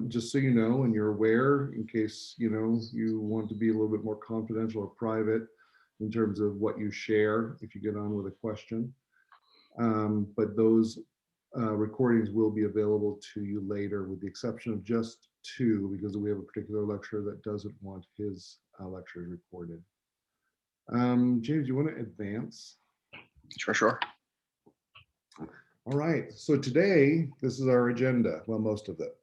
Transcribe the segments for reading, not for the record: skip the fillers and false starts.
Just so you know, and you're aware, in case you want to be a little bit more confidential or private in terms of what you share if you get on with a question. But those recordings will be available to you later, with the exception of just two, because we have a particular lecturer that doesn't want his lectures recorded. James, you want to advance? Sure, sure. All right. So today, this is our agenda. Well, most of it.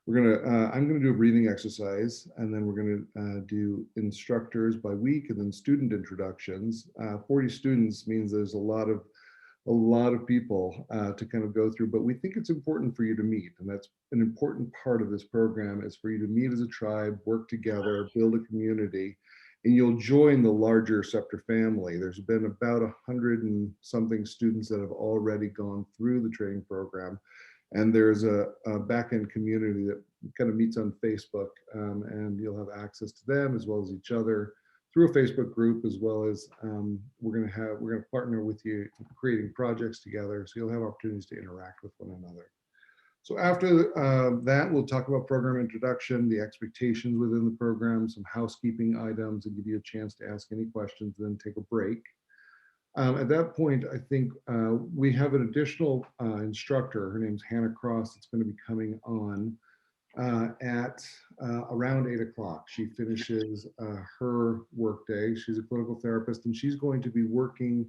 I'm gonna do a breathing exercise, and then we're gonna do instructors by week, and then student introductions. 40 students means there's a lot of people to kind of go through, but we think it's important for you to meet, and that's an important part of this program, is for you to meet as a tribe, work together, build a community, and you'll join the larger SCPTR family. There's been about 100 and something students that have already gone through the training program. And there's a back-end community that kind of meets on Facebook, and you'll have access to them as well as each other through a Facebook group, as well as we're going to partner with you creating projects together, so you'll have opportunities to interact with one another. So after that, we'll talk about program introduction, the expectations within the program, some housekeeping items, and give you a chance to ask any questions, then take a break. At that point, I think we have an additional instructor. Her name's Hannah Cross. That's going to be coming on at around 8 o'clock. She finishes her workday. She's a clinical therapist, and she's going to be working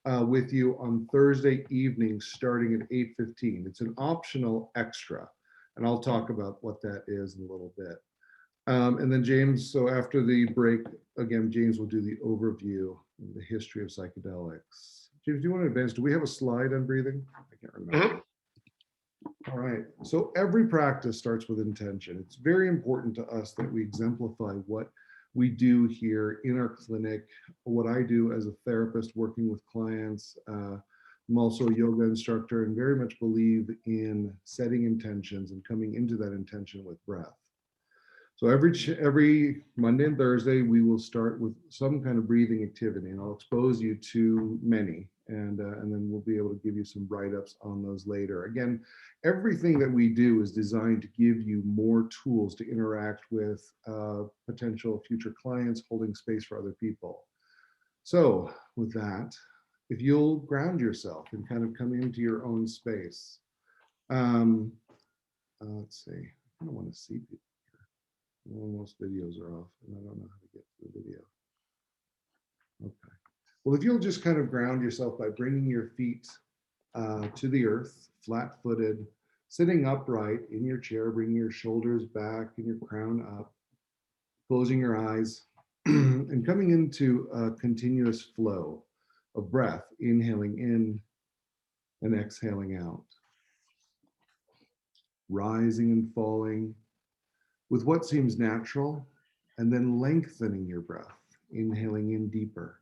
with you on Thursday evening, starting at 8:15. It's an optional extra, and I'll talk about what that is in a little bit. And then James, so after the break, again, James will do the overview of the history of psychedelics. James, do you want to advance? Do we have a slide on breathing? I can't remember. All right, so every practice starts with intention. It's very important to us that we exemplify what we do here in our clinic, what I do as a therapist working with clients. I'm also a yoga instructor, and very much believe in setting intentions and coming into that intention with breath. So every Monday and Thursday, we will start with some kind of breathing activity, and I'll expose you to many, and then we'll be able to give you some write-ups on those later. Again, everything that we do is designed to give you more tools to interact with potential future clients, holding space for other people. So with that, if you'll ground yourself and kind of come into your own space. Let's see, I don't want to see people. Well, most videos are off, and I don't know how to get to the video. Okay. Well, if you'll just kind of ground yourself by bringing your feet to the earth, flat-footed, sitting upright in your chair, bringing your shoulders back and your crown up, closing your eyes, and coming into a continuous flow of breath, inhaling in and exhaling out, rising and falling with what seems natural, and then lengthening your breath, inhaling in deeper,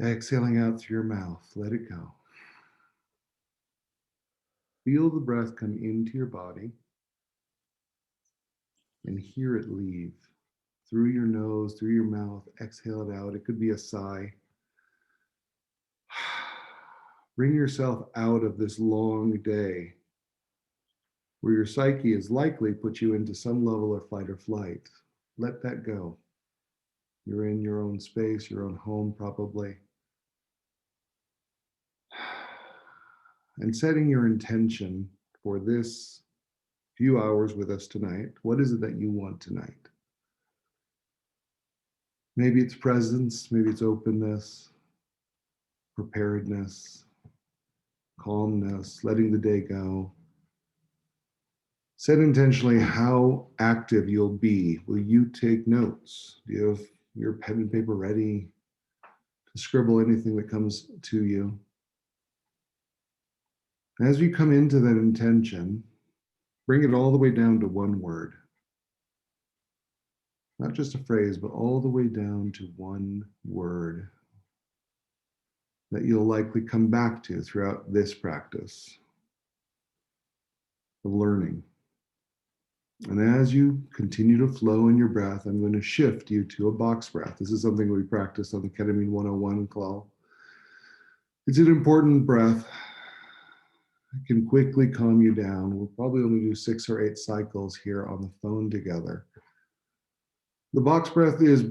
exhaling out through your mouth. Let it go. Feel the breath come into your body and hear it leave through your nose, through your mouth. Exhale it out. It could be a sigh. Bring yourself out of this long day where your psyche has likely put you into some level of fight or flight. Let that go. You're in your own space, your own home probably. And setting your intention for this few hours with us tonight. What is it that you want tonight? Maybe it's presence, maybe it's openness, preparedness, calmness, letting the day go. Set intentionally how active you'll be. Will you take notes? Do you have your pen and paper ready to scribble anything that comes to you? As you come into that intention, bring it all the way down to one word. Not just a phrase, but all the way down to one word that you'll likely come back to throughout this practice of learning. And as you continue to flow in your breath, I'm going to shift you to a box breath. This is something we practice on the Ketamine 101 call. It's an important breath. can quickly calm you down. We'll probably only do 6 or 8 cycles here on the phone together. The box breath is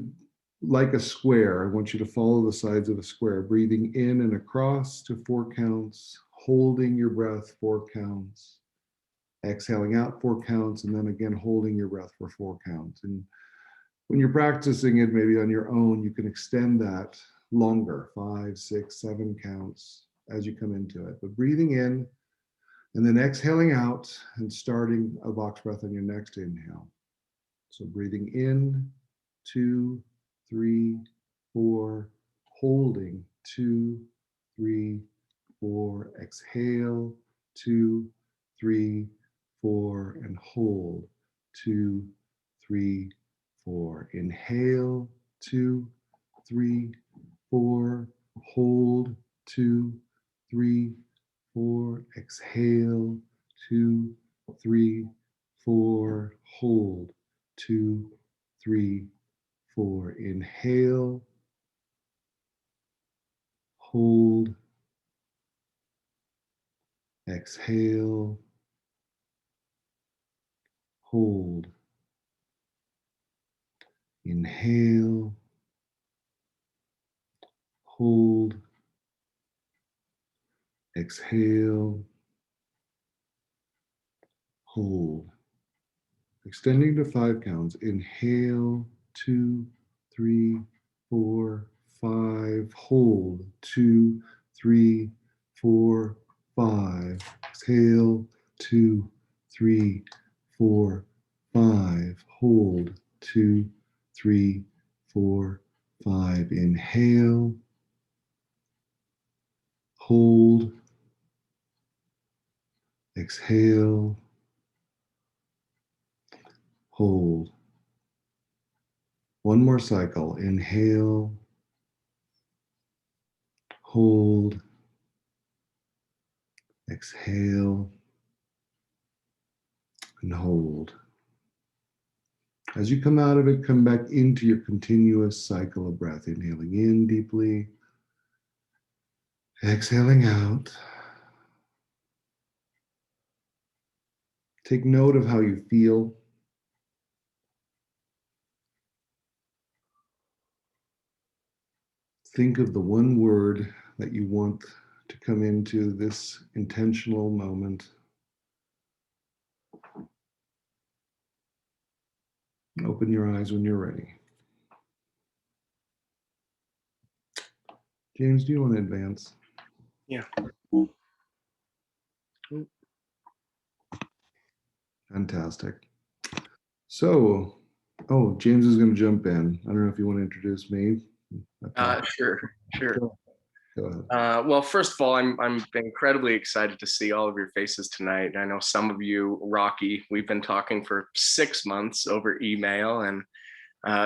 like a square. I want you to follow the sides of a square, breathing in and across to 4 counts, holding your breath 4 counts, exhaling out 4 counts, and then again holding your breath for 4 counts. And when you're practicing it, maybe on your own, you can extend that longer, 5, 6, 7 counts as you come into it. But breathing in and then exhaling out and starting a box breath on your next inhale. So breathing in, 2, 3, 4, holding, 2, 3, 4, exhale, 2, 3, 4, and hold, 2, 3, 4. Inhale, 2, 3, 4, hold, 2, 3, 4, exhale, 2, 3, 4, hold, 2, 3, 4. Inhale, hold, exhale, hold, inhale, hold, exhale, hold. Extending to 5 counts. Inhale, 2, 3, 4, 5. Hold, 2, 3, 4, 5. Exhale, 2, 3, 4, 5. Hold, 2, 3, 4, 5. Inhale, hold, exhale, hold. One more cycle. Inhale, hold, exhale, and hold. As you come out of it, come back into your continuous cycle of breath. Inhaling in deeply, exhaling out. Take note of how you feel. Think of the one word that you want to come into this intentional moment. Open your eyes when you're ready. James, do you want to advance? Yeah. Fantastic. So, James is going to jump in. I don't know if you want to introduce me. Sure. Go ahead. Well, first of all, I'm incredibly excited to see all of your faces tonight. I know some of you, Rocky, we've been talking for 6 months over email, and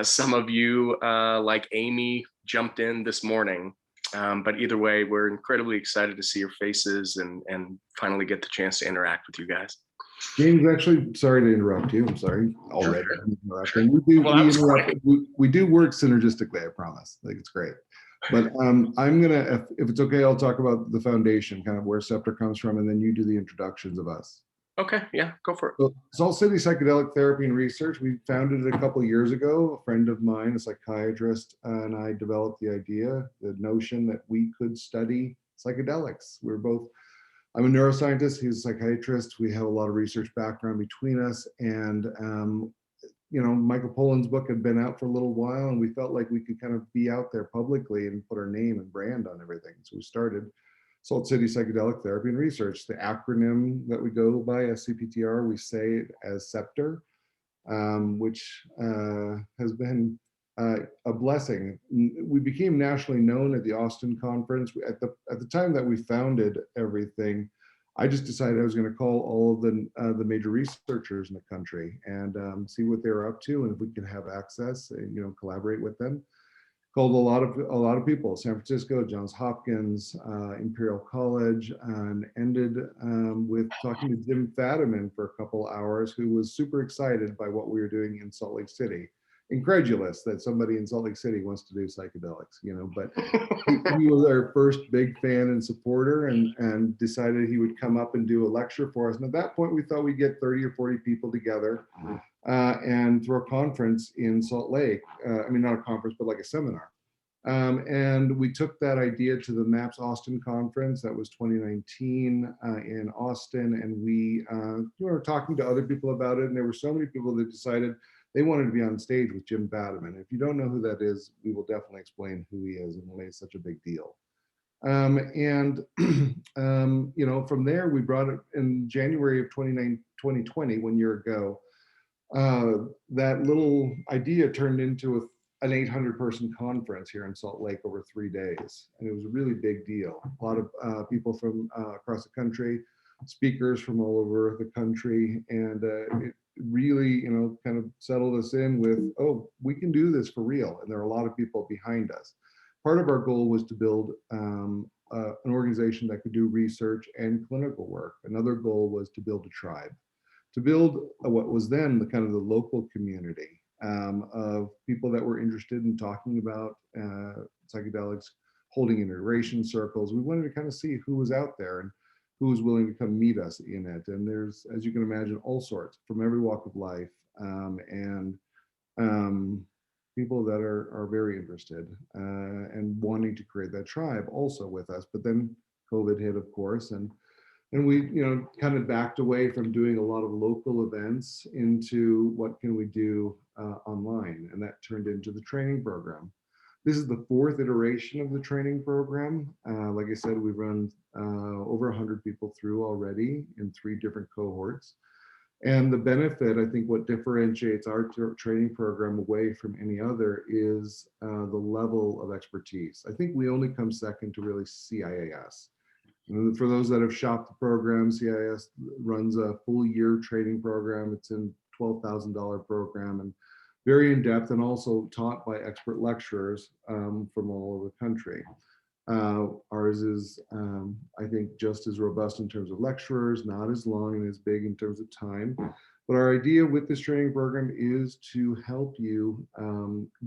some of you, like Amy, jumped in this morning. But either way, we're incredibly excited to see your faces and finally get the chance to interact with you guys. James, actually, sorry to interrupt you. I'm sorry already. Sure. We do work synergistically, I promise. Like, it's great. But I'm gonna, if it's okay, I'll talk about the foundation, kind of where Scepter comes from, and then you do the introductions of us. Okay, yeah, go for it. So Salt City Psychedelic Therapy and Research, we founded it a couple of years ago. A friend of mine, a psychiatrist, and I developed the idea, the notion that we could study psychedelics. I'm a neuroscientist, he's a psychiatrist. We have a lot of research background between us. And, Michael Pollan's book had been out for a little while, and we felt like we could kind of be out there publicly and put our name and brand on everything. So we started Salt City Psychedelic Therapy and Research. The acronym that we go by, SCPTR, we say it as SCPTR, which has been a blessing. We became nationally known at the Austin conference. At the time that we founded everything, I just decided I was going to call all of the major researchers in the country and see what they're up to, and if we could have access, and collaborate with them. Called a lot of people: San Francisco, Johns Hopkins, Imperial College, and ended with talking to Jim Fadiman for a couple hours, who was super excited by what we were doing in Salt Lake City. incredulous that somebody in Salt Lake City wants to do psychedelics, but he was our first big fan and supporter, and decided he would come up and do a lecture for us. And at that point, we thought we'd get 30 or 40 people together and through a conference in Salt Lake. I mean, not a conference, but like a seminar. And we took that idea to the MAPS Austin conference. That was 2019 in Austin. And we were talking to other people about it. And there were so many people that decided they wanted to be on stage with Jim Badiman. If you don't know who that is, we will definitely explain who he is and why he's such a big deal. From there, we brought it in January of 2020, 1 year ago. That little idea turned into an 800-person conference here in Salt Lake over 3 days. And it was a really big deal. A lot of people from across the country, speakers from all over the country. And it really, kind of settled us in with, oh, we can do this for real. And there are a lot of people behind us. Part of our goal was to build an organization that could do research and clinical work. Another goal was to build a tribe, to build what was then the kind of the local community of people that were interested in talking about psychedelics, holding integration circles. We wanted to kind of see who was out there and who was willing to come meet us in it. And there's, as you can imagine, all sorts from every walk of life, and people that are very interested and wanting to create that tribe also with us. But then COVID hit, of course, and we, kind of backed away from doing a lot of local events into what can we do online, and that turned into the training program. This is the 4th iteration of the training program. Like I said, we've run over 100 people through already in 3 different cohorts. And the benefit, I think what differentiates our training program away from any other is the level of expertise. I think we only come second to really CIAS. And for those that have shopped the program, CIS runs a full year training program. It's a $12,000 program and very in depth, and also taught by expert lecturers from all over the country. Ours is, I think, just as robust in terms of lecturers, not as long and as big in terms of time. But our idea with this training program is to help you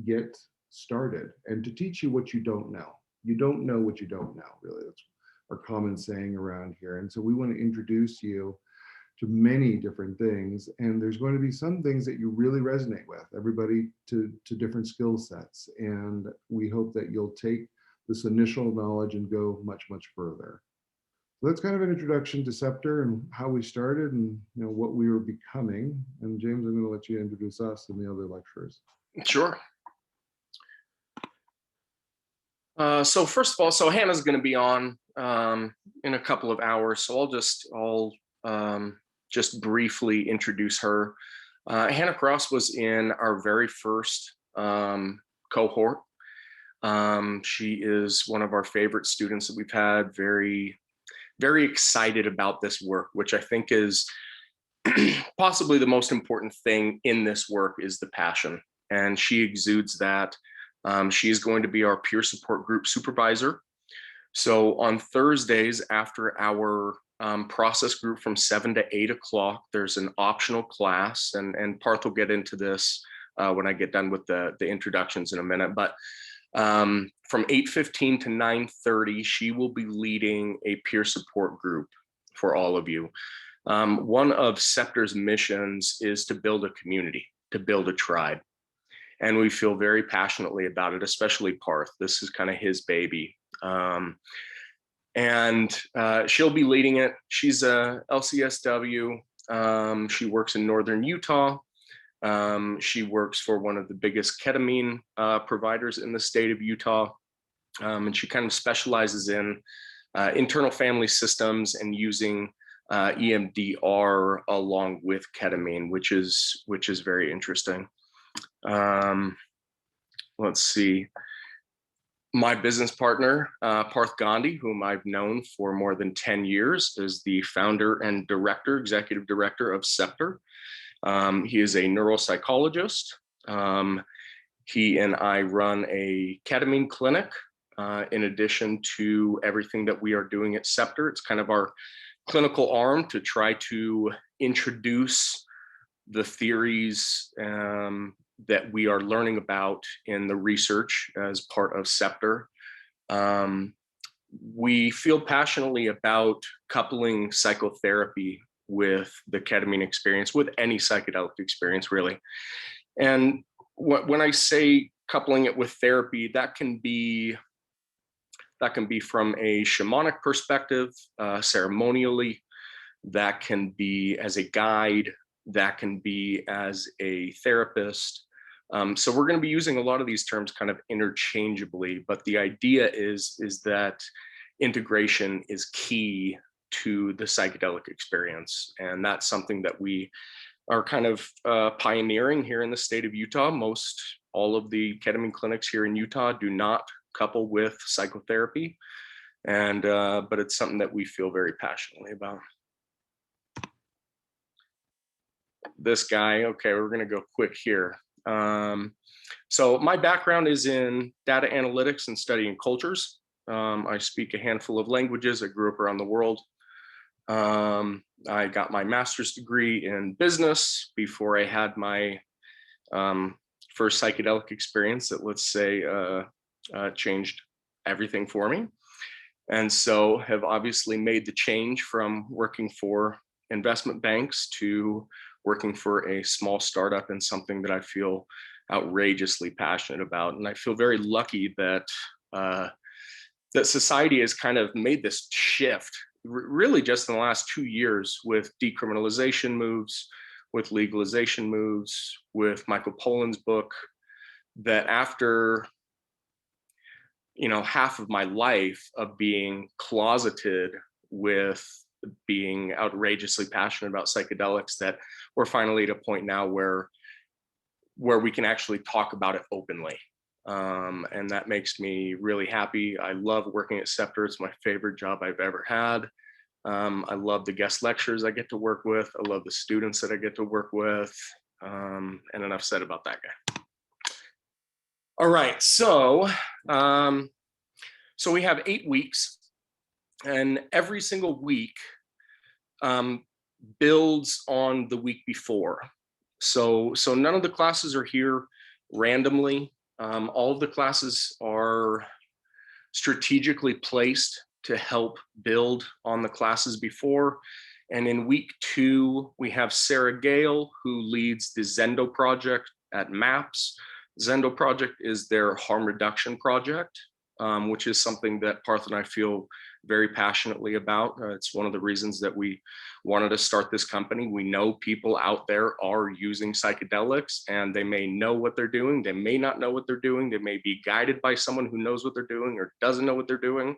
get started and to teach you what you don't know. You don't know what you don't know, really. That's our common saying around here. And so we want to introduce you to many different things. And there's going to be some things that you really resonate with, everybody to different skill sets. And we hope that you'll take this initial knowledge and go much, much further. So that's kind of an introduction to Scepter and how we started and what we were becoming. And James, I'm going to let you introduce us and the other lecturers. Sure. So first of all, so Hannah's going to be on in a couple of hours. So I'll just briefly introduce her. Hannah Cross was in our very first cohort. She is one of our favorite students that we've had, very, very excited about this work, which I think is possibly the most important thing in this work is the passion. And she exudes that. She is going to be our peer support group supervisor. So on Thursdays after our process group from 7 to 8 o'clock, there's an optional class, and Parth will get into this when I get done with the introductions in a minute. But from 8:15 to 9:30, she will be leading a peer support group for all of you. One of Scepter's missions is to build a community, to build a tribe. And we feel very passionately about it, especially Parth. This is kind of his baby. She'll be leading it. She's a LCSW. She works in Northern Utah. She works for one of the biggest ketamine providers in the state of Utah. And she kind of specializes in internal family systems and using EMDR along with ketamine, which is very interesting. Let's see. My business partner, Parth Gandhi, whom I've known for more than 10 years, is the founder and executive director of Scepter. He is a neuropsychologist. He and I run a ketamine clinic in addition to everything that we are doing at Scepter. It's kind of our clinical arm to try to introduce the theories that we are learning about in the research as part of SCPTR. We feel passionately about coupling psychotherapy with the ketamine experience, with any psychedelic experience, really. And when I say coupling it with therapy, that can be from a shamanic perspective, ceremonially, that can be as a guide, that can be as a therapist. So we're going to be using a lot of these terms kind of interchangeably, but the idea is that integration is key to the psychedelic experience. And that's something that we are kind of pioneering here in the state of Utah. Most all of the ketamine clinics here in Utah do not couple with psychotherapy. And but it's something that we feel very passionately about. This guy, okay, we're going to go quick here. So my background is in data analytics and studying cultures. I speak a handful of languages. I grew up around the world. I got my master's degree in business before I had my first psychedelic experience that, let's say, changed everything for me. And so have obviously made the change from working for investment banks to working for a small startup in something that I feel outrageously passionate about. And I feel very lucky that that society has kind of made this shift really just in the last 2 years with decriminalization moves, with legalization moves, with Michael Pollan's book, that after half of my life of being closeted with being outrageously passionate about psychedelics, that we're finally at a point now where we can actually talk about it openly. And that makes me really happy. I love working at SCPTR. It's my favorite job I've ever had. I love the guest lecturers I get to work with. I love the students that I get to work with. And enough said about that guy. All right, so we have 8 weeks, and every single week builds on the week before. So none of the classes are here randomly. All of the classes are strategically placed to help build on the classes before. And in week 2, we have Sarah Gale, who leads the Zendo project at MAPS. Zendo project is their harm reduction project, which is something that Parth and I feel very passionately about. It's one of the reasons that we wanted to start this company. We know people out there are using psychedelics, and they may know what they're doing. They may not know what they're doing. They may be guided by someone who knows what they're doing or doesn't know what they're doing.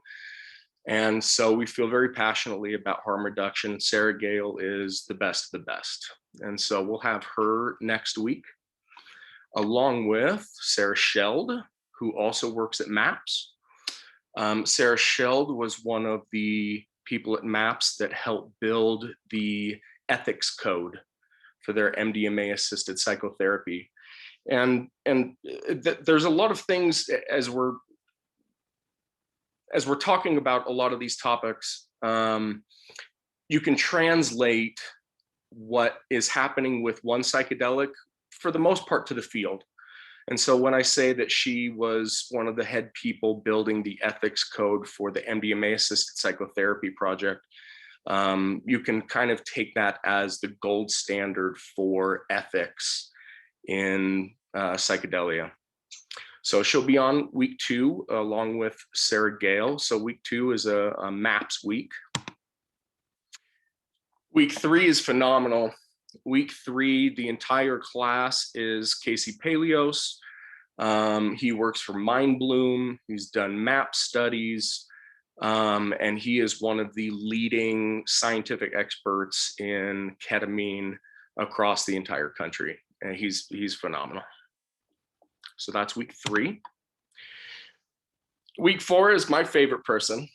And so we feel very passionately about harm reduction. Sarah Gale is the best of the best. And so we'll have her next week, along with Sarah Sheld, who also works at MAPS. Sarah Sheld was one of the people at MAPS that helped build the ethics code for their MDMA-assisted psychotherapy. And there's a lot of things as we're talking about a lot of these topics, you can translate what is happening with one psychedelic for the most part to the field. And so when I say that she was one of the head people building the ethics code for the MDMA assisted psychotherapy project, you can kind of take that as the gold standard for ethics in psychedelia. So she'll be on week 2 along with Sarah Gale. So week 2 is a MAPS week. Week 3 is phenomenal. Week 3, the entire class is Casey Paleos. He works for Mindbloom. He's done MAP studies, and he is one of the leading scientific experts in ketamine across the entire country. And he's phenomenal. So that's week 3. Week 4 is my favorite person,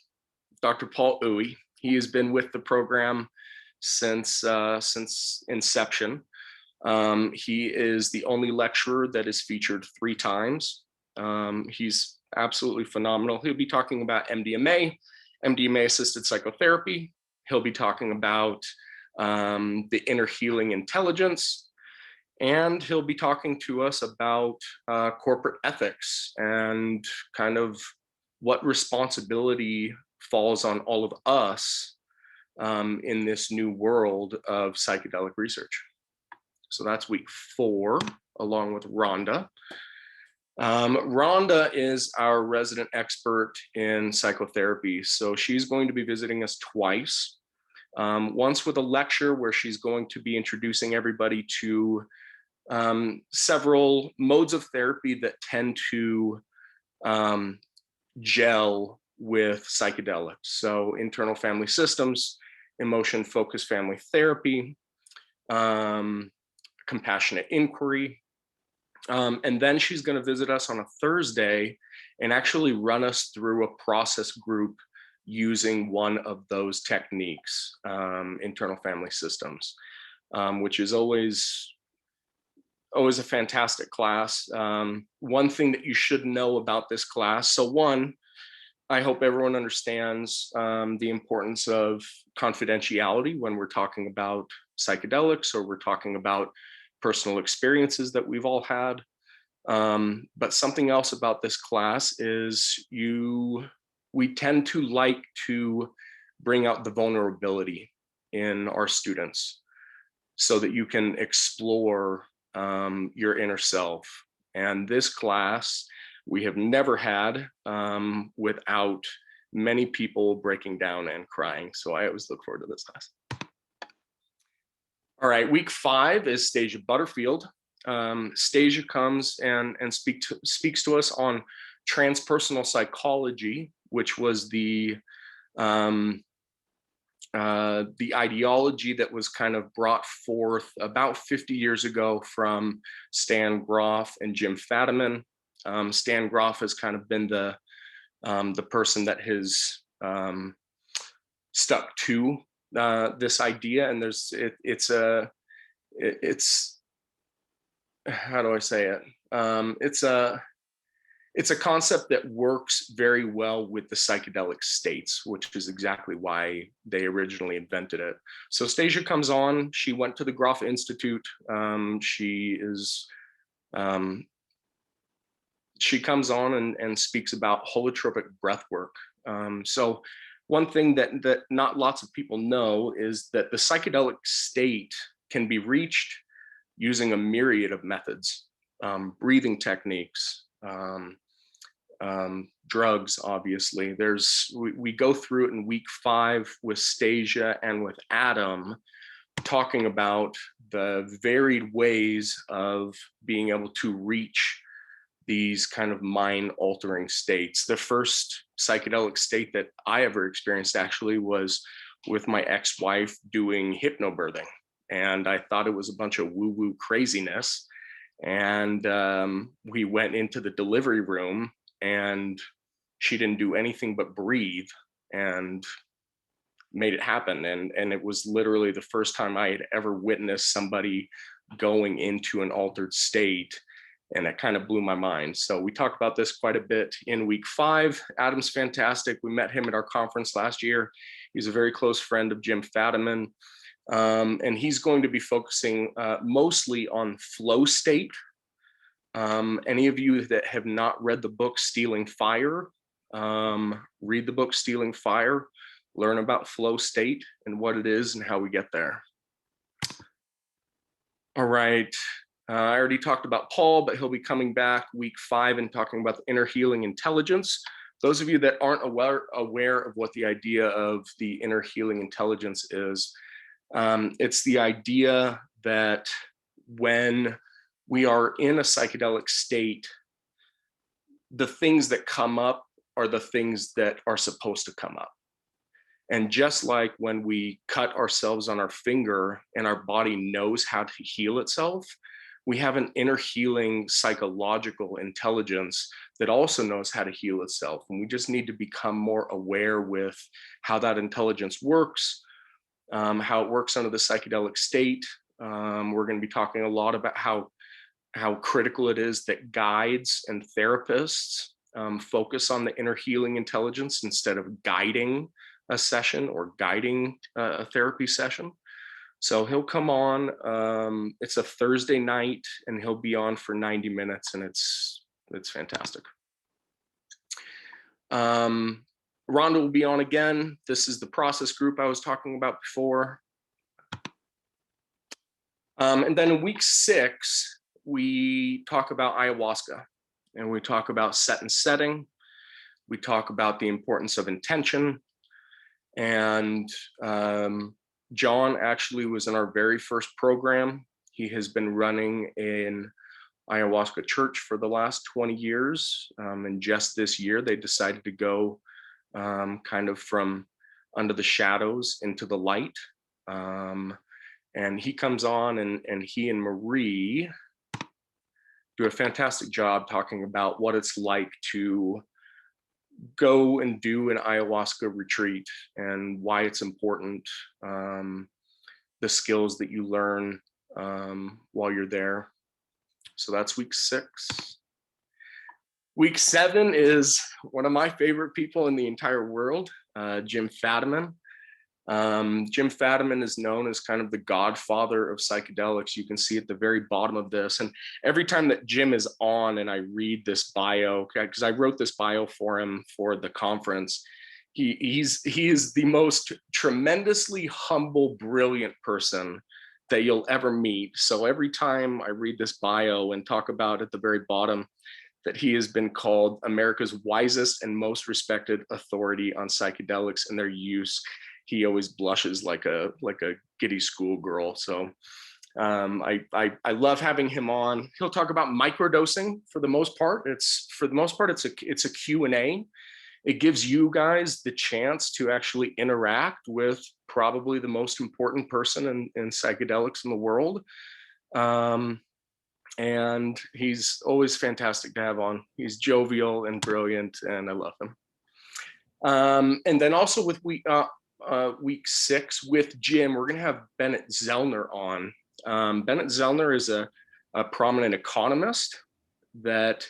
Dr. Paul Uwe. He has been with the program since inception. He is the only lecturer that is featured 3 times. He's absolutely phenomenal. He'll be talking about MDMA-assisted psychotherapy. He'll be talking about the inner healing intelligence. And he'll be talking to us about corporate ethics and kind of what responsibility falls on all of us in this new world of psychedelic research. So that's week 4, along with Rhonda. Rhonda is our resident expert in psychotherapy. So she's going to be visiting us twice. Once with a lecture where she's going to be introducing everybody to several modes of therapy that tend to gel with psychedelics. So internal family systems, emotion-focused family therapy, compassionate inquiry. And then she's going to visit us on a Thursday and actually run us through a process group using one of those techniques, internal family systems, which is always a fantastic class. One thing that you should know about this class. So one, I hope everyone understands the importance of confidentiality when we're talking about psychedelics or we're talking about personal experiences that we've all had. But something else about this class is we tend to like to bring out the vulnerability in our students so that you can explore your inner self. And this class we have never had without many people breaking down and crying. So I always look forward to this class. All right, week 5 is Stasia Butterfield. Stasia comes and speaks to us on transpersonal psychology, which was the ideology that was kind of brought forth about 50 years ago from Stan Grof and Jim Fadiman. Stan Grof has kind of been the person that has stuck to this idea, and it's how do I say it? It's a concept that works very well with the psychedelic states, which is exactly why they originally invented it. So Stasia comes on. She went to the Grof Institute. She comes on and speaks about holotropic breath work. So one thing that not lots of people know is that the psychedelic state can be reached using a myriad of methods, breathing techniques, drugs, obviously. We go through it in week 5 with Stasia and with Adam, talking about the varied ways of being able to reach these kind of mind-altering states. The first psychedelic state that I ever experienced actually was with my ex-wife doing hypnobirthing. And I thought it was a bunch of woo-woo craziness. And we went into the delivery room and she didn't do anything but breathe and made it happen. And it was literally the first time I had ever witnessed somebody going into an altered state. And it kind of blew my mind. So we talked about this quite a bit in week 5. Adam's fantastic. We met him at our conference last year. He's a very close friend of Jim Fadiman. And he's going to be focusing mostly on flow state. Any of you that have not read the book Stealing Fire, read the book Stealing Fire, learn about flow state and what it is and how we get there. All right. I already talked about Paul, but he'll be coming back week 5 and talking about the inner healing intelligence. Those of you that aren't aware of what the idea of the inner healing intelligence is, it's the idea that when we are in a psychedelic state, the things that come up are the things that are supposed to come up. And just like when we cut ourselves on our finger and our body knows how to heal itself, we have an inner healing psychological intelligence that also knows how to heal itself. And we just need to become more aware with how that intelligence works, how it works under the psychedelic state. We're going to be talking a lot about how critical it is that guides and therapists focus on the inner healing intelligence instead of guiding a session or guiding a therapy session. So he'll come on. It's a Thursday night, and he'll be on for 90 minutes, and it's fantastic. Rhonda will be on again. This is the process group I was talking about before. And then in week 6, we talk about ayahuasca, and we talk about set and setting. We talk about the importance of intention. And John actually was in our very first program. He has been running an ayahuasca church for the last 20 years. And just this year, they decided to go kind of from under the shadows into the light. And he comes on, and he and Marie do a fantastic job talking about what it's like to go and do an ayahuasca retreat and why it's important, the skills that you learn while you're there. So that's week 6. Week 7 is one of my favorite people in the entire world, Jim Fadiman. Jim Fadiman is known as kind of the godfather of psychedelics. You can see at the very bottom of this. And every time that Jim is on and I read this bio, because I wrote this bio for him for the conference, he is the most tremendously humble, brilliant person that you'll ever meet. So every time I read this bio and talk about at the very bottom that he has been called America's wisest and most respected authority on psychedelics and their use, he always blushes like a giddy schoolgirl. So I love having him on. He'll talk about microdosing for the most part. It's a Q&A. It gives you guys the chance to actually interact with probably the most important person in psychedelics in the world. And he's always fantastic to have on. He's jovial and brilliant, and I love him. And then also with week 6 with Jim, we're going to have Bennett Zellner on. Bennett Zellner is a prominent economist that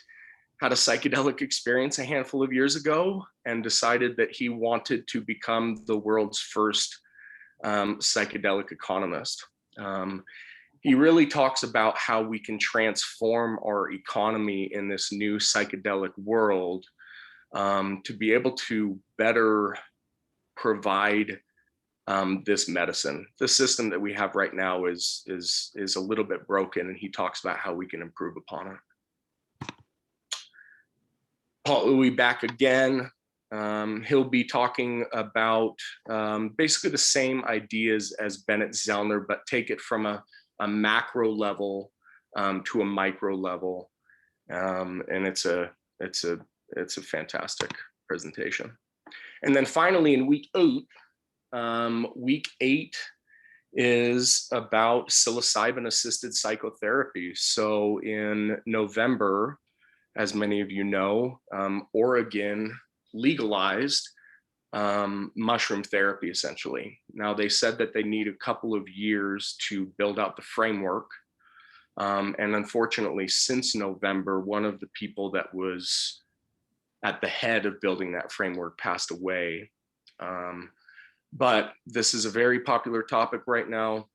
had a psychedelic experience a handful of years ago and decided that he wanted to become the world's first psychedelic economist. He really talks about how we can transform our economy in this new psychedelic world to be able to better provide this medicine. The system that we have right now is a little bit broken, and he talks about how we can improve upon it. Paul Uwe back again. He'll be talking about basically the same ideas as Bennett Zellner, but take it from a macro level to a micro level, and it's a fantastic presentation. And then finally in week 8 is about psilocybin-assisted psychotherapy. So in November, as many of you know, Oregon legalized mushroom therapy, essentially. Now, they said that they need a couple of years to build out the framework. And unfortunately, since November, one of the people that was at the head of building that framework passed away. But this is a very popular topic right now.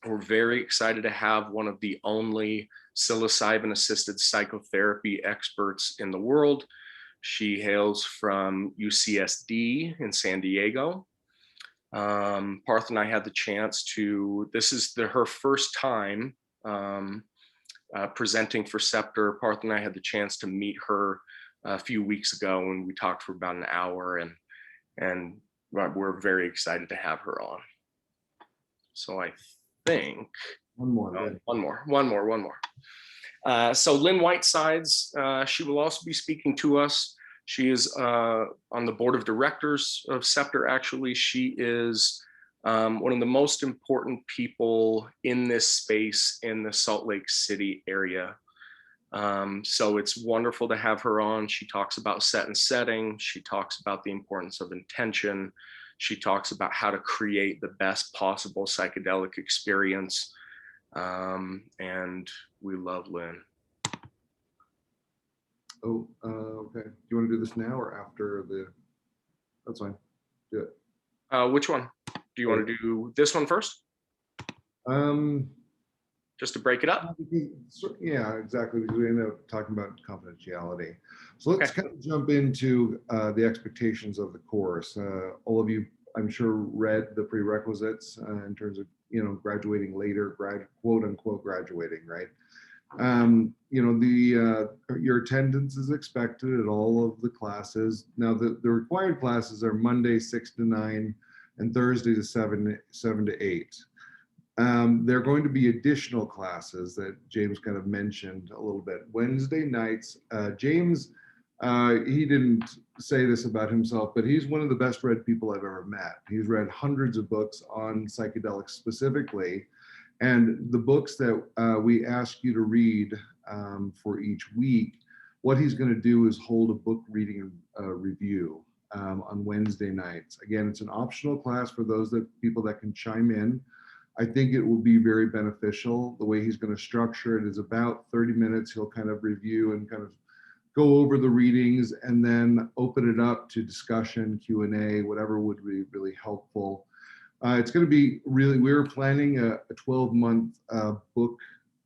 We're very excited to have one of the only psilocybin-assisted psychotherapy experts in the world. She hails from UCSD in San Diego. Parth and I had the chance to, this is her first time presenting for Scepter. Parth and I had the chance to meet her a few weeks ago, and we talked for about an hour, and we're very excited to have her on. So I think one more. So Lynn Whitesides, she will also be speaking to us. She is on the board of directors of Scepter. Actually, she is one of the most important people in this space in the Salt Lake City area. So it's wonderful to have her on. She talks about set and setting. She talks about the importance of intention. She talks about how to create the best possible psychedelic experience. And we love Lynn. Oh, okay. Do you want to do this now or after the? That's fine. Do it. Which one? Do you want to do this one first? Um, just to break it up? yeah, exactly. Because we ended up talking about confidentiality. So Okay. let's kind of jump into the expectations of the course. All of you, I'm sure, read the prerequisites in terms of graduating later, quote unquote graduating, right? Your attendance is expected at all of the classes. Now, the required classes are Monday 6 to 9 and Thursday to 7 to 8. There are going to be additional classes that James kind of mentioned a little bit. Wednesday nights, James, he didn't say this about himself, but he's one of the best read people I've ever met. He's read hundreds of books on psychedelics specifically. And the books that we ask you to read for each week, what he's going to do is hold a book reading review on Wednesday nights. Again, it's an optional class for those people that can chime in. I think it will be very beneficial. The way he's going to structure it is about 30 minutes. He'll kind of review and kind of go over the readings and then open it up to discussion, Q&A, whatever would be really helpful. It's going to be really, we're planning a 12-month book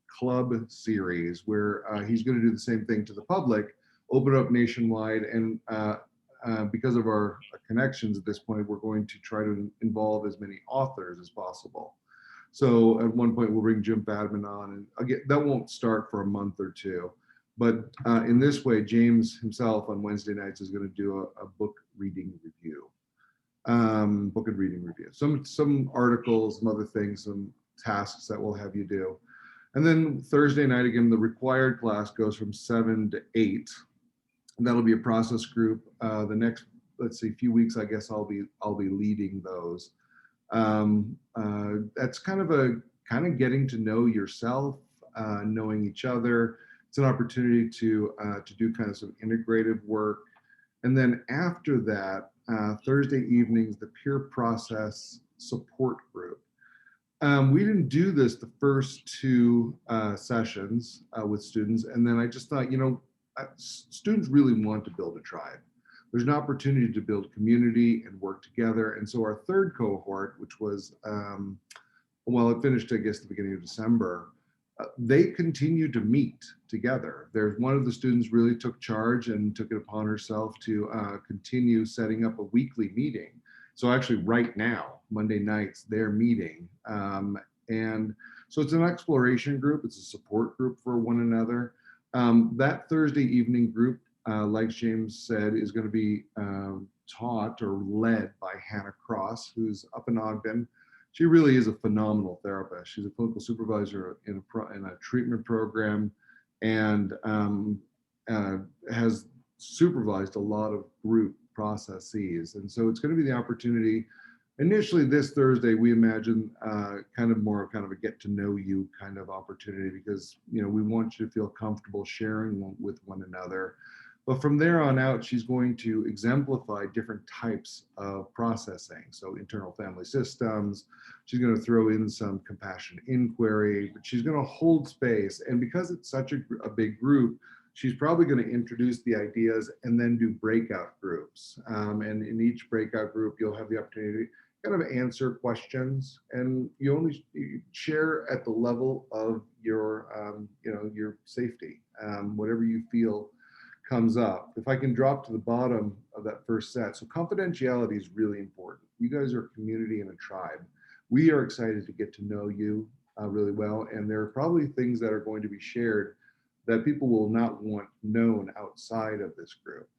club series where he's going to do the same thing to the public, open up nationwide. And because of our connections at this point, we're going to try to involve as many authors as possible. So at one point we'll bring Jim Fadman on, and again, that won't start for a month or two. But in this way, James himself on Wednesday nights is going to do a book reading review. Book and reading review, some articles, some other things, some tasks that we'll have you do. And then Thursday night, again, the required class goes from 7 to 8. And that'll be a process group. The next, let's say, few weeks, I guess I'll be leading those. That's kind of getting to know yourself, knowing each other. It's an opportunity to do kind of some integrative work. And then after that, Thursday evenings, the peer process support group. We didn't do this the first two sessions with students. And then I just thought, students really want to build a tribe. There's an opportunity to build community and work together. And so our third cohort, which was, it finished, I guess, the beginning of December, they continued to meet together. There's one of the students really took charge and took it upon herself to continue setting up a weekly meeting. So actually right now, Monday nights, they're meeting. And so it's an exploration group. It's a support group for one another. That Thursday evening group, like James said, is going to be taught or led by Hannah Cross, who's up in Ogden. She really is a phenomenal therapist. She's a clinical supervisor in a treatment program and has supervised a lot of group processes. And so it's going to be the opportunity. Initially this Thursday, we imagine kind of a get to know you kind of opportunity because, we want you to feel comfortable sharing with one another. But from there on out, she's going to exemplify different types of processing. So internal family systems, she's going to throw in some compassion inquiry, but she's going to hold space. And because it's such a big group, she's probably going to introduce the ideas and then do breakout groups. And in each breakout group, you'll have the opportunity to kind of answer questions, and you share at the level of your, your safety, whatever you feel comes up. If I can drop to the bottom of that first set. So confidentiality is really important. You guys are a community and a tribe. We are excited to get to know you really well. And there are probably things that are going to be shared that people will not want known outside of this group.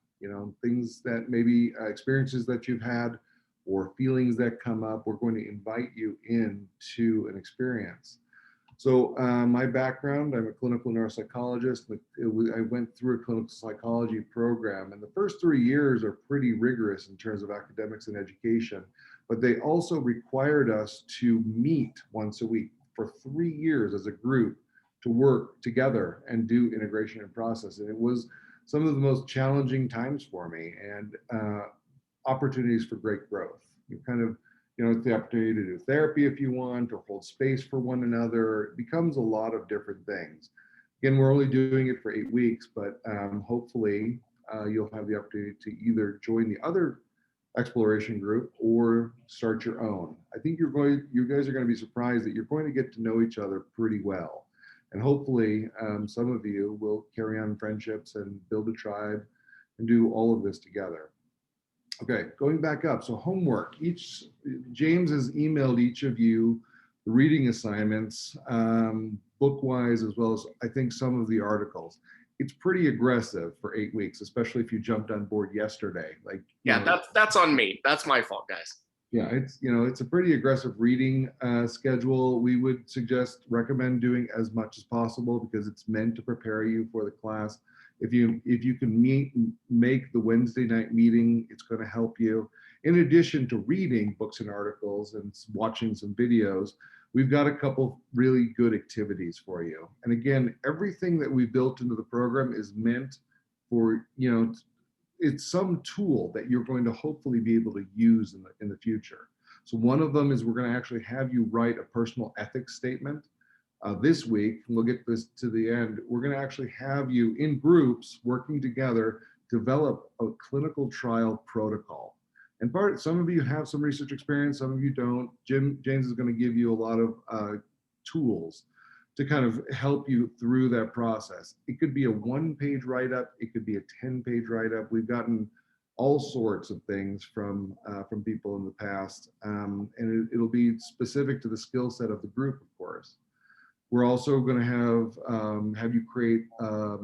Things that maybe experiences that you've had or feelings that come up, we're going to invite you into an experience. So my background, I'm a clinical neuropsychologist. I went through a clinical psychology program, and the first 3 years are pretty rigorous in terms of academics and education, but they also required us to meet once a week for 3 years as a group to work together and do integration and process. And it was some of the most challenging times for me and opportunities for great growth. It's the opportunity to do therapy if you want, or hold space for one another. It becomes a lot of different things. Again, we're only doing it for 8 weeks, but hopefully you'll have the opportunity to either join the other exploration group or start your own. I think you guys are going to be surprised that you're going to get to know each other pretty well. And hopefully some of you will carry on friendships and build a tribe and do all of this together. Okay, going back up. So homework. James has emailed each of you the reading assignments, book-wise, as well as I think some of the articles. It's pretty aggressive for 8 weeks, especially if you jumped on board yesterday. Like, Yeah, that's on me. That's my fault, guys. yeah, it's a pretty aggressive reading schedule. We would recommend doing as much as possible because it's meant to prepare you for the class. If you can make the Wednesday night meeting, it's going to help you. In addition to reading books and articles and watching some videos, we've got a couple really good activities for you. And again, everything that we built into the program is meant for, it's some tool that you're going to hopefully be able to use in the future. So one of them is we're going to actually have you write a personal ethics statement. This week, and we'll get this to the end, we're going to actually have you in groups working together, develop a clinical trial protocol. And some of you have some research experience, some of you don't. James is going to give you a lot of tools to kind of help you through that process. It could be a 1-page write-up, it could be a 10-page write-up. We've gotten all sorts of things from people in the past, and it'll be specific to the skill set of the group, of course. We're also going to have you create a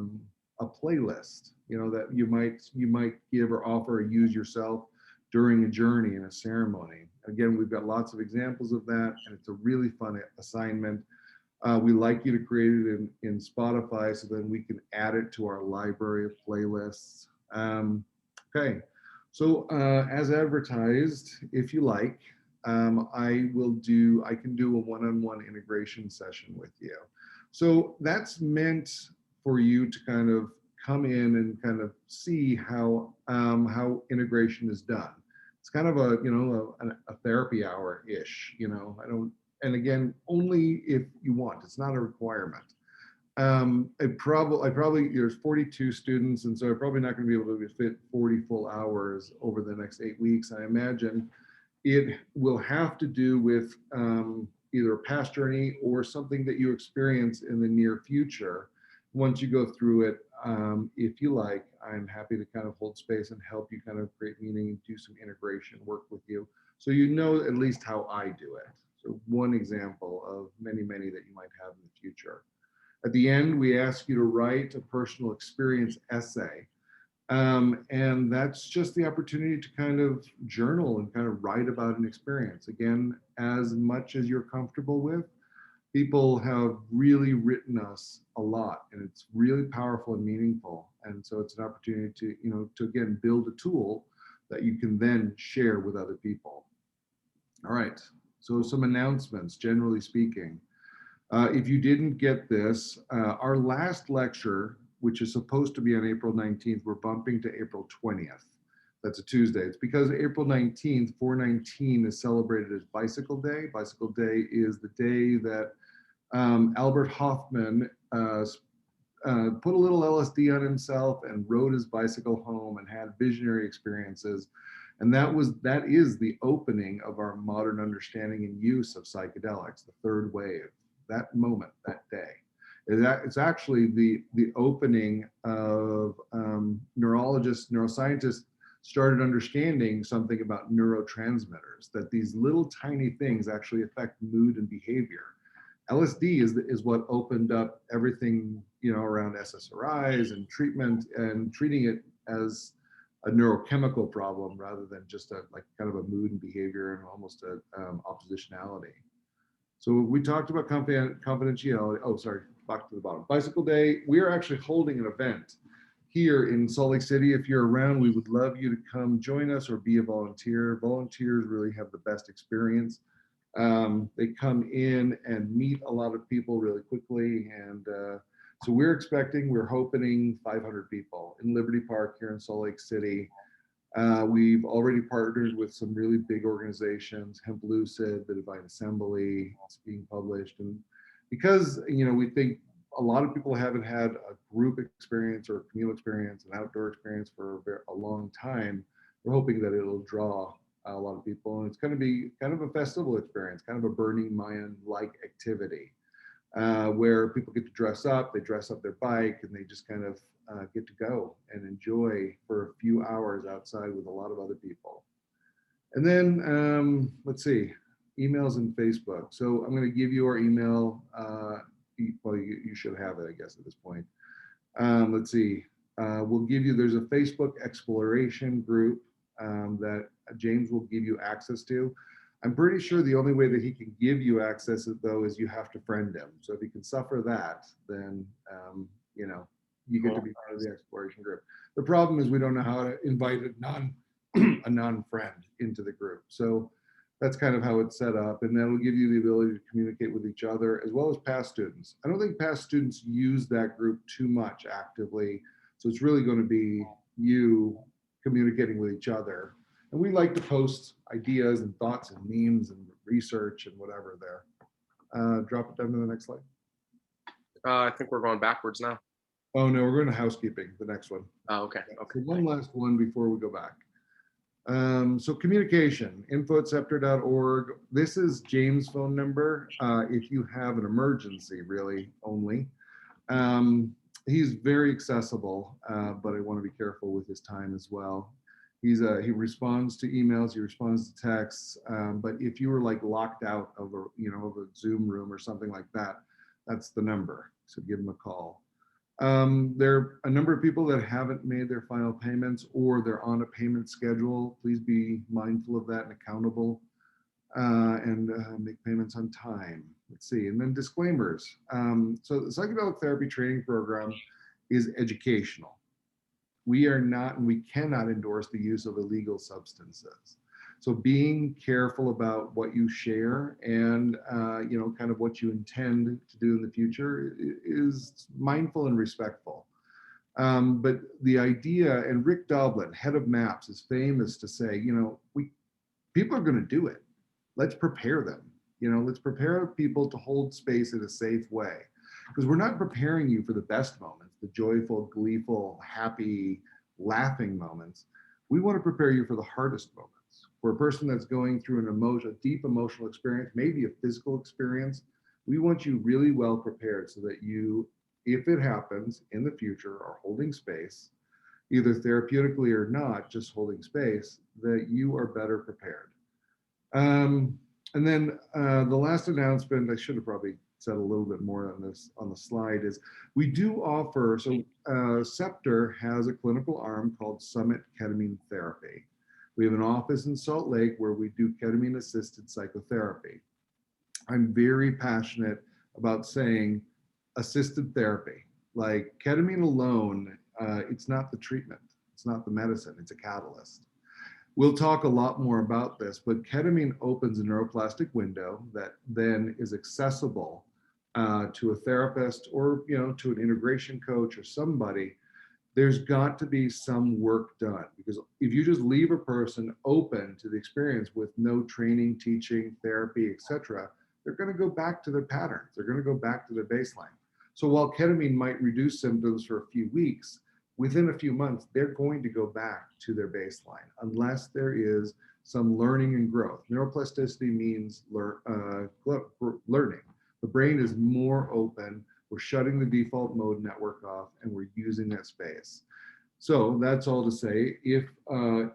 playlist, that you might give or offer or use yourself during a journey in a ceremony. Again, we've got lots of examples of that, and it's a really fun assignment. We like you to create it in Spotify so then we can add it to our library of playlists. Okay, so as advertised, if you like, I can do a one-on-one integration session with you. So that's meant for you to kind of come in and kind of see how integration is done. It's kind of a therapy hour-ish, and again, only if you want, it's not a requirement. There's 42 students, and so I'm probably not going to be able to fit 40 full hours over the next 8 weeks. I imagine it will have to do with either a past journey or something that you experience in the near future. Once you go through it, if you like, I'm happy to kind of hold space and help you kind of create meaning and do some integration work with you, so you know at least how I do it. So one example of many, many that you might have in the future. At the end, we ask you to write a personal experience essay. And that's just the opportunity to kind of journal and kind of write about an experience. Again, as much as you're comfortable with, people have really written us a lot, and it's really powerful and meaningful. And so it's an opportunity to again, build a tool that you can then share with other people. All right, so some announcements, generally speaking. If you didn't get this, our last lecture, which is supposed to be on April 19th, we're bumping to April 20th. That's a Tuesday. It's because April 19th, 419 is celebrated as Bicycle Day. Bicycle Day is the day that Albert Hoffman put a little LSD on himself and rode his bicycle home and had visionary experiences. And that is the opening of our modern understanding and use of psychedelics, the third wave. That moment, that day. It's actually the opening of neurologists, neuroscientists started understanding something about neurotransmitters, that these little tiny things actually affect mood and behavior. LSD is what opened up everything, around SSRIs and treatment and treating it as a neurochemical problem rather than just kind of a mood and behavior and almost a oppositionality. So we talked about confidentiality. Oh, sorry, back to the bottom. Bicycle Day, we are actually holding an event here in Salt Lake City. If you're around, we would love you to come join us or be a volunteer. Volunteers really have the best experience. They come in and meet a lot of people really quickly. And so we're hoping 500 people in Liberty Park here in Salt Lake City. We've already partnered with some really big organizations, Hemp Lucid, the Divine Assembly, it's being published. And because, we think a lot of people haven't had a group experience or a communal experience, an outdoor experience for a long time, we're hoping that it'll draw a lot of people, and it's going to be kind of a festival experience, kind of a Burning Man-like activity, where people get to dress up, they dress up their bike, and they just kind of get to go and enjoy for a few hours outside with a lot of other people. And then let's see, emails and Facebook. So I'm going to give you our email. Well, you should have it, I guess, at this point. Let's see. We'll give you, there's a Facebook exploration group that James will give you access to. I'm pretty sure the only way that he can give you access, though, is you have to friend him. So if you can suffer that, then, you know, you get to be part of the exploration group. The problem is we don't know how to invite a non-friend into the group. So that's kind of how it's set up. And that'll give you the ability to communicate with each other as well as past students. I don't think past students use that group too much actively. So it's really going to be you communicating with each other. And we like to post ideas and thoughts and memes and research and whatever there. Drop it down to the next slide. I think we're going backwards now. Oh no, we're going to housekeeping, the next one. Oh, okay. Okay. So one last one before we go back. So communication, info@scepter.org. This is James' phone number. If you have an emergency, really only. He's very accessible, but I want to be careful with his time as well. He responds to emails, he responds to texts, but if you were like locked out of a Zoom room or something like that, that's the number. So give him a call. There are a number of people that haven't made their final payments or they're on a payment schedule. Please be mindful of that and accountable, and make payments on time. Let's see, and then disclaimers. So the psychedelic therapy training program is educational. We are not, and we cannot endorse the use of illegal substances. So being careful about what you share and, kind of what you intend to do in the future is mindful and respectful. But the idea, and Rick Doblin, head of MAPS, is famous to say, people are going to do it. Let's prepare them. Let's prepare people to hold space in a safe way. Because we're not preparing you for the best moments, the joyful, gleeful, happy, laughing moments. We want to prepare you for the hardest moments. For a person that's going through a deep emotional experience, maybe a physical experience, we want you really well prepared so that you, if it happens in the future, are holding space, either therapeutically or not, just holding space, that you are better prepared. And then the last announcement, I should have probably said a little bit more on this on the slide, is we do offer, so Scepter has a clinical arm called Summit Ketamine Therapy. We have an office in Salt Lake where we do ketamine assisted psychotherapy. I'm very passionate about saying assisted therapy. Like ketamine alone, it's not the treatment, it's not the medicine, it's a catalyst. We'll talk a lot more about this, but ketamine opens a neuroplastic window that then is accessible to a therapist or to an integration coach or somebody. There's got to be some work done, because if you just leave a person open to the experience with no training, teaching, therapy, etc., they're going to go back to their patterns. They're going to go back to their baseline. So while ketamine might reduce symptoms for a few weeks, within a few months, they're going to go back to their baseline unless there is some learning and growth. Neuroplasticity means learning. The brain is more open. We're shutting the default mode network off and we're using that space. So that's all to say, if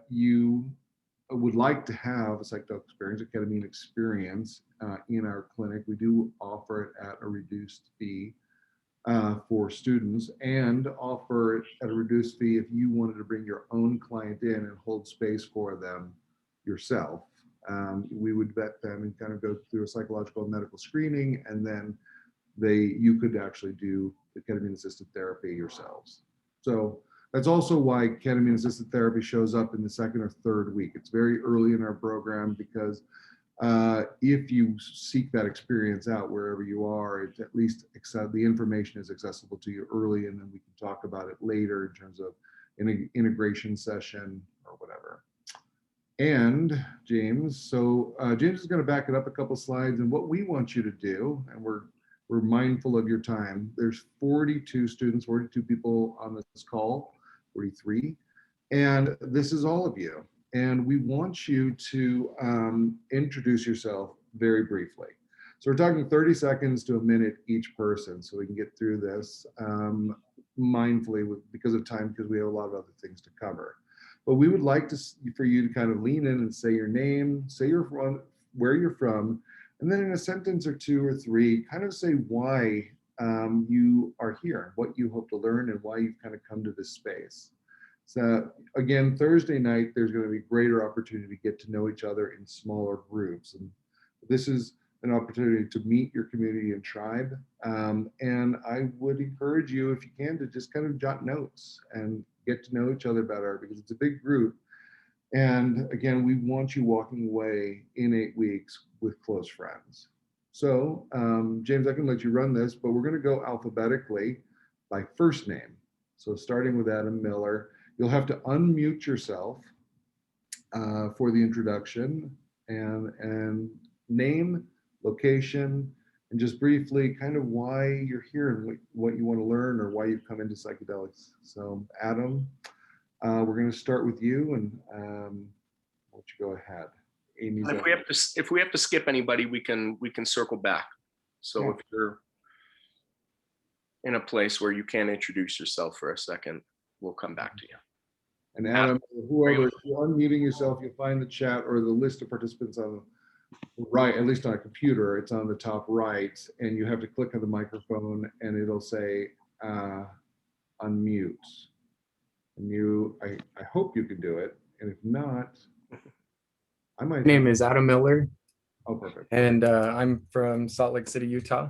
you would like to have a psychedelic experience, a ketamine experience in our clinic, we do offer it at a reduced fee for students, and offer it at a reduced fee if you wanted to bring your own client in and hold space for them yourself. We would vet them and kind of go through a psychological and medical screening, and then you could actually do the ketamine assisted therapy yourselves. So that's also why ketamine assisted therapy shows up in the second or third week. It's very early in our program, because if you seek that experience out wherever you are, it's at least the information is accessible to you early, and then we can talk about it later in terms of an integration session or whatever. And James, James is going to back it up a couple slides, and what we want you to do, and we're mindful of your time. There's 42 students, 42 people on this call, 43, and this is all of you. And we want you to introduce yourself very briefly. So we're talking 30 seconds to a minute each person, so we can get through this mindfully because of time, because we have a lot of other things to cover. But we would like for you to kind of lean in and say your name, say where you're from, and then in a sentence or two or three, kind of say why you are here, what you hope to learn, and why you've kind of come to this space. So again, Thursday night, there's going to be greater opportunity to get to know each other in smaller groups. And this is an opportunity to meet your community and tribe. And I would encourage you, if you can, to just kind of jot notes and get to know each other better, because it's a big group. And again, we want you walking away in 8 weeks with close friends. So James, I can let you run this, but we're going to go alphabetically by first name. So starting with Adam Miller, you'll have to unmute yourself for the introduction, and name, location, and just briefly kind of why you're here and what you want to learn or why you've come into psychedelics. So Adam, we're going to start with you, and why don't you go ahead. Amy's And if we have to skip anybody, we can circle back. So if you're in a place where you can't introduce yourself for a second, we'll come back to you. And Adam, whoever, if you're unmuting yourself, you'll find the chat or the list of participants on the right, at least on a computer, it's on the top right, and you have to click on the microphone and it'll say unmute. And I hope you can do it. And if not, I might. My name is Adam Miller. Oh, perfect. And I'm from Salt Lake City, Utah.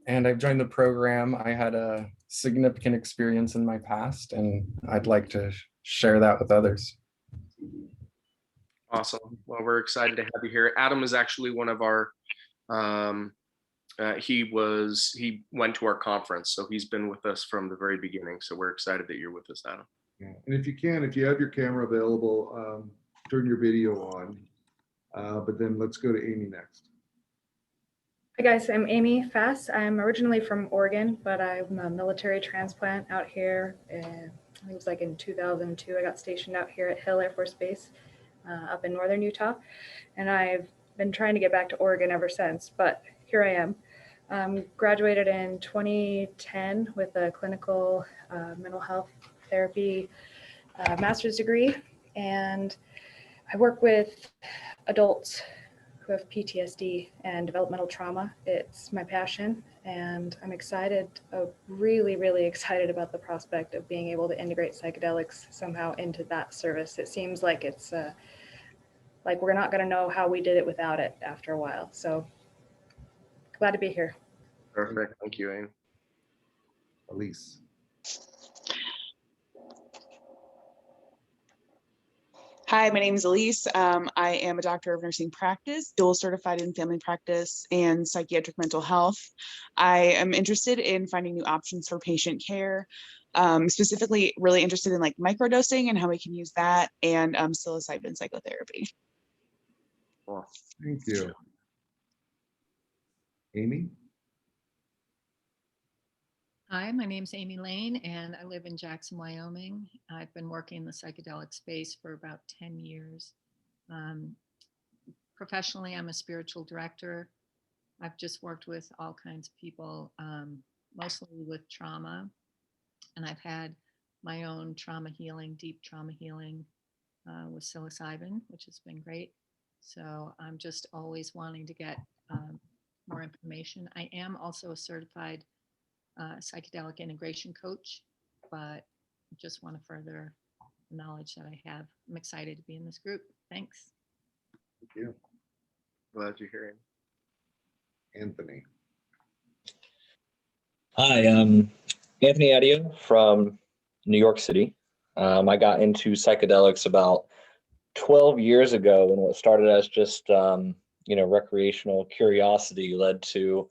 And I've joined the program. I had a significant experience in my past, and I'd like to share that with others. Awesome. Well, we're excited to have you here. Adam is actually one of our, he went to our conference, so he's been with us from the very beginning. So we're excited that you're with us, Adam. Yeah. And if you have your camera available, turn your video on. But then let's go to Amy next. Hi guys, I'm Amy Fass. I'm originally from Oregon, but I'm a military transplant out here. I think it was like in 2002, I got stationed out here at Hill Air Force Base up in northern Utah. And I've been trying to get back to Oregon ever since, but here I am. Graduated in 2010 with a clinical mental health therapy master's degree. And I work with adults who have PTSD and developmental trauma. It's my passion, and I'm excited, really, really excited about the prospect of being able to integrate psychedelics somehow into that service. It seems like it's like we're not going to know how we did it without it after a while. So glad to be here. Perfect. Thank you, Amy. Elise. Hi, my name is Elise. I am a doctor of nursing practice, dual certified in family practice and psychiatric mental health. I am interested in finding new options for patient care, specifically really interested in like microdosing and how we can use that, and psilocybin psychotherapy. Cool. Thank you. Amy? Hi, my name's Amy Lane, and I live in Jackson, Wyoming. I've been working in the psychedelic space for about 10 years. Professionally, I'm a spiritual director. I've just worked with all kinds of people, mostly with trauma, and I've had my own trauma healing, deep trauma healing with psilocybin, which has been great. So I'm just always wanting to get more information. I am also a certified psychedelic integration coach, but just want to further the knowledge that I have. I'm excited to be in this group. Thanks. Thank you. Glad you're here. Anthony. Hi, I'm Anthony Adio from New York City. I got into psychedelics about 12 years ago, and what started as just recreational curiosity led to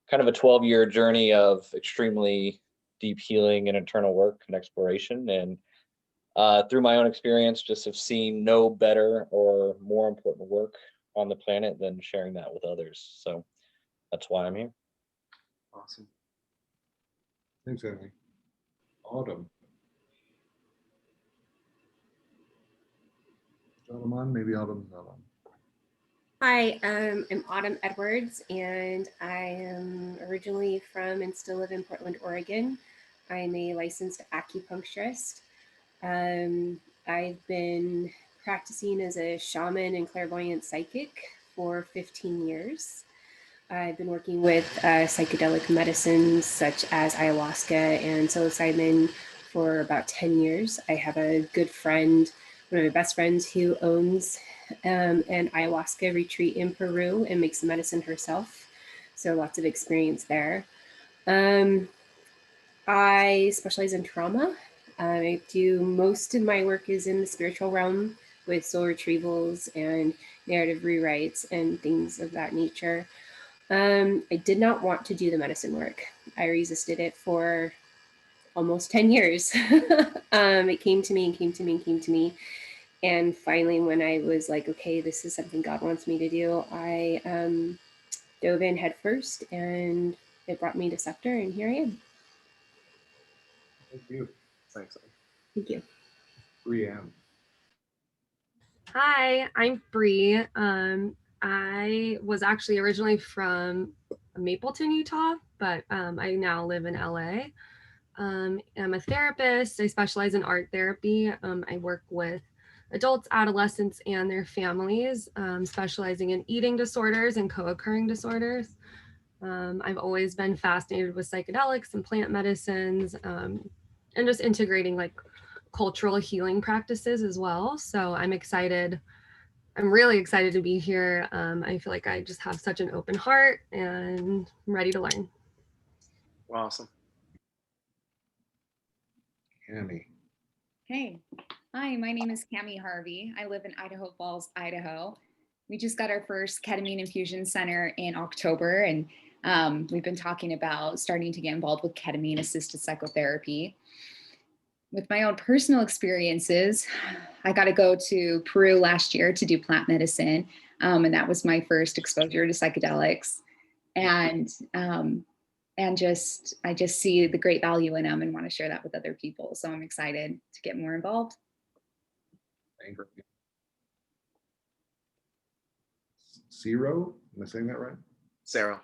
kind of a 12-year journey of extremely deep healing and internal work and exploration. And through my own experience, just have seen no better or more important work on the planet than sharing that with others. So that's why I'm here. Awesome. Thanks, Anthony. Autumn. Autumn, maybe Autumn's not on. Hi, I'm Autumn Edwards, and I am originally from and still live in Portland, Oregon. I'm a licensed acupuncturist. I've been practicing as a shaman and clairvoyant psychic for 15 years. I've been working with psychedelic medicines such as ayahuasca and psilocybin for about 10 years. I have a good friend, one of my best friends, who owns an ayahuasca retreat in Peru and makes the medicine herself. So lots of experience there. I specialize in trauma. I do most of my work is in the spiritual realm with soul retrievals and narrative rewrites and things of that nature. I did not want to do the medicine work. I resisted it for almost 10 years. It came to me and came to me and came to me. And finally, when I was like, okay, this is something God wants me to do, I dove in head first, and it brought me to Scepter, and here I am. Thank you. Thanks. Thank you. Brianne. Hi, I'm Bree. I was actually originally from Mapleton, Utah, but I now live in LA. I'm a therapist. I specialize in art therapy. I work with adults, adolescents, and their families, specializing in eating disorders and co-occurring disorders. I've always been fascinated with psychedelics and plant medicines, and just integrating like cultural healing practices as well. So I'm excited. I'm really excited to be here. I feel like I just have such an open heart and I'm ready to learn. Awesome. Cami. Hey, hi, my name is Cami Harvey. I live in Idaho Falls, Idaho. We just got our first ketamine infusion center in October, and we've been talking about starting to get involved with ketamine assisted psychotherapy. With my own personal experiences, I got to go to Peru last year to do plant medicine, and that was my first exposure to psychedelics. And I just see the great value in them and want to share that with other people. So I'm excited to get more involved. Thank you. Zero, am I saying that right? Sarah.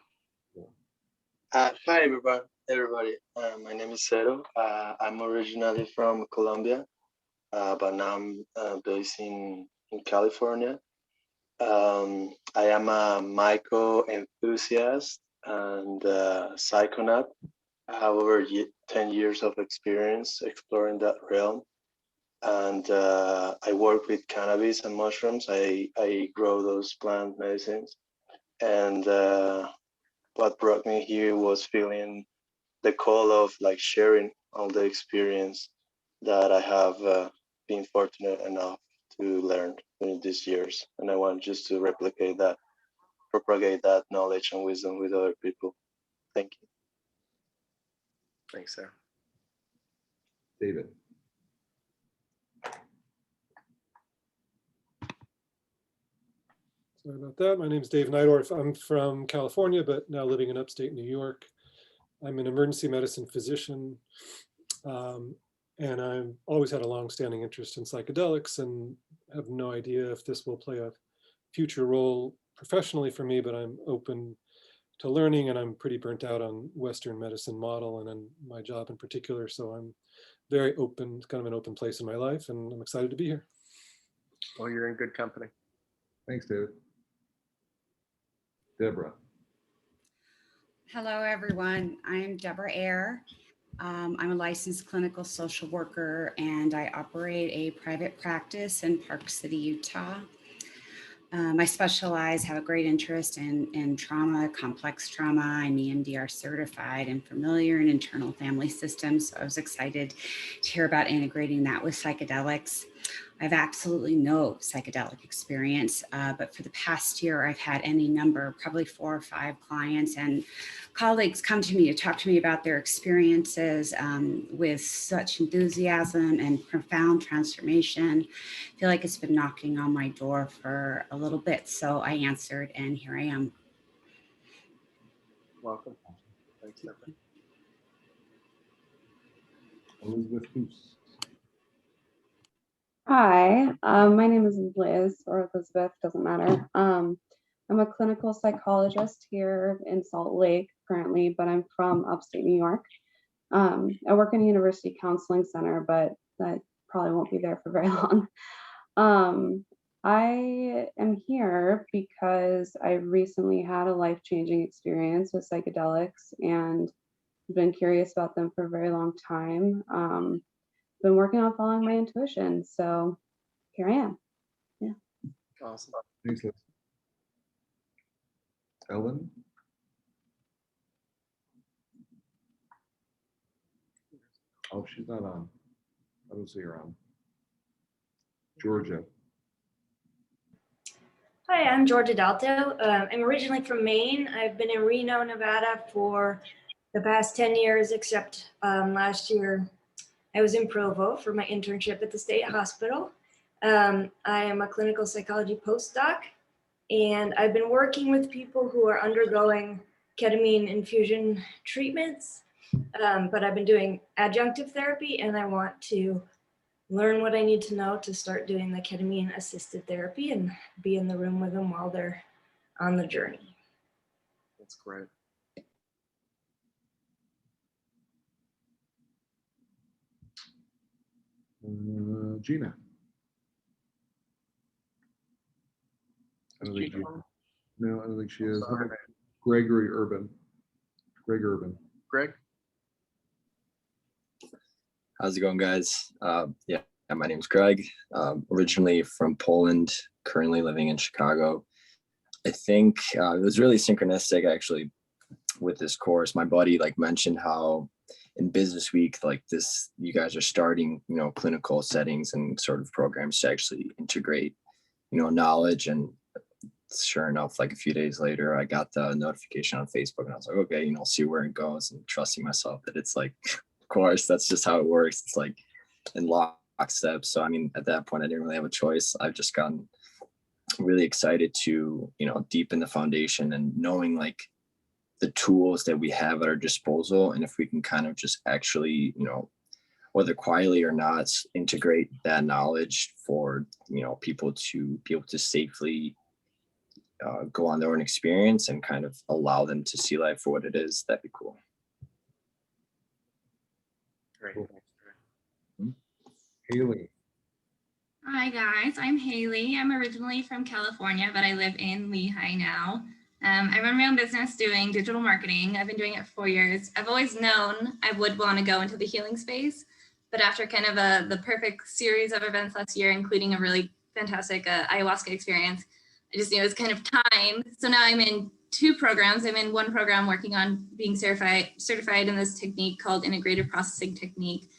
Hi, everybody. My name is Cero. I'm originally from Colombia, but now I'm based in California. I am a myco enthusiast and psychonaut. I have over 10 years of experience exploring that realm. And I work with cannabis and mushrooms. I grow those plant medicines. And what brought me here was feeling the call of like sharing all the experience that I have been fortunate enough to learn during these years. And I want just to replicate that, propagate that knowledge and wisdom with other people. Thank you. Thanks, Sarah. David. Sorry about that. My name is Dave Neidorf. I'm from California, but now living in upstate New York. I'm an emergency medicine physician, and I've always had a long-standing interest in psychedelics and have no idea if this will play a future role professionally for me, but I'm open to learning, and I'm pretty burnt out on Western medicine model and on my job in particular. So I'm very open, kind of an open place in my life, and I'm excited to be here. Well, you're in good company. Thanks, David. Deborah. Hello, everyone. I'm Deborah Ayer. I'm a licensed clinical social worker, and I operate a private practice in Park City, Utah. I have a great interest in trauma, complex trauma. I'm EMDR certified and familiar in internal family systems. So I was excited to hear about integrating that with psychedelics. I have absolutely no psychedelic experience, but for the past year, I've had any number, probably 4 or 5 clients and colleagues come to me to talk to me about their experiences with such enthusiasm and profound transformation. I feel like it's been knocking on my door for a little bit, so I answered, and here I am. Welcome. Thanks, Deborah. Elizabeth Hoos. Hi, my name is Liz or Elizabeth, doesn't matter. I'm a clinical psychologist here in Salt Lake currently, but I'm from upstate New York. I work in a university counseling center, but that probably won't be there for very long. I am here because I recently had a life-changing experience with psychedelics and been curious about them for a very long time. Been working on following my intuition, so here I am. Yeah. Awesome. Thanks, Liz. Ellen? Oh, she's not on. I don't see her on. Georgia. Hi, I'm Georgia Dalto. I'm originally from Maine. I've been in Reno, Nevada for the past 10 years, except last year I was in Provo for my internship at the state hospital. I am a clinical psychology postdoc, and I've been working with people who are undergoing ketamine infusion treatments, but I've been doing adjunctive therapy, and I want to learn what I need to know to start doing the ketamine assisted therapy and be in the room with them while they're on the journey. That's great. Gina. I don't think she, no, I don't think she is. How about Gregory Urban? Greg Urban. Greg? How's it going, guys? Yeah, my name's Greg. Originally from Poland, currently living in Chicago. I think it was really synchronistic actually with this course. My buddy mentioned how in Business Week, this, you guys are starting, clinical settings and sort of programs to actually integrate, knowledge. And sure enough, a few days later, I got the notification on Facebook and I was like, okay, see where it goes, and trusting myself that it's of course, that's just how it works. It's in lockstep. So, I mean, at that point, I didn't really have a choice. I've just gotten really excited to, deepen the foundation and knowing the tools that we have at our disposal. And if we can kind of just actually, whether quietly or not, integrate that knowledge for, people to be able to safely go on their own experience and kind of allow them to see life for what it is, that'd be cool. Great. Haley. Hi guys, I'm Haley. I'm originally from California, but I live in Lehigh now. I run my own business doing digital marketing. I've been doing it for 4 years. I've always known I would want to go into the healing space, but after kind of the perfect series of events last year, including a really fantastic ayahuasca experience, I just knew it was kind of time. So now I'm in 2 programs. I'm in one program working on being certified in this technique called integrated processing technique.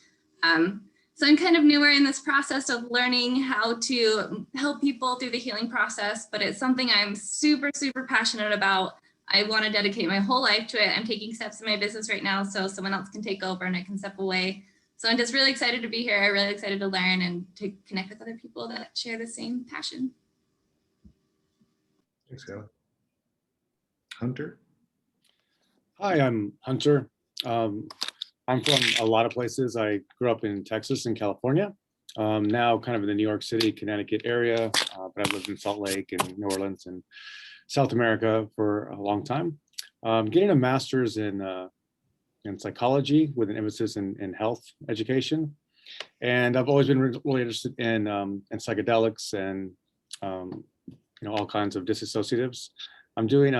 So I'm kind of newer in this process of learning how to help people through the healing process, but it's something I'm super, super passionate about. I want to dedicate my whole life to it. I'm taking steps in my business right now so someone else can take over and I can step away. So I'm just really excited to be here. I'm really excited to learn and to connect with other people that share the same passion. Thanks, Haley. Hunter. Hi, I'm Hunter. I'm from a lot of places. I grew up in Texas and California. Now kind of in the New York City, Connecticut area, but I've lived in Salt Lake and New Orleans and South America for a long time. Getting a master's in psychology with an emphasis in health education. And I've always been really interested in psychedelics and all kinds of disassociatives. I'm doing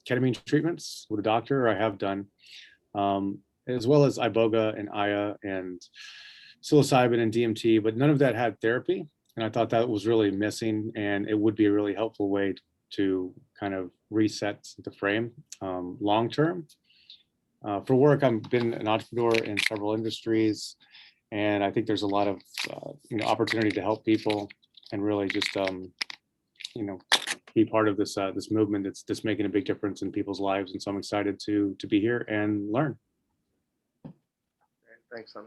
ketamine treatments with a doctor, or I have done. As well as iboga and aya and psilocybin and DMT, but none of that had therapy. And I thought that was really missing, and it would be a really helpful way to kind of reset the frame long-term. For work, I've been an entrepreneur in several industries, and I think there's a lot of opportunity to help people and really just be part of this this movement that's making a big difference in people's lives. And so I'm excited to be here and learn. Thanks, son.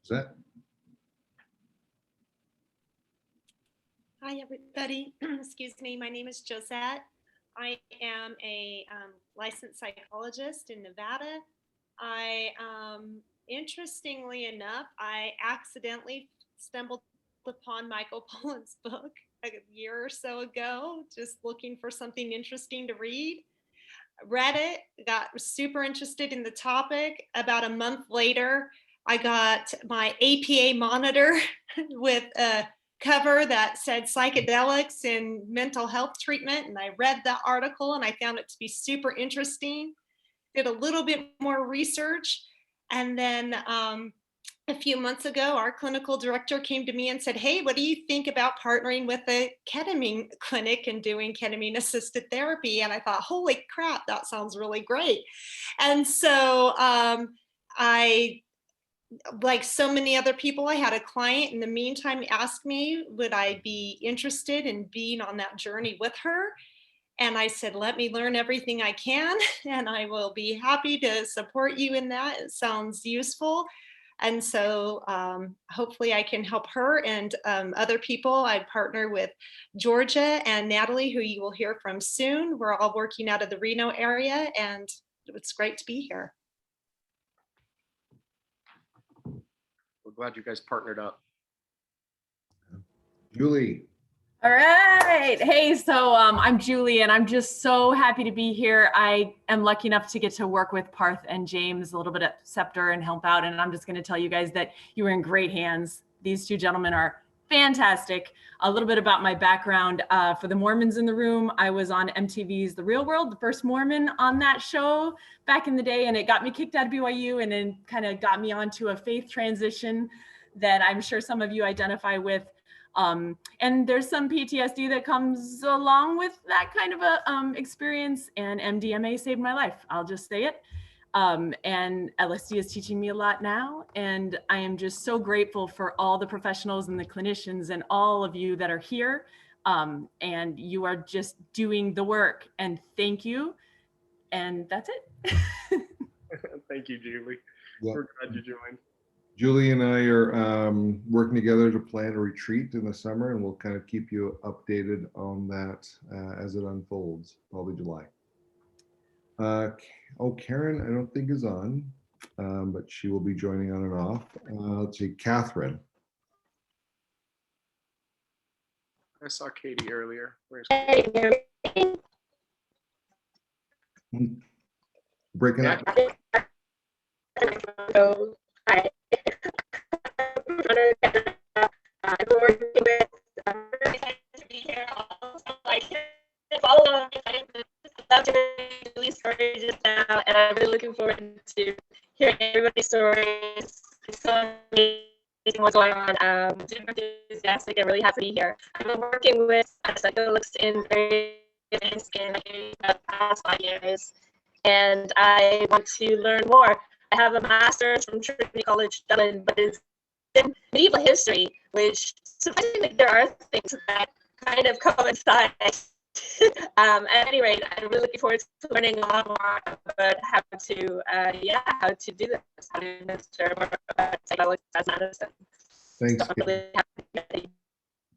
Is that? Hi, everybody. Excuse me. My name is Josette. I am a licensed psychologist in Nevada. Interestingly enough, I accidentally stumbled upon Michael Pollan's book a year or so ago, just looking for something interesting to read. Read it, got super interested in the topic. About a month later, I got my APA monitor with a cover that said psychedelics in mental health treatment. And I read that article and I found it to be super interesting. Did a little bit more research. And then a few months ago, our clinical director came to me and said, hey, what do you think about partnering with a ketamine clinic and doing ketamine assisted therapy? And I thought, holy crap, that sounds really great. And so I, like so many other people, I had a client in the meantime ask me, would I be interested in being on that journey with her? And I said, let me learn everything I can, and I will be happy to support you in that. It sounds useful. And so hopefully I can help her and other people. I partner with Georgia and Natalie, who you will hear from soon. We're all working out of the Reno area, and it's great to be here. We're glad you guys partnered up. Julie. All right. Hey, so I'm Julie, and I'm just so happy to be here. I am lucky enough to get to work with Parth and James a little bit at Scepter and help out. And I'm just going to tell you guys that you are in great hands. These two gentlemen are fantastic. A little bit about my background. For the Mormons in the room, I was on MTV's The Real World, the first Mormon on that show back in the day, and it got me kicked out of BYU and then kind of got me onto a faith transition that I'm sure some of you identify with. And there's some PTSD that comes along with that kind of a experience, and MDMA saved my life. I'll just say it. And LSD is teaching me a lot now. And I am just so grateful for all the professionals and the clinicians and all of you that are here. And you are just doing the work, and thank you. And that's it. Thank you, Julie. Yeah. We're glad you joined. Julie and I are working together to plan a retreat in the summer, and we'll kind of keep you updated on that as it unfolds, probably July. Karen, I don't think is on, but she will be joining on and off. Let's see, Catherine. I saw Katie earlier. Where's Breaking up. Hi. I'm working with to be here. I can follow along. I love to release stories just now, and I'm really looking forward to hearing everybody's stories. It's so amazing what's going on. I'm super enthusiastic and really happy to be here. I've been working with psychedelics in various in the past 5 years, and I want to learn more. I have a master's from Trinity College Dublin, but it's in medieval history, which surprisingly there are things that kind of coincide. At any rate, I'm really looking forward to learning a lot more about how to do this, how to administer more psychedelics as medicine. Thanks. So I'm really happy.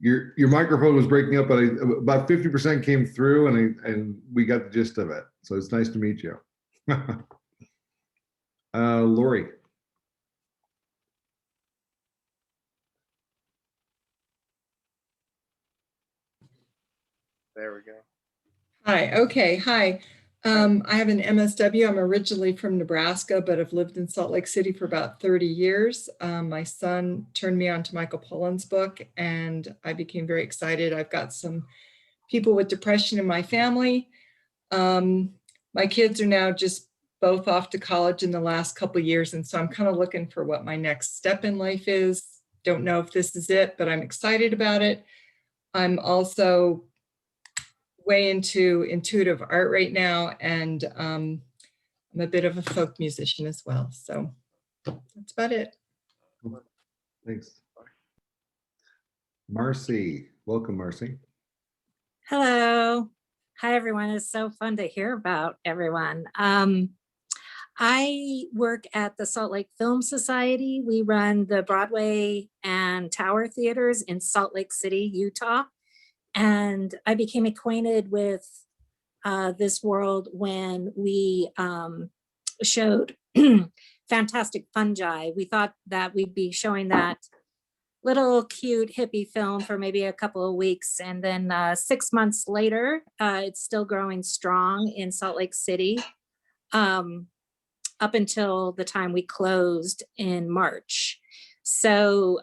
Your microphone was breaking up, but about 50% came through, and we got the gist of it. So it's nice to meet you. Lori. There we go. Hi. Okay. Hi. I have an MSW. I'm originally from Nebraska, but I've lived in Salt Lake City for about 30 years. My son turned me on to Michael Pollan's book, and I became very excited. I've got some people with depression in my family. My kids are now just both off to college in the last couple of years, and so I'm kind of looking for what my next step in life is. Don't know if this is it, but I'm excited about it. I'm also way into intuitive art right now, and I'm a bit of a folk musician as well. So that's about it. Thanks. Marcy, welcome, Marcy. Hello. Hi, everyone. It's so fun to hear about everyone. I work at the Salt Lake Film Society. We run the Broadway and Tower theaters in Salt Lake City, Utah. And I became acquainted with this world when we showed fantastic fungi. We thought that we'd be showing that little cute hippie film for maybe a couple of weeks. And then 6 months later, it's still growing strong in Salt Lake City up until the time we closed in March. So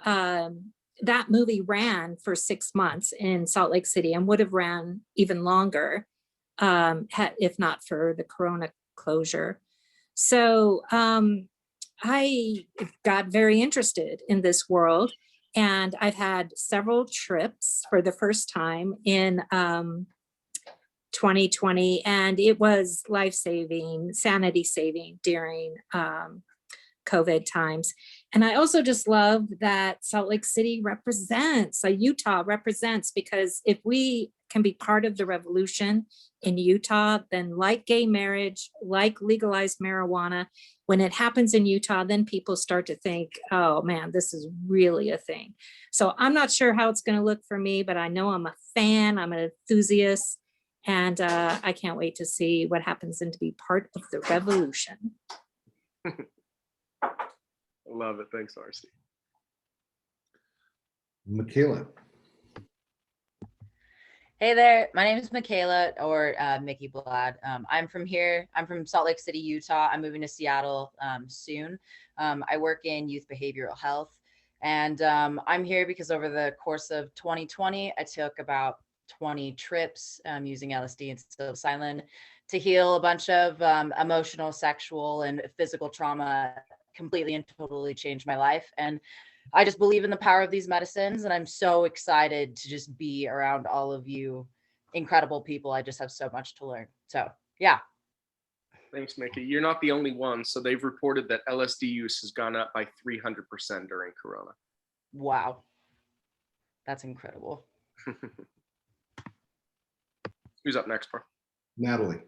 that movie ran for 6 months in Salt Lake City and would have ran even longer if not for the Corona closure. So I got very interested in this world, and I've had several trips for the first time in 2020, and it was life-saving, sanity-saving during COVID times. And I also just love that Salt Lake City represents, Utah represents, because if we can be part of the revolution in Utah, then like gay marriage, like legalized marijuana, when it happens in Utah, then people start to think, oh man, this is really a thing. So I'm not sure how it's going to look for me, but I know I'm a fan, I'm an enthusiast, and I can't wait to see what happens and to be part of the revolution. Love it. Thanks, RC. Michaela. Hey there, my name is Michaela, or Mickey Blad. I'm from here. I'm from Salt Lake City, Utah. I'm moving to Seattle soon. I work in youth behavioral health, and I'm here because over the course of 2020, I took about 20 trips using LSD and psilocybin to heal a bunch of emotional, sexual, and physical trauma. Completely and totally changed my life. And I just believe in the power of these medicines, and I'm so excited to just be around all of you incredible people. I just have so much to learn. So yeah. Thanks, Mickey. You're not the only one. So they've reported that LSD use has gone up by 300% during Corona. Wow. That's incredible. Who's up next, bro? Natalie.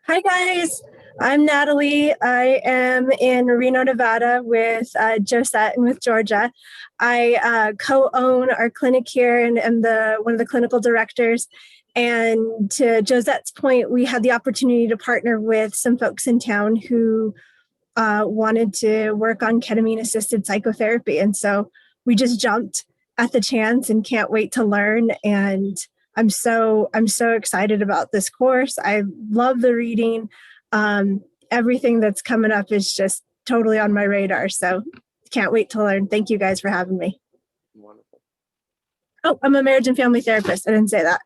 Hi guys, I'm Natalie. I am in Reno, Nevada with Josette and with Georgia. I co-own our clinic here and am one of the clinical directors. And to Josette's point, we had the opportunity to partner with some folks in town who wanted to work on ketamine-assisted psychotherapy. And so we just jumped at the chance and can't wait to learn. And I'm so excited about this course. I love the reading. Everything that's coming up is just totally on my radar. So can't wait to learn. Thank you guys for having me. Wonderful. Oh, I'm a marriage and family therapist. I didn't say that.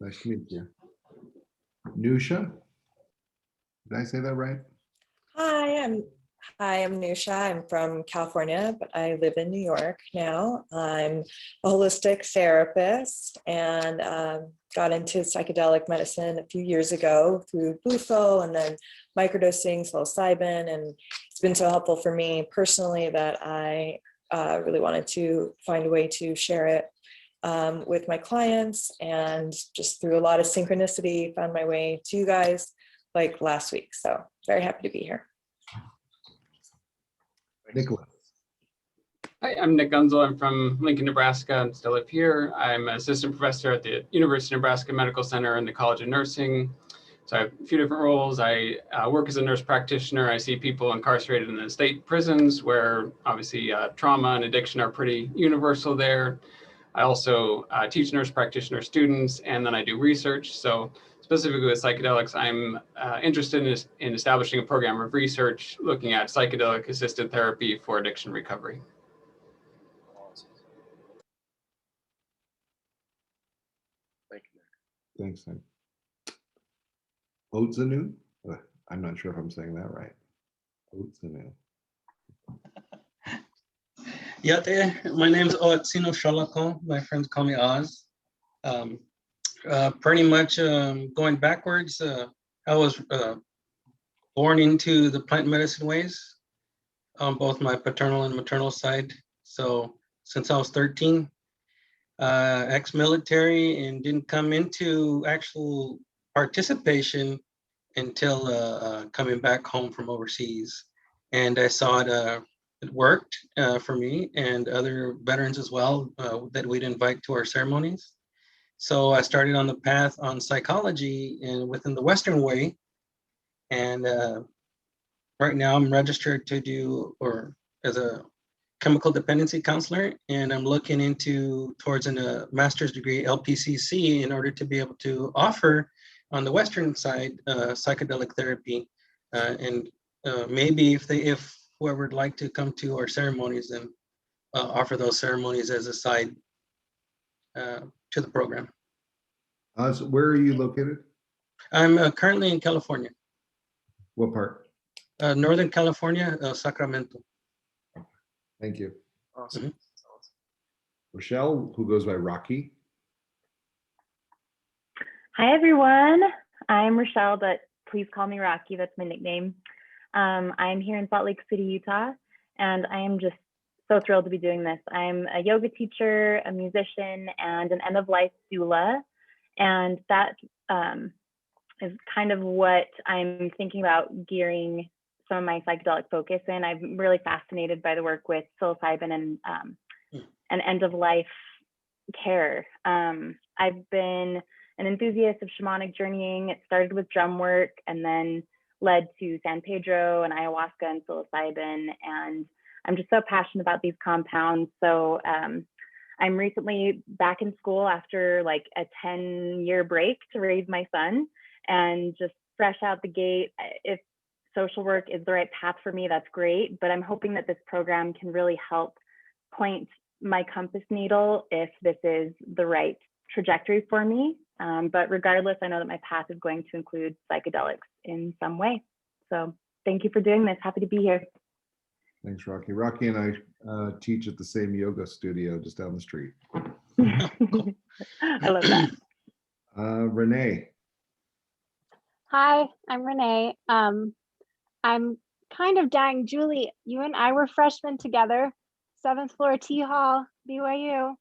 Nice to meet you. Nusha, did I say that right? Hi, I'm Nusha. I'm from California, but I live in New York now. I'm a holistic therapist and got into psychedelic medicine a few years ago through Bufo and then microdosing psilocybin. And it's been so helpful for me personally that I really wanted to find a way to share it with my clients, and just through a lot of synchronicity found my way to you guys like last week. So very happy to be here. Nicholas. Hi, I'm Nick Gunzel. I'm from Lincoln, Nebraska, and still live here. I'm an assistant professor at the University of Nebraska Medical Center and the College of Nursing. So I have a few different roles. I work as a nurse practitioner. I see people incarcerated in the state prisons where obviously trauma and addiction are pretty universal there. I also teach nurse practitioner students, and then I do research. So specifically with psychedelics, I'm interested in establishing a program of research looking at psychedelic assisted therapy for addiction recovery. Thank you. Thanks, Nick. Otzanu? I'm not sure if I'm saying that right. Otzanu. Yeah, my name is Oatsino Sholako. My friends call me Oz. Pretty much going backwards, I was born into the plant medicine ways on both my paternal and maternal side. So since I was 13, ex-military, and didn't come into actual participation until coming back home from overseas. And I saw it worked for me and other veterans as well that we'd invite to our ceremonies. So I started on the path on psychology, and within the Western way, And right now I'm registered to do, or as a chemical dependency counselor, and I'm looking into towards a master's degree LPCC in order to be able to offer on the Western side psychedelic therapy, and maybe if whoever would like to come to our ceremonies, then offer those ceremonies as a side to the program. So where are you located? I'm currently in California. What part? Northern California, Sacramento. Thank you. Awesome. Rochelle, who goes by Rocky. Hi, everyone. I'm Rochelle, but please call me Rocky. That's my nickname. I'm here in Salt Lake City, Utah, and I am just so thrilled to be doing this. I'm a yoga teacher, a musician, and an end-of-life doula. And that is kind of what I'm thinking about gearing some of my psychedelic focus in. I'm really fascinated by the work with psilocybin and end-of-life care. I've been an enthusiast of shamanic journeying. It started with drum work and then led to San Pedro and ayahuasca and psilocybin. And I'm just so passionate about these compounds. So I'm recently back in school after like a 10-year break to raise my son, and just fresh out the gate. If social work is the right path for me, that's great. But I'm hoping that this program can really help point my compass needle if this is the right trajectory for me. But regardless, I know that my path is going to include psychedelics in some way. So thank you for doing this. Happy to be here. Thanks, Rocky. Rocky and I teach at the same yoga studio just down the street. I love that. Renee. Hi, I'm Renee. I'm kind of dying. Julie, you and I were freshmen together, 7th floor T Hall, BYU.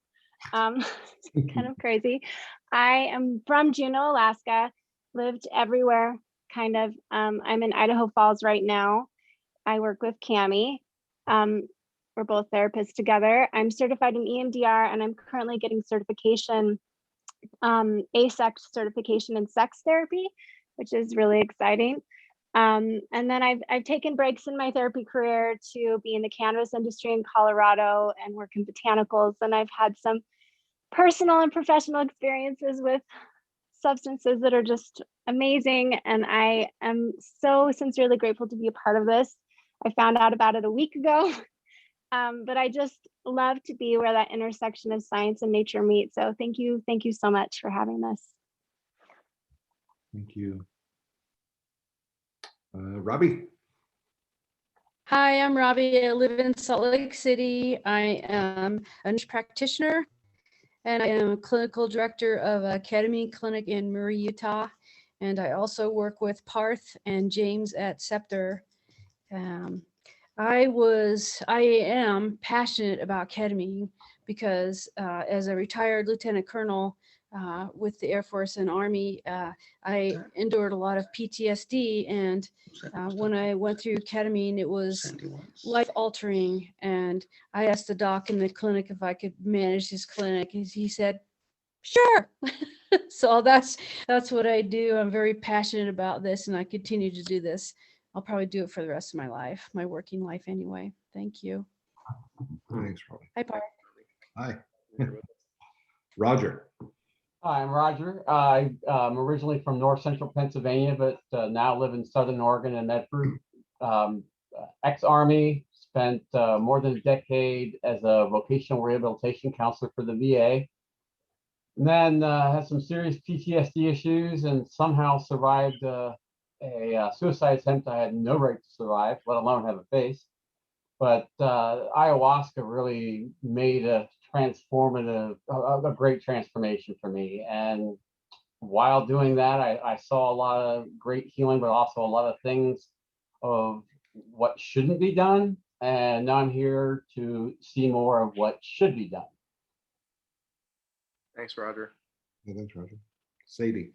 Kind of crazy. I am from Juneau, Alaska, lived everywhere, kind of. I'm in Idaho Falls right now. I work with Cami. We're both therapists together. I'm certified in EMDR, and I'm currently getting certification, ASEC certification in sex therapy, which is really exciting. And then I've taken breaks in my therapy career to be in the cannabis industry in Colorado and work in botanicals. And I've had some personal and professional experiences with substances that are just amazing. And I am so sincerely grateful to be a part of this. I found out about it a week ago, but I just love to be where that intersection of science and nature meet. So thank you so much for having this. Thank you. Robbie. Hi, I'm Robbie. I live in Salt Lake City. I am a nurse practitioner, and I am a clinical director of a ketamine clinic in Murray, Utah. And I also work with Parth and James at Scepter. I am passionate about ketamine because as a retired lieutenant colonel with the Air Force and Army, I endured a lot of PTSD. And when I went through ketamine, it was life-altering. And I asked the doc in the clinic if I could manage his clinic. And he said, sure. So that's what I do. I'm very passionate about this, and I continue to do this. I'll probably do it for the rest of my life, my working life anyway. Thank you. Thanks, Robbie. Hi, Parth. Hi. Roger. Hi, I'm Roger. I'm originally from north central Pennsylvania, but now live in southern Oregon and Medford. Ex-Army, spent more than a decade as a vocational rehabilitation counselor for the VA. And then had some serious PTSD issues and somehow survived a suicide attempt I had no right to survive, let alone have a face. But ayahuasca really made a great transformation for me. And while doing that, I saw a lot of great healing, but also a lot of things of what shouldn't be done. And now I'm here to see more of what should be done. Thanks, Roger. Yeah, thanks, Roger. Sadie.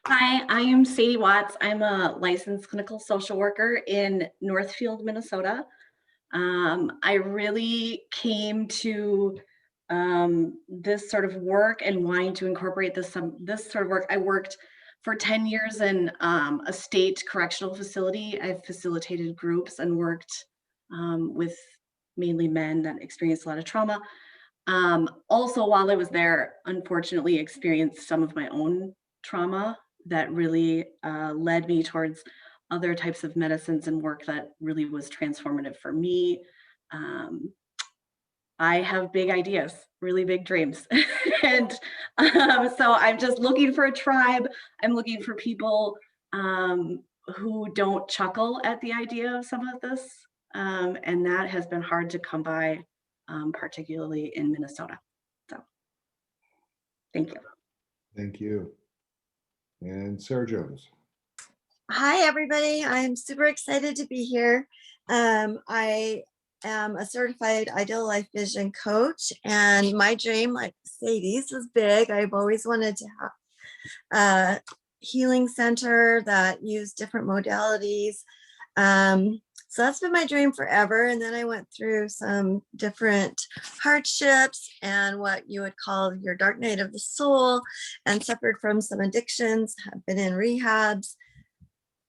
Hi, I am Sadie Watts. I'm a licensed clinical social worker in Northfield, Minnesota. I really came to this sort of work and wanting to incorporate this sort of work. I worked for 10 years in a state correctional facility. I've facilitated groups and worked with mainly men that experienced a lot of trauma. Also, while I was there, unfortunately experienced some of my own trauma that really led me towards other types of medicines and work that really was transformative for me. I have big ideas, really big dreams. And so I'm just looking for a tribe. I'm looking for people who don't chuckle at the idea of some of this. And that has been hard to come by, particularly in Minnesota. So thank you. Thank you. And Sarah Jones. Hi, everybody. I'm super excited to be here. I am a certified Ideal Life Vision coach, and my dream, like Sadie's, is big. I've always wanted to have a healing center that used different modalities. So that's been my dream forever. And then I went through some different hardships and what you would call your dark night of the soul, and suffered from some addictions, have been in rehabs.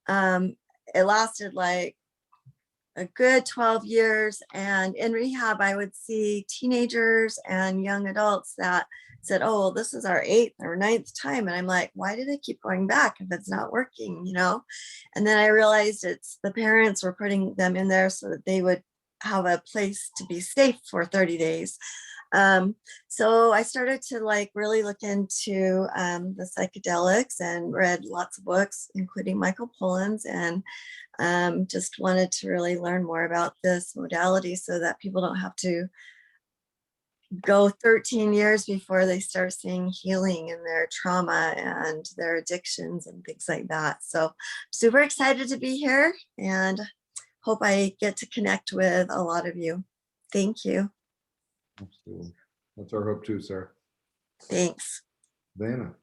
It lasted like a good 12 years. And in rehab, I would see teenagers and young adults that said, oh, well, this is our 8th or 9th time. And I'm like, why do they keep going back if it's not working, you know? And then I realized it's the parents were putting them in there so that they would have a place to be safe for 30 days. So I started to like really look into the psychedelics and read lots of books, including Michael Pollan's, and just wanted to really learn more about this modality so that people don't have to go 13 years before they start seeing healing in their trauma and their addictions and things like that. So super excited to be here and hope I get to connect with a lot of you. Thank you. Absolutely. That's our hope too, Sarah. Thanks. Vanna.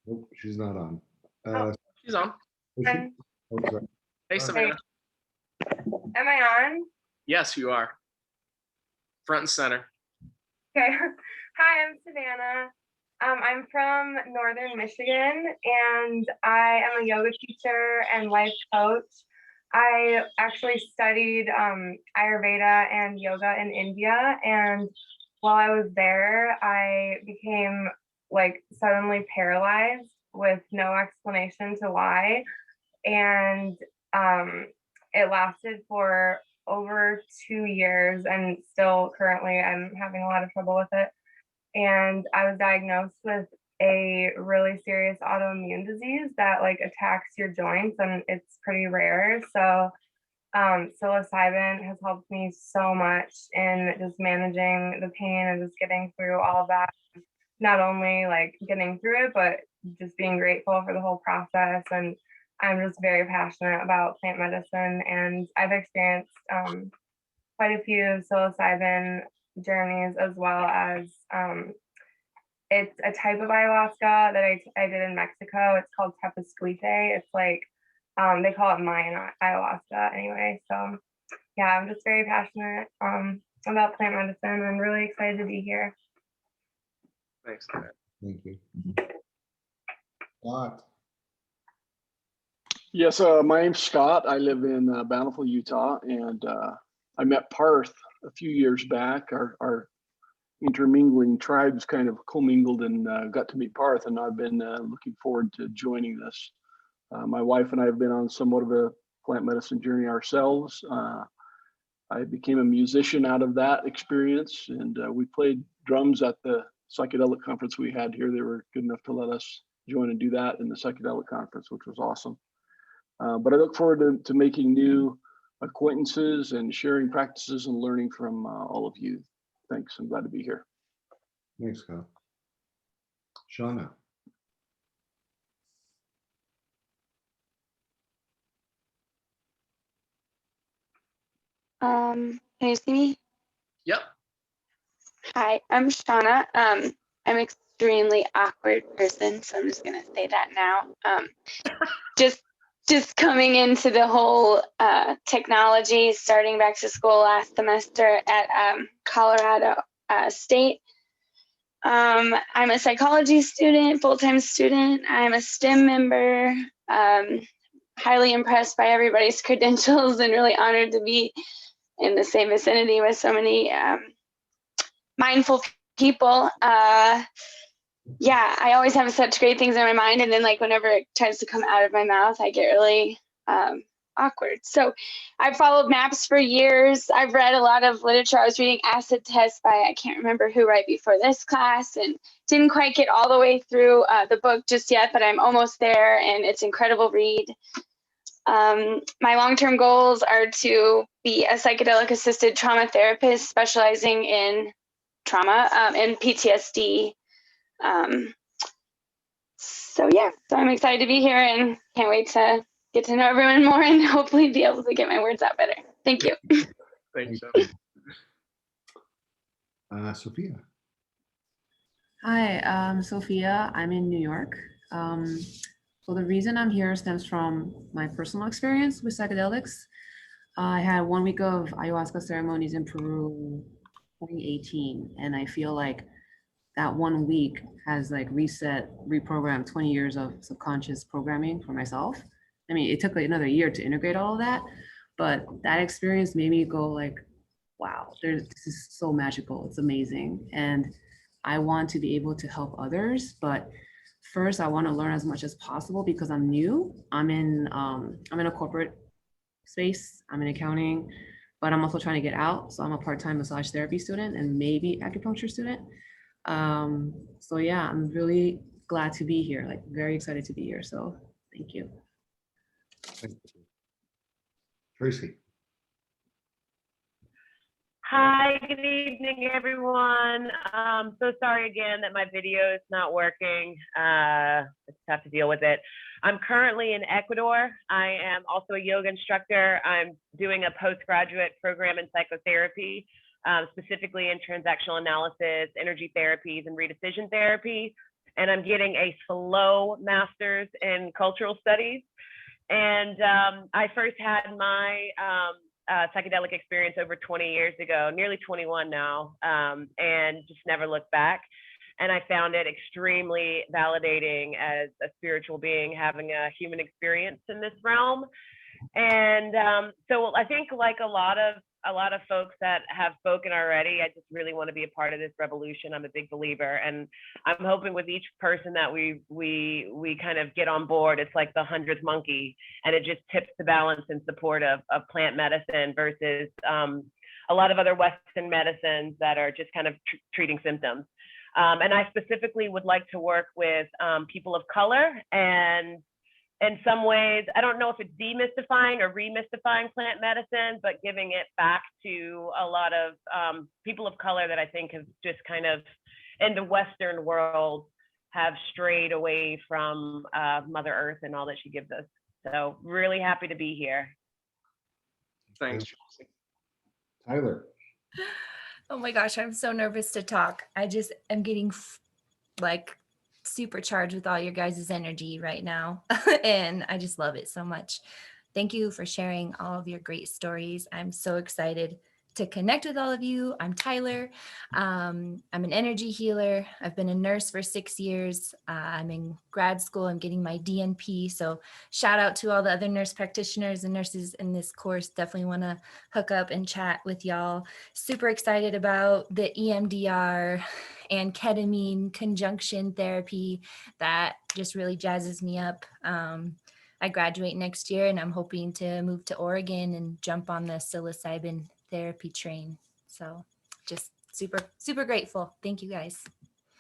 Nope, she's not on. She's on. Is she? Oh, sorry. Hey, Savannah. Am I on? Yes, you are. Front and center. Okay. Hi, I'm Savannah. I'm from Northern Michigan, and I am a yoga teacher and life coach. I actually studied Ayurveda and yoga in India, and while I was there, I became like suddenly paralyzed with no explanation to why. And it lasted for over 2 years, and still currently I'm having a lot of trouble with it. And I was diagnosed with a really serious autoimmune disease that like attacks your joints, and it's pretty rare. So psilocybin has helped me so much in just managing the pain and just getting through all of that. Not only like getting through it, but just being grateful for the whole process. And I'm just very passionate about plant medicine, and I've experienced quite a few psilocybin journeys, as well as it's a type of ayahuasca that I did in Mexico. It's called Tepescuite. It's like they call it Mayan ayahuasca anyway. So yeah, I'm just very passionate about plant medicine and really excited to be here. Thanks. Thank you. Scott. Yes, my name's Scott. I live in Bountiful, Utah, and I met Parth a few years back. Our intermingling tribes kind of commingled and got to meet Parth, and I've been looking forward to joining this. My wife and I have been on somewhat of a plant medicine journey ourselves. I became a musician out of that experience, and we played drums at the psychedelic conference we had here. They were good enough to let us join and do that in the psychedelic conference, which was awesome. But I look forward to making new acquaintances and sharing practices and learning from all of you. Thanks. I'm glad to be here. Thanks, Scott. Shauna. Can you see me? Yep. Hi, I'm Shauna. I'm an extremely awkward person, so I'm just gonna say that now. Just just coming into the whole technology, starting back to school last semester at Colorado State. I'm a psychology student, full-time student. I'm a STEM member. Highly impressed by everybody's credentials and really honored to be in the same vicinity with so many mindful people. Yeah, I always have such great things in my mind, and then like whenever it tries to come out of my mouth, I get really awkward. So I've followed MAPS for years. I've read a lot of literature. I was reading Acid Test by, I can't remember who, right before this class, and didn't quite get all the way through the book just yet, but I'm almost there, and it's an incredible read. My long-term goals are to be a psychedelic assisted trauma therapist specializing in trauma and PTSD. So yeah, so I'm excited to be here and can't wait to get to know everyone more and hopefully be able to get my words out better. Thank you. Thanks. Sophia. Hi, I'm Sophia. I'm in New York. So the reason I'm here stems from my personal experience with psychedelics. I had 1 week of ayahuasca ceremonies in Peru 2018, and I feel like that 1 week has like reprogrammed 20 years of subconscious programming for myself. I mean, it took like another year to integrate all of that, but that experience made me go like, wow, this is so magical. It's amazing. And I want to be able to help others, but first I want to learn as much as possible because I'm new. I'm in a corporate space. I'm in accounting, but I'm also trying to get out. So I'm a part-time massage therapy student and maybe acupuncture student. So yeah, I'm really glad to be here, like very excited to be here. So thank you. Thank you. Tracy. Hi, good evening, everyone. So sorry again that my video is not working. It's tough to deal with it. I'm currently in Ecuador. I am also a yoga instructor. I'm doing a postgraduate program in psychotherapy, specifically in transactional analysis, energy therapies, and redecision therapy. And I'm getting a slow master's in cultural studies. And I first had my psychedelic experience over 20 years ago, nearly 21 now, and just never looked back. And I found it extremely validating as a spiritual being having a human experience in this realm. And so I think like a lot of folks that have spoken already, I just really want to be a part of this revolution. I'm a big believer, and I'm hoping with each person that we kind of get on board, it's like the 100th monkey, and it just tips the balance in support of plant medicine versus a lot of other Western medicines that are just kind of treating symptoms. And I specifically would like to work with people of color, and in some ways, I don't know if it's demystifying or remystifying plant medicine, but giving it back to a lot of people of color that I think have just kind of, in the Western world, have strayed away from Mother Earth and all that she gives us. So really happy to be here. Thanks. Tyler. Oh my gosh, I'm so nervous to talk. I just am getting like supercharged with all your guys' energy right now. And I just love it so much. Thank you for sharing all of your great stories. I'm so excited to connect with all of you. I'm Tyler. I'm an energy healer. I've been a nurse for 6 years. I'm in grad school. I'm getting my DNP. So shout out to all the other nurse practitioners and nurses in this course. Definitely want to hook up and chat with y'all. Super excited about the EMDR and ketamine conjunction therapy. That just really jazzes me up. I graduate next year and I'm hoping to move to Oregon and jump on the psilocybin therapy train. So just super, super grateful. Thank you guys.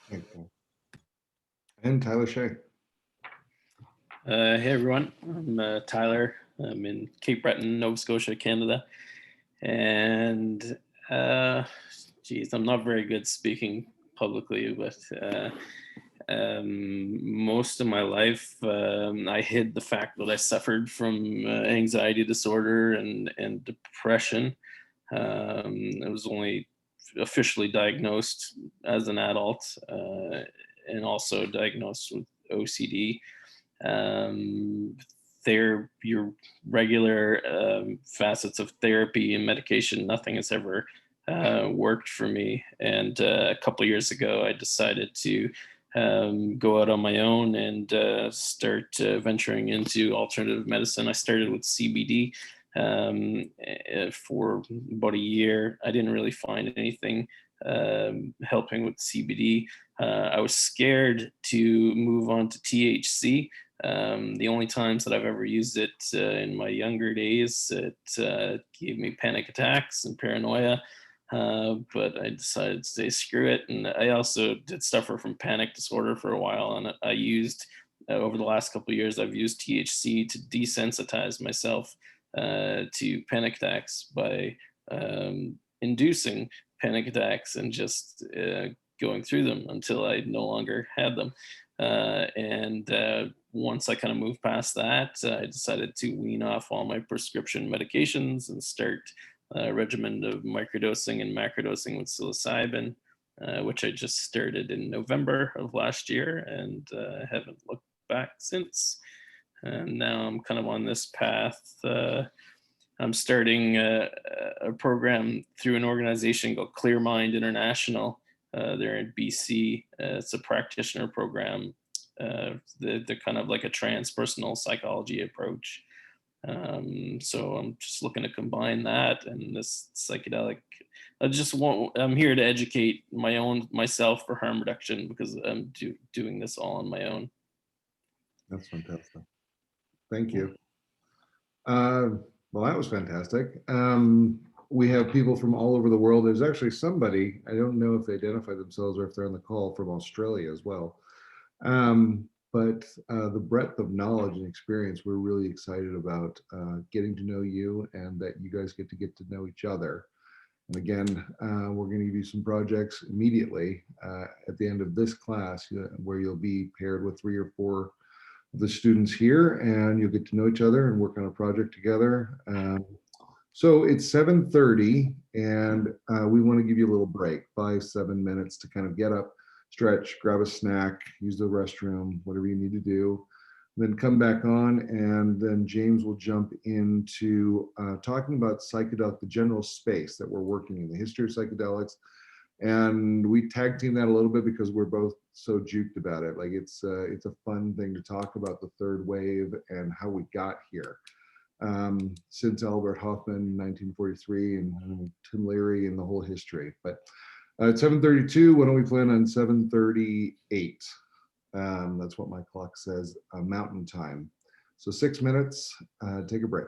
Thank you. And Tyler Shea. Hey everyone, I'm Tyler. I'm in Cape Breton, Nova Scotia, Canada. And geez, I'm not very good speaking publicly, but most of my life I hid the fact that I suffered from anxiety disorder and depression. I was only officially diagnosed as an adult and also diagnosed with OCD your regular facets of therapy and medication, nothing has ever worked for me. And a couple of years ago, I decided to go out on my own and start venturing into alternative medicine. I started with CBD for about a year. I didn't really find anything helping with CBD. I was scared to move on to THC. The only times that I've ever used it in my younger days, it gave me panic attacks and paranoia. But I decided to say screw it. And I also did suffer from panic disorder for a while. And I used, over the last couple of years, I've used THC to desensitize myself to panic attacks by inducing panic attacks and just going through them until I no longer had them. And once I kind of moved past that, I decided to wean off all my prescription medications and start a regimen of microdosing and macrodosing with psilocybin, which I just started in November of last year and haven't looked back since. And now I'm kind of on this path. I'm starting a program through an organization called Clear Mind International. They're in BC. It's a practitioner program. They're kind of like a transpersonal psychology approach. So I'm just looking to combine that and this psychedelic. I'm here to educate myself for harm reduction because I'm doing this all on my own. That's fantastic. Thank you. Well, that was fantastic. We have people from all over the world. There's actually somebody, I don't know if they identify themselves or if they're on the call, from Australia as well. But the breadth of knowledge and experience, we're really excited about getting to know you and that you guys get to know each other. And again, we're going to give you some projects immediately at the end of this class where you'll be paired with 3 or 4 of the students here and you'll get to know each other and work on a project together. So it's 7:30 and we want to give you a little break, 5-7 minutes to kind of get up, stretch, grab a snack, use the restroom, whatever you need to do, then come back on, and then James will jump into talking about psychedelic, the general space that we're working in, the history of psychedelics. And we tag team that a little bit because we're both so juked about it. Like it's a fun thing to talk about the third wave and how we got here. Since Albert Hoffman, 1943, and Tim Leary and the whole history. But at 7:32, why don't we plan on 7:38? That's what my clock says, Mountain Time. So 6 minutes, take a break.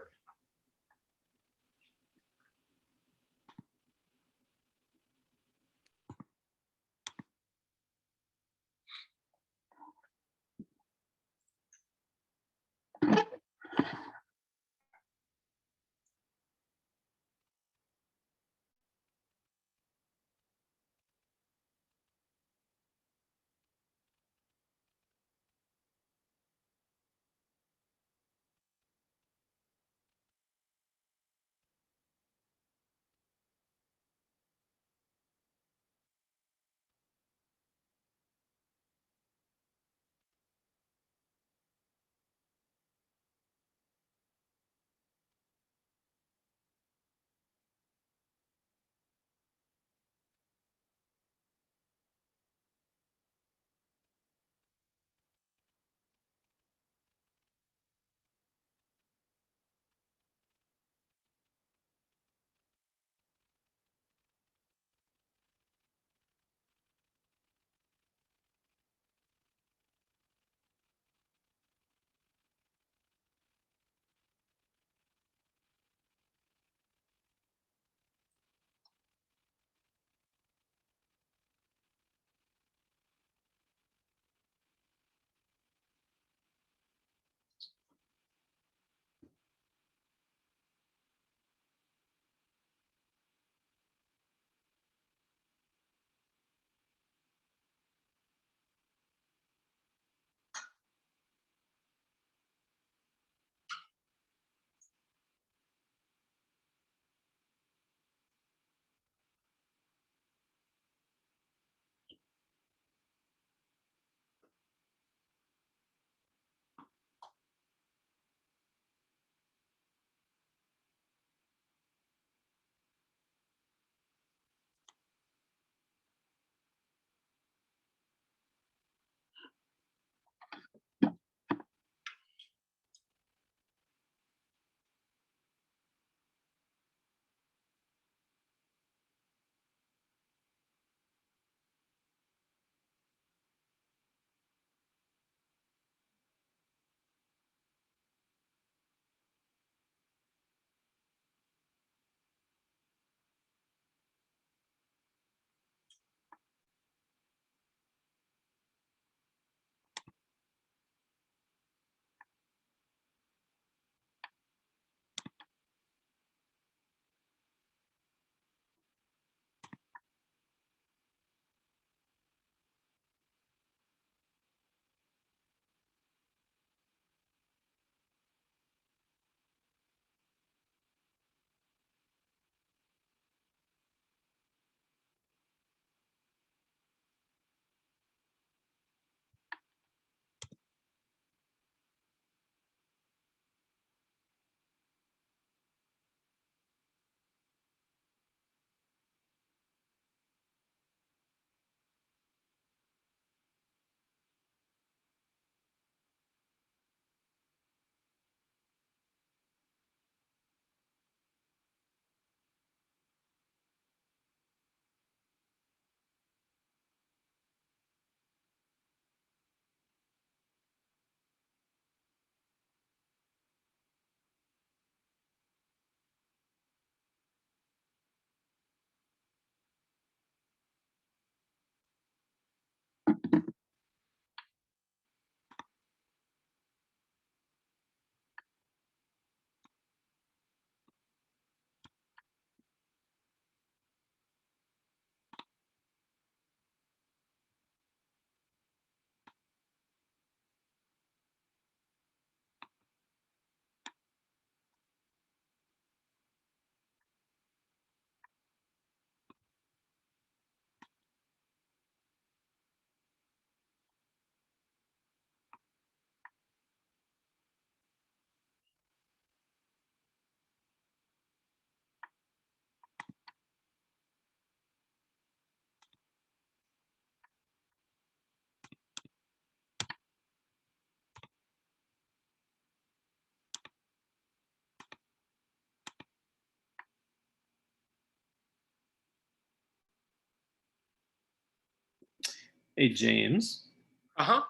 Hey, James. Uh-huh.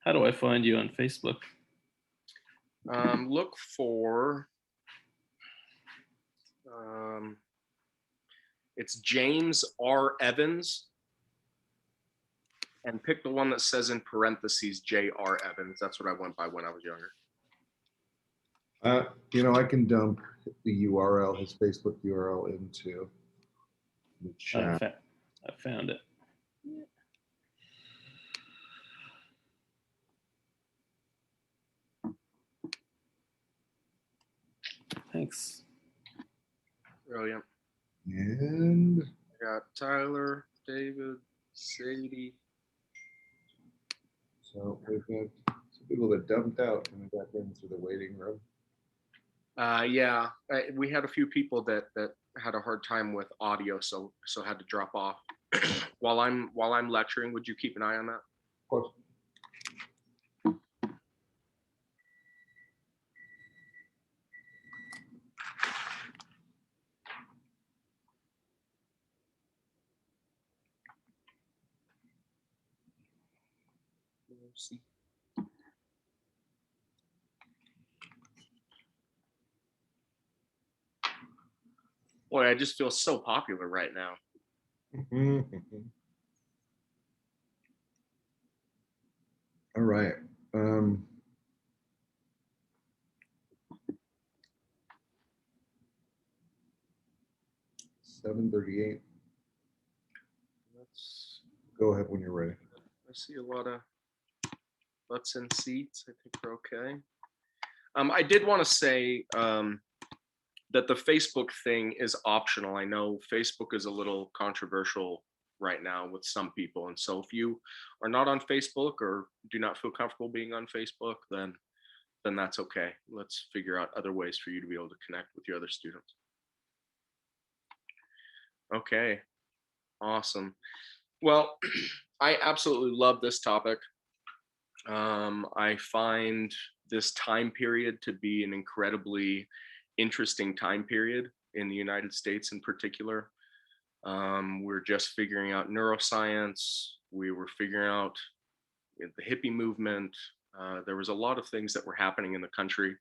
How do I find you on Facebook? Look for, it's James R. Evans, and pick the one that says in parentheses J.R. Evans. That's what I went by when I was younger. You know, I can dump the URL, his Facebook URL, into the chat. I found it. Thanks. Brilliant. And I got Tyler, David, Sadie. So we've got some people that dumped out coming back into the waiting room. Yeah, we had a few people that had a hard time with audio, so had to drop off. while I'm lecturing, would you keep an eye on that? Of course. See. Boy, I just feel so popular right now. All right. 7:38. Let's go ahead when you're ready. I see a lot of butts and seats. I think we're okay. I did want to say that the Facebook thing is optional. I know Facebook is a little controversial right now with some people. And so if you are not on Facebook or do not feel comfortable being on Facebook, then that's okay. Let's figure out other ways for you to be able to connect with your other students. Okay, awesome. Well, I absolutely love this topic. I find this time period to be an incredibly interesting time period in the United States in particular. We're just figuring out neuroscience. We were figuring out the hippie movement. There was a lot of things that were happening in the country.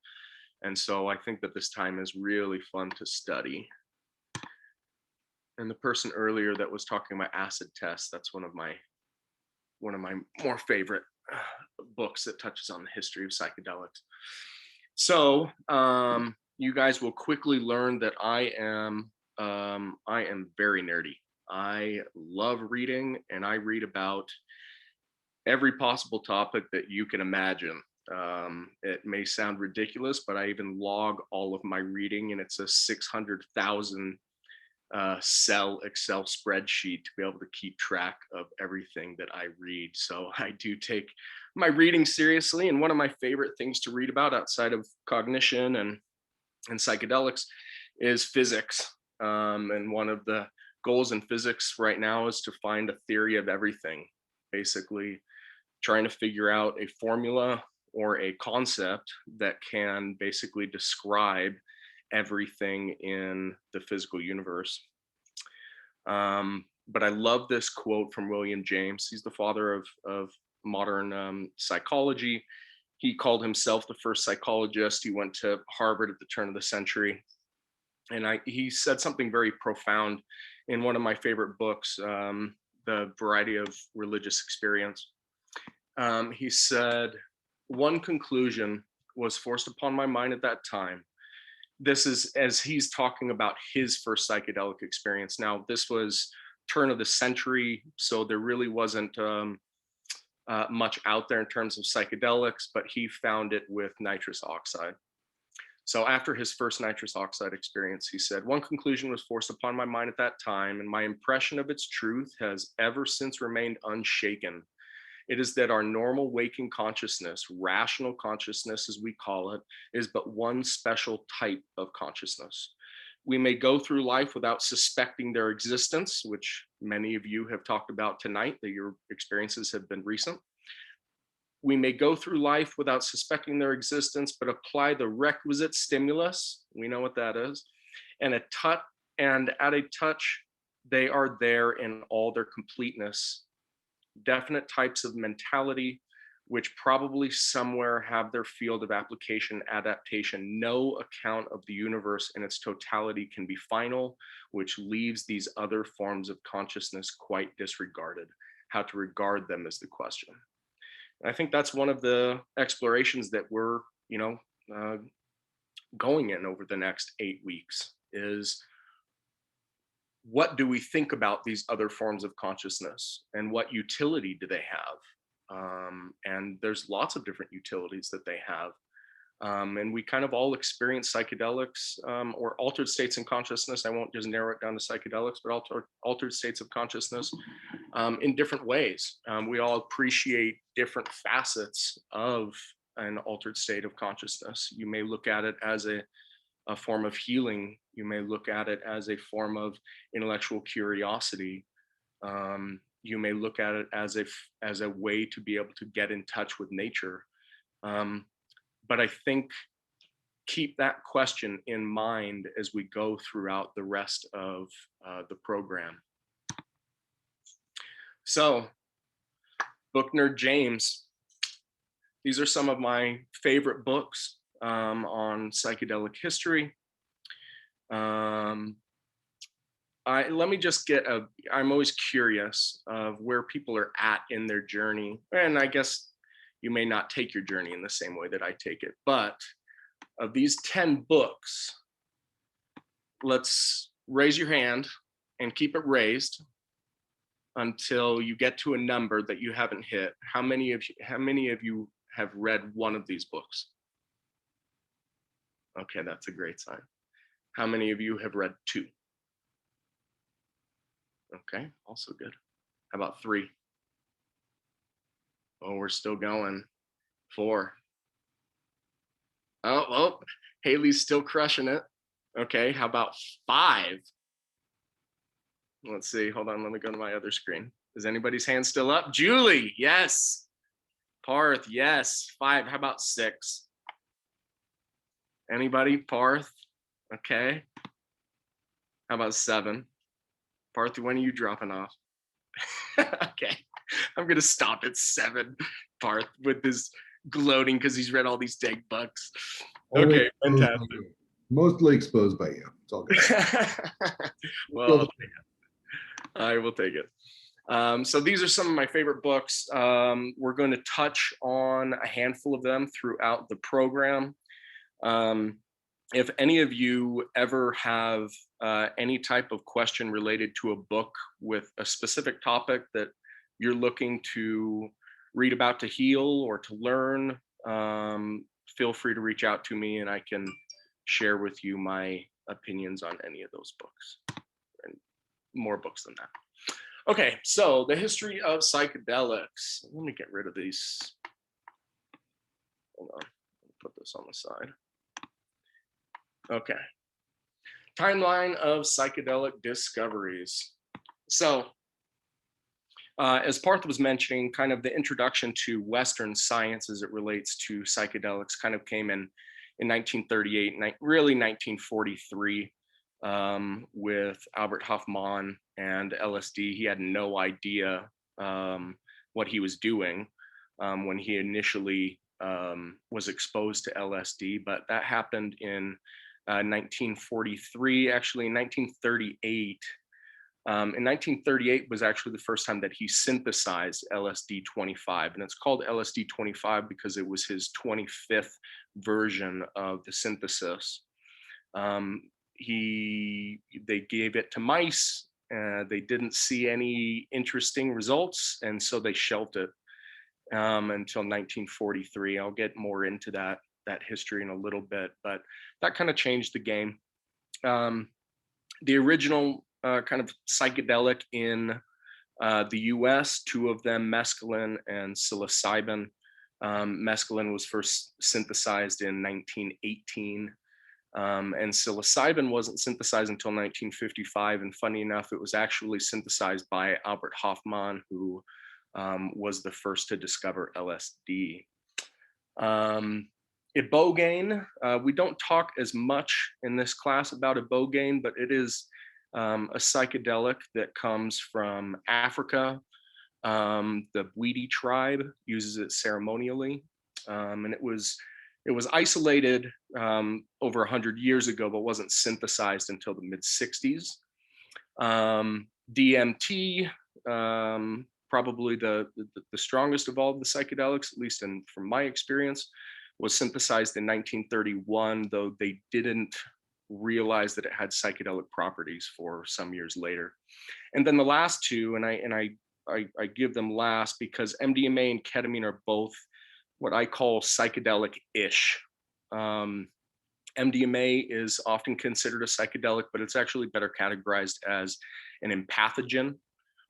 And so I think that this time is really fun to study. And the person earlier that was talking about acid tests, that's one of my more favorite books that touches on the history of psychedelics. So you guys will quickly learn that I am very nerdy. I love reading, and I read about every possible topic that you can imagine. It may sound ridiculous, but I even log all of my reading, and it's a 600,000 cell Excel spreadsheet to be able to keep track of everything that I read. So I do take my reading seriously, and one of my favorite things to read about outside of cognition and psychedelics is physics. And one of the goals in physics right now is to find a theory of everything, basically trying to figure out a formula or a concept that can basically describe everything in the physical universe. But I love this quote from William James. He's the father of modern psychology. He called himself the first psychologist. He went to Harvard at the turn of the century. And he said something very profound in one of my favorite books, The Variety of Religious Experience. He said, "One conclusion was forced upon my mind at that time." This is as he's talking about his first psychedelic experience. Now, this was turn of the century, so there really wasn't much out there in terms of psychedelics, but he found it with nitrous oxide. So after his first nitrous oxide experience, he said, "One conclusion was forced upon my mind at that time, and my impression of its truth has ever since remained unshaken. It is that our normal waking consciousness, rational consciousness as we call it, is but one special type of consciousness. We may go through life without suspecting their existence," which many of you have talked about tonight, that your experiences have been recent. "We may go through life without suspecting their existence, but apply the requisite stimulus," we know what that is, "and at a touch, they are there in all their completeness. definite types of mentality, which probably somewhere have their field of application adaptation. No account of the universe in its totality can be final, which leaves these other forms of consciousness quite disregarded. How to regard them is the question. And I think that's one of the explorations that we're, going in over the next 8 weeks is, what do we think about these other forms of consciousness and what utility do they have? And there's lots of different utilities that they have. And we kind of all experience psychedelics or altered states in consciousness. I won't just narrow it down to psychedelics, but altered states of consciousness in different ways. We all appreciate different facets of an altered state of consciousness. You may look at it as a form of healing. You may look at it as a form of intellectual curiosity. You may look at it as a way to be able to get in touch with nature. But I think keep that question in mind as we go throughout the rest of the program. So, Book Nerd James, these are some of my favorite books on psychedelic history. Let me just I'm always curious of where people are at in their journey. And I guess you may not take your journey in the same way that I take it, but of these 10 books, let's raise your hand and keep it raised until you get to a number that you haven't hit. How many of you have read one of these books? Okay, that's a great sign. How many of you have read 2? Okay, also good. How about 3? Oh, we're still going. 4. Oh, Haley's still crushing it. Okay, how about 5? Let's see, hold on, let me go to my other screen. Is anybody's hand still up? Julie, yes. Parth, yes. 5, how about 6? Anybody? Parth? Okay. How about 7? Parth, when are you dropping off? Okay, I'm gonna stop at 7, Parth, with this gloating because he's read all these dang books. Okay, fantastic. Mostly exposed by you. It's all good. Well, I will take it. So these are some of my favorite books. We're going to touch on a handful of them throughout the program. If any of you ever have any type of question related to a book with a specific topic that you're looking to read about to heal or to learn, feel free to reach out to me and I can share with you my opinions on any of those books and more books than that. Okay, so the history of psychedelics. Let me get rid of these. Hold on, put this on the side. Okay, timeline of psychedelic discoveries. So as Parth was mentioning, kind of the introduction to Western science as it relates to psychedelics kind of came in 1938, really 1943, with Albert Hofmann and LSD. He had no idea what he was doing when he initially was exposed to LSD, but that happened in 1943, actually in 1938. In 1938 was actually the first time that he synthesized LSD-25, and it's called LSD-25 because it was his 25th version of the synthesis. They gave it to mice. They didn't see any interesting results, and so they shelved it until 1943. I'll get more into that history in a little bit, but that kind of changed the game. The original kind of psychedelic in the US, 2 of them, mescaline and psilocybin. Mescaline was first synthesized in 1918, and psilocybin wasn't synthesized until 1955. And funny enough, it was actually synthesized by Albert Hofmann, who was the first to discover LSD. Ibogaine, we don't talk as much in this class about ibogaine, but it is a psychedelic that comes from Africa. The Bwiti tribe uses it ceremonially, and it was isolated over 100 years ago, but wasn't synthesized until the mid 60s. DMT, probably the strongest of all of the psychedelics, at least from my experience, was synthesized in 1931, though they didn't realize that it had psychedelic properties for some years later. And then the last two, and I give them last because MDMA and ketamine are both what I call psychedelic-ish. MDMA is often considered a psychedelic, but it's actually better categorized as an empathogen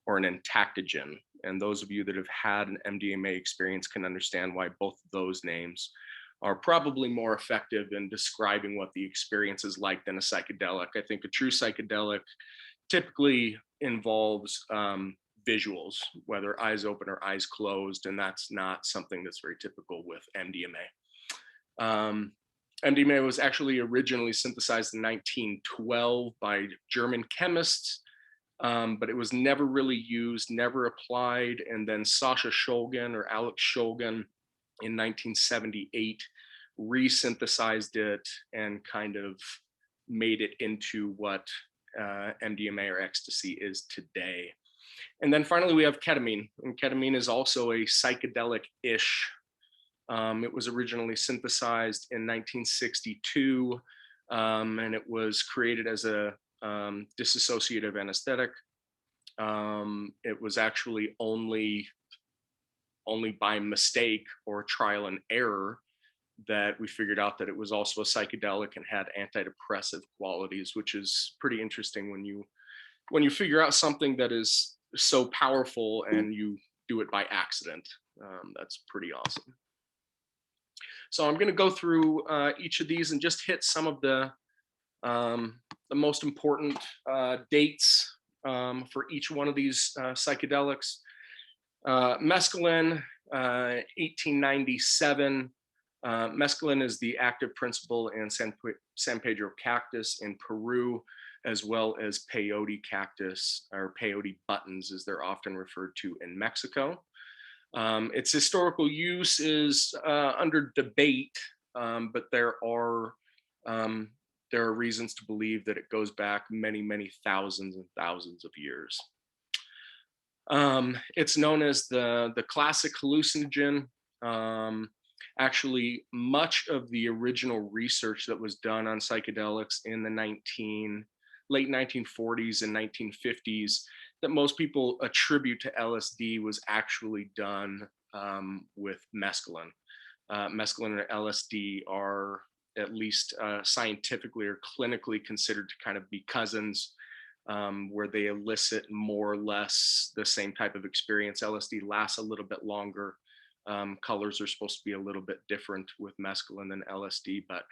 or an entactogen. And those of you that have had an MDMA experience can understand why both of those names are probably more effective in describing what the experience is like than a psychedelic. I think a true psychedelic typically involves visuals, whether eyes open or eyes closed, and that's not something that's very typical with MDMA. MDMA was actually originally synthesized in 1912 by German chemists, but it was never really used, never applied. And then Sasha Shulgin or Alex Shulgin in 1978 resynthesized it and kind of made it into what MDMA or ecstasy is today. And then finally, we have ketamine. And ketamine is also a psychedelic-ish. It was originally synthesized in 1962, and it was created as a dissociative anesthetic. It was actually only by mistake or trial and error that we figured out that it was also a psychedelic and had antidepressive qualities, which is pretty interesting when you figure out something that is so powerful and you do it by accident. That's pretty awesome. So I'm going to go through each of these and just hit some of the most important dates for each one of these psychedelics. Mescaline, 1897. Mescaline is the active principle in San Pedro cactus in Peru, as well as peyote cactus, or peyote buttons, as they're often referred to in Mexico. Its historical use is under debate, but there are reasons to believe that it goes back many, many thousands and thousands of years. It's known as the classic hallucinogen. Actually, much of the original research that was done on psychedelics in the late 1940s and 1950s that most people attribute to LSD was actually done with mescaline. Mescaline and LSD are at least scientifically or clinically considered to kind of be cousins, where they elicit more or less the same type of experience. LSD lasts a little bit longer. Colors are supposed to be a little bit different with mescaline than LSD, but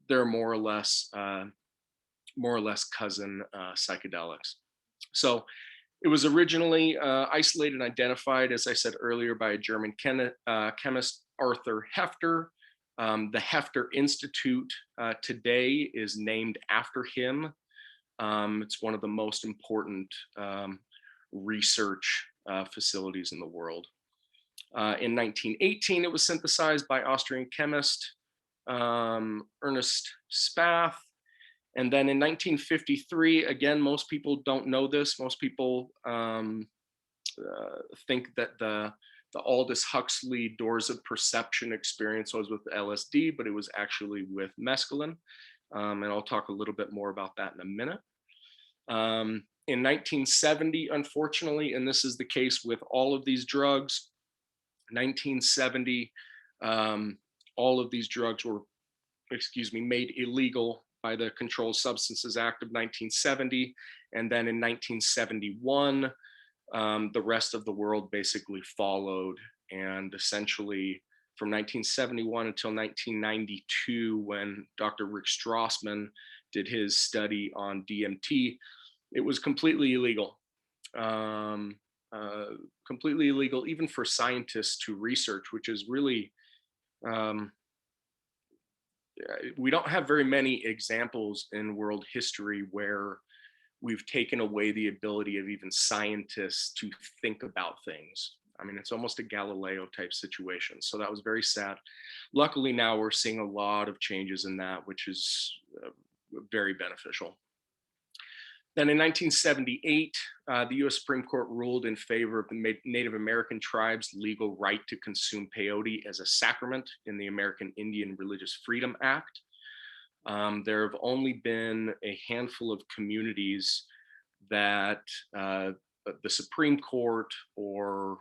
they're more or less cousin psychedelics. So it was originally isolated and identified, as I said earlier, by a German chemist, Arthur Hefter. The Hefter Institute today is named after him. It's one of the most important research facilities in the world. In 1918, it was synthesized by Austrian chemist Ernest Spath. And then in 1953, again, most people don't know this. Most people think that the Aldous Huxley Doors of Perception experience was with LSD, but it was actually with mescaline. And I'll talk a little bit more about that in a minute. In 1970, unfortunately, and this is the case with all of these drugs, 1970, all of these drugs were, made illegal by the Controlled Substances Act of 1970. And then in 1971, the rest of the world basically followed. And essentially from 1971 until 1992, when Dr. Rick Strassman did his study on DMT, it was completely illegal. Completely illegal even for scientists to research, which is really, we don't have very many examples in world history where we've taken away the ability of even scientists to think about things. I mean, it's almost a Galileo type situation. So that was very sad. Luckily, now we're seeing a lot of changes in that, which is very beneficial. Then in 1978, the US Supreme Court ruled in favor of the Native American tribes' legal right to consume peyote as a sacrament in the American Indian Religious Freedom Act. There have only been a handful of communities that the Supreme Court or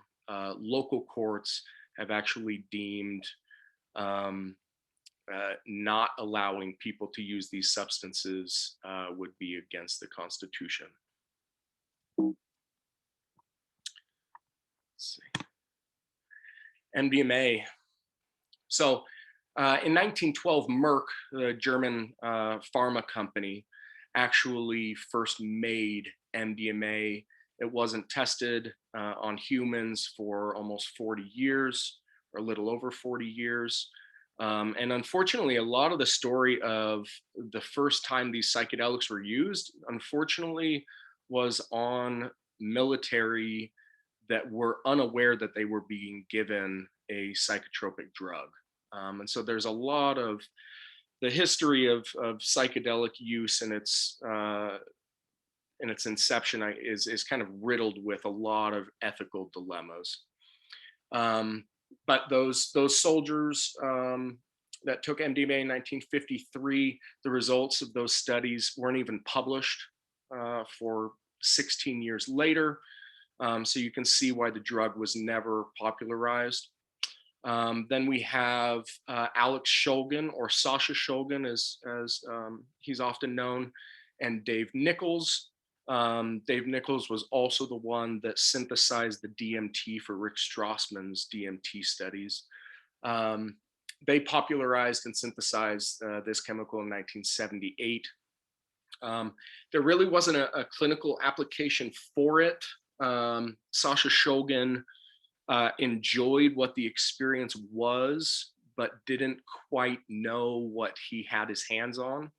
local courts have actually deemed not allowing people to use these substances would be against the Constitution. Let's see. MDMA. So in 1912, Merck, the German pharma company, actually first made MDMA. It wasn't tested on humans for almost 40 years, or a little over 40 years. And unfortunately, a lot of the story of the first time these psychedelics were used, unfortunately, was on military that were unaware that they were being given a psychotropic drug. And so there's a lot of the history of psychedelic use and its inception is kind of riddled with a lot of ethical dilemmas. But those soldiers that took MDMA in 1953, the results of those studies weren't even published for 16 years later. So you can see why the drug was never popularized. Then we have Alex Shulgin, or Sasha Shulgin as he's often known, and Dave Nichols. Dave Nichols was also the one that synthesized the DMT for Rick Strassman's DMT studies. They popularized and synthesized this chemical in 1978. There really wasn't a clinical application for it. Sasha Shulgin enjoyed what the experience was, but didn't quite know what he had his hands on.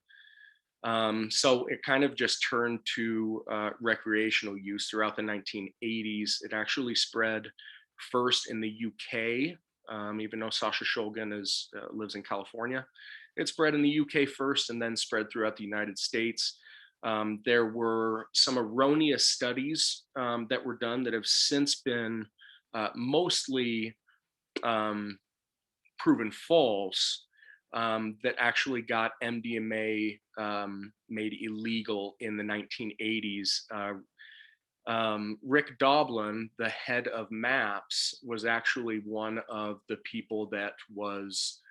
So it kind of just turned to recreational use throughout the 1980s. It actually spread first in the UK, even though Sasha Shulgin lives in California. It spread in the UK first and then spread throughout the United States. There were some erroneous studies that were done that have since been mostly proven false, that actually got MDMA made illegal in the 1980s. Rick Doblin, the head of MAPS, was actually one of the people that was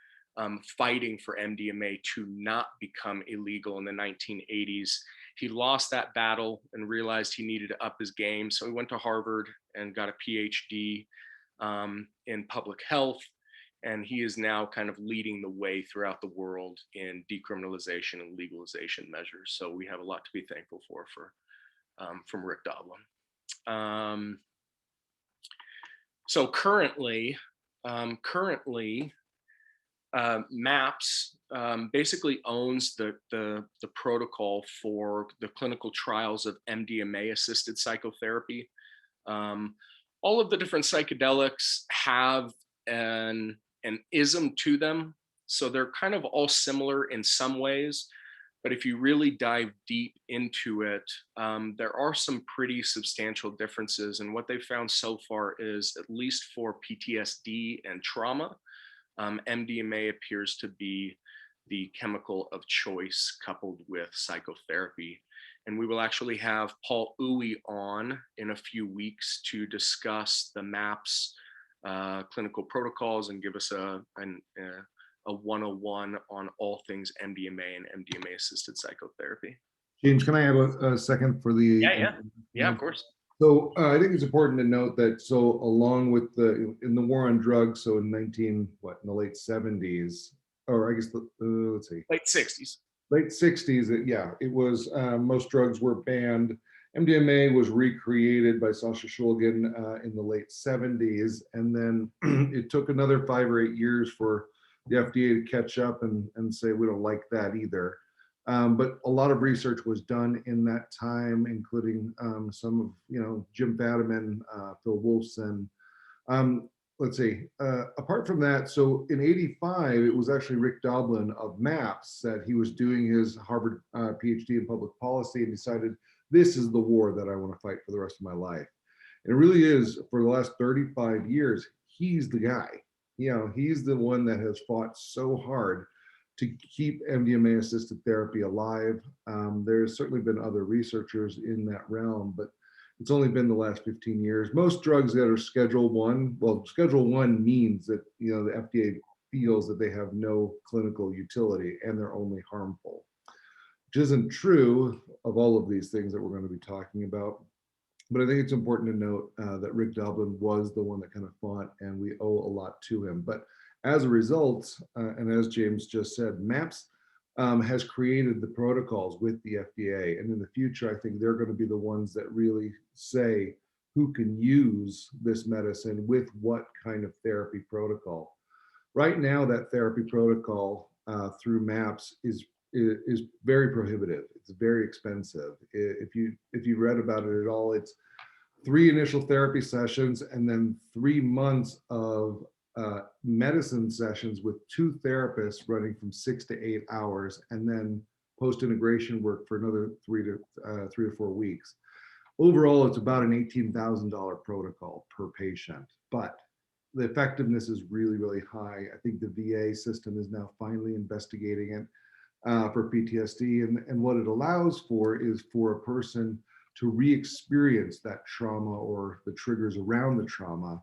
fighting for MDMA to not become illegal in the 1980s. He lost that battle and realized he needed to up his game. So he went to Harvard and got a Ph.D. In public health. And he is now kind of leading the way throughout the world in decriminalization and legalization measures. So we have a lot to be thankful for from Rick Doblin. So currently, MAPS basically owns the protocol for the clinical trials of MDMA-assisted psychotherapy. All of the different psychedelics have an ism to them. So they're kind of all similar in some ways, but if you really dive deep into it, there are some pretty substantial differences. And what they've found so far is, at least for PTSD and trauma, MDMA appears to be the chemical of choice coupled with psychotherapy. And we will actually have Paul Uwe on in a few weeks to discuss the MAPS clinical protocols and give us a 101 on all things MDMA and MDMA-assisted psychotherapy. James, can I have a second for the? Yeah, of course. So I think it's important to note that, so along with in the war on drugs, so in the late 70s, or I guess let's see, late 60s. Late 60s, yeah, it was, most drugs were banned. MDMA was recreated by Sasha Shulgin in the late 70s, and then it took another 5 or 8 years for the FDA to catch up and say, we don't like that either. But a lot of research was done in that time, including some of, Jim Fadiman, Phil Wolfson. Let's see, apart from that, so in '85, it was actually Rick Doblin of MAPS that he was doing his Harvard Ph.D. in public policy and decided, this is the war that I want to fight for the rest of my life. And it really is, for the last 35 years, he's the guy. He's the one that has fought so hard to keep MDMA assisted therapy alive. There's certainly been other researchers in that realm, but it's only been the last 15 years. Most drugs that are Schedule 1, well, Schedule 1 means that, the FDA feels that they have no clinical utility and they're only harmful, which isn't true of all of these things that we're going to be talking about. But I think it's important to note that Rick Doblin was the one that kind of fought, and we owe a lot to him. But as a result, and as James just said, MAPS has created the protocols with the FDA. And in the future, I think they're going to be the ones that really say who can use this medicine with what kind of therapy protocol. Right now, that therapy protocol through MAPS is very prohibitive. It's very expensive. If you read about it at all, it's 3 initial therapy sessions and then 3 months of medicine sessions with 2 therapists running from 6 to 8 hours, and then post-integration work for another 3 to 4 weeks. Overall, it's about an $18,000 protocol per patient, but the effectiveness is really, really high. I think the VA system is now finally investigating it for PTSD, and what it allows for is for a person to re-experience that trauma or the triggers around the trauma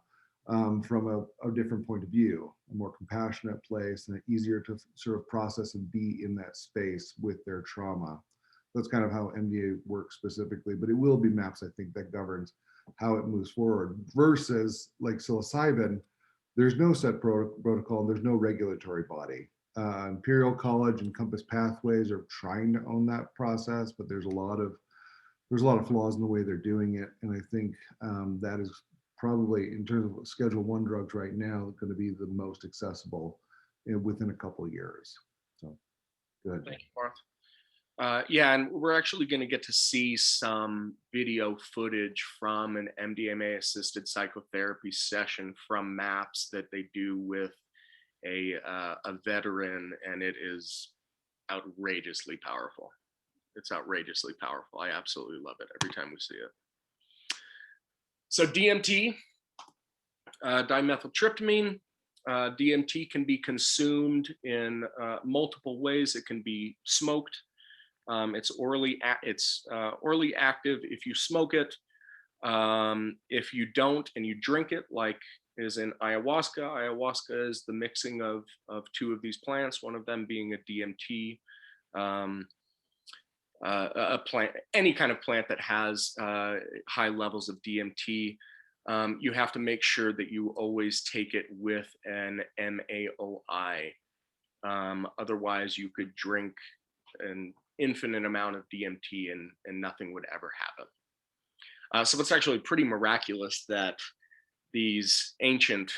from a different point of view, a more compassionate place, and easier to sort of process and be in that space with their trauma. That's kind of how MDA works specifically, but it will be MAPS, I think, that governs how it moves forward, versus like psilocybin, there's no set protocol, there's no regulatory body. Imperial College and Compass Pathways are trying to own that process, but there's a lot of flaws in the way they're doing it, and I think that is probably, in terms of Schedule 1 drugs right now, going to be the most accessible within a couple of years. So, good. Thank you, Mark. Yeah, and we're actually going to get to see some video footage from an MDMA-assisted psychotherapy session from MAPS that they do with a veteran, and it is outrageously powerful. It's outrageously powerful. I absolutely love it every time we see it. So DMT, dimethyltryptamine. DMT can be consumed in multiple ways. It can be smoked. It's orally active if you smoke it. If you don't and you drink it, like is in ayahuasca. Ayahuasca is the mixing of 2 of these plants, one of them being a DMT. A plant, any kind of plant that has high levels of DMT, you have to make sure that you always take it with an MAOI. Otherwise, you could drink an infinite amount of DMT and nothing would ever happen. So it's actually pretty miraculous that these ancient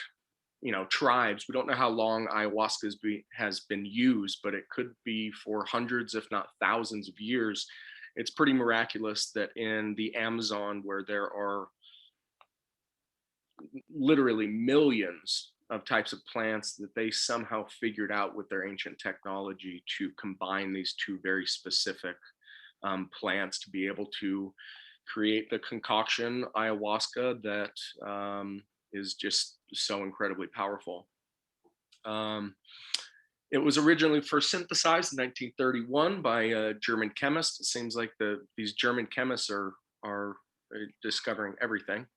tribes, we don't know how long ayahuasca has been used, but it could be for hundreds, if not thousands of years. It's pretty miraculous that in the Amazon, where there are literally millions of types of plants, that they somehow figured out with their ancient technology to combine these 2 very specific plants to be able to create the concoction ayahuasca that is just so incredibly powerful. It was originally first synthesized in 1931 by a German chemist. It seems like these German chemists are discovering everything.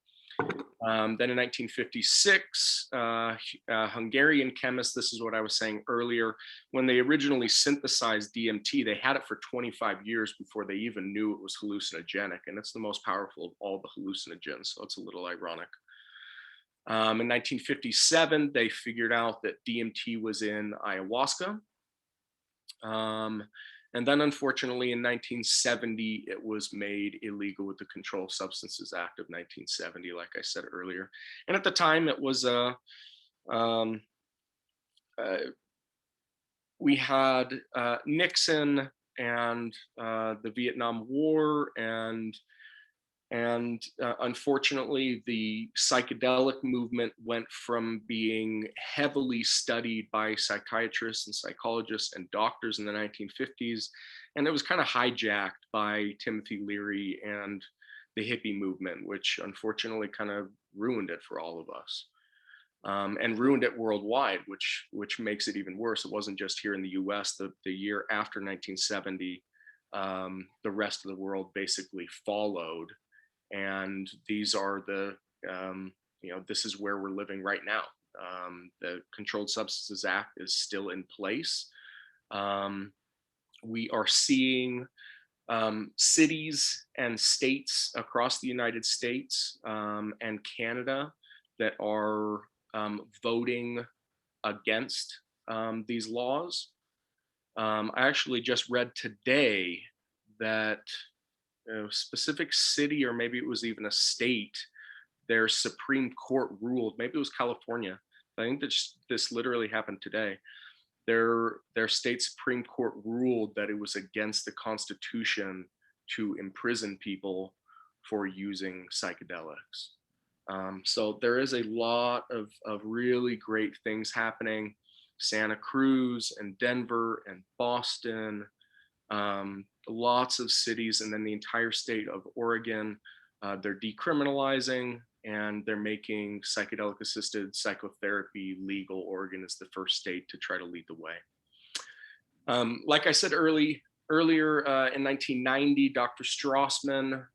Then in 1956, Hungarian chemists, this is what I was saying earlier, when they originally synthesized DMT, they had it for 25 years before they even knew it was hallucinogenic, and it's the most powerful of all the hallucinogens, so it's a little ironic. In 1957, they figured out that DMT was in ayahuasca. And then unfortunately in 1970, it was made illegal with the Controlled Substances Act of 1970, like I said earlier. And at the time it was, we had Nixon and the Vietnam War, and unfortunately, the psychedelic movement went from being heavily studied by psychiatrists and psychologists and doctors in the 1950s, and it was kind of hijacked by Timothy Leary and the hippie movement, which unfortunately kind of ruined it for all of us. And ruined it worldwide, which makes it even worse. It wasn't just here in the US. The year after 1970, the rest of the world basically followed. And these are the, this is where we're living right now. The Controlled Substances Act is still in place. We are seeing cities and states across the United States and Canada that are voting against these laws. I actually just read today that a specific city, or maybe it was even a state, their Supreme Court ruled, maybe it was California. I think this literally happened today. Their state Supreme Court ruled that it was against the Constitution to imprison people for using psychedelics. So there is a lot of really great things happening. Santa Cruz and Denver and Boston, lots of cities, and then the entire state of Oregon, they're decriminalizing and they're making psychedelic assisted psychotherapy legal. Oregon is the first state to try to lead the way. Like I said earlier, in 1990, Dr. Strassman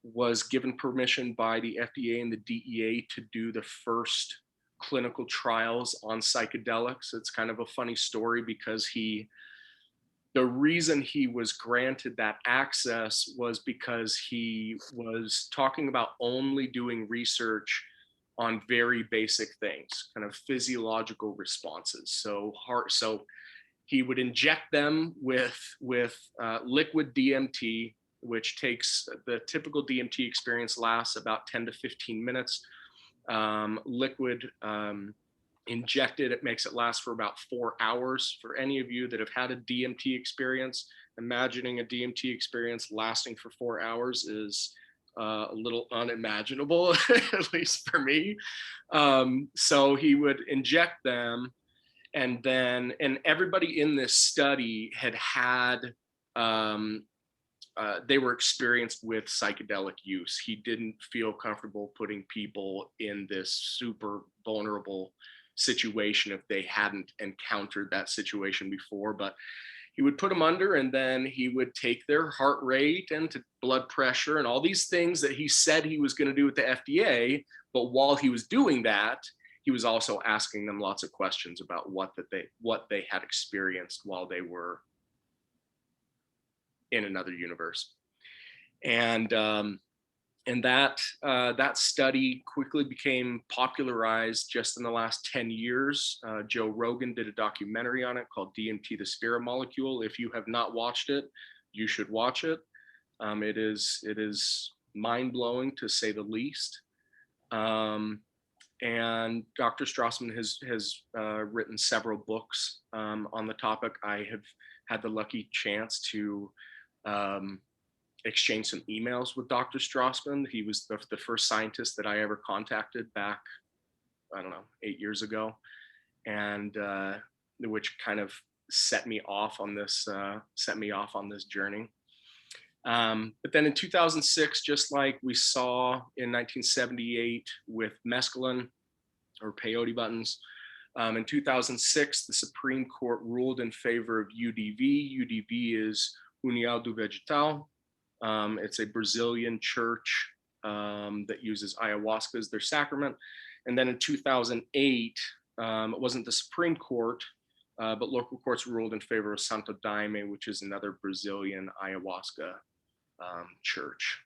was given permission by the FDA and the DEA to do the first clinical trials on psychedelics. It's kind of a funny story because the reason he was granted that access was because he was talking about only doing research on very basic things, kind of physiological responses. So he would inject them with liquid DMT, which takes, the typical DMT experience lasts about 10 to 15 minutes. Liquid injected, it makes it last for about 4 hours. For any of you that have had a DMT experience, imagining a DMT experience lasting for 4 hours is a little unimaginable, at least for me. So he would inject them, and everybody in this study had they were experienced with psychedelic use. He didn't feel comfortable putting people in this super vulnerable situation if they hadn't encountered that situation before, but he would put them under, and then he would take their heart rate and blood pressure and all these things that he said he was going to do with the FDA. But while he was doing that, he was also asking them lots of questions about what they had experienced while they were in another universe. And that study quickly became popularized just in the last 10 years. Joe Rogan did a documentary on it called DMT, the Spirit Molecule. If you have not watched it, you should watch it. It is mind-blowing, to say the least. And Dr. Strassman has written several books on the topic. I have had the lucky chance to exchange some emails with Dr. Strassman. He was the first scientist that I ever contacted back, I don't know, 8 years ago, and which kind of set me off on this journey. But then in 2006, just like we saw in 1978 with mescaline or peyote buttons, in 2006, the Supreme Court ruled in favor of UDV. UDV is União do Vegetal. It's a Brazilian church that uses ayahuasca as their sacrament. And then in 2008, it wasn't the Supreme Court, but local courts ruled in favor of Santo Daime, which is another Brazilian ayahuasca church.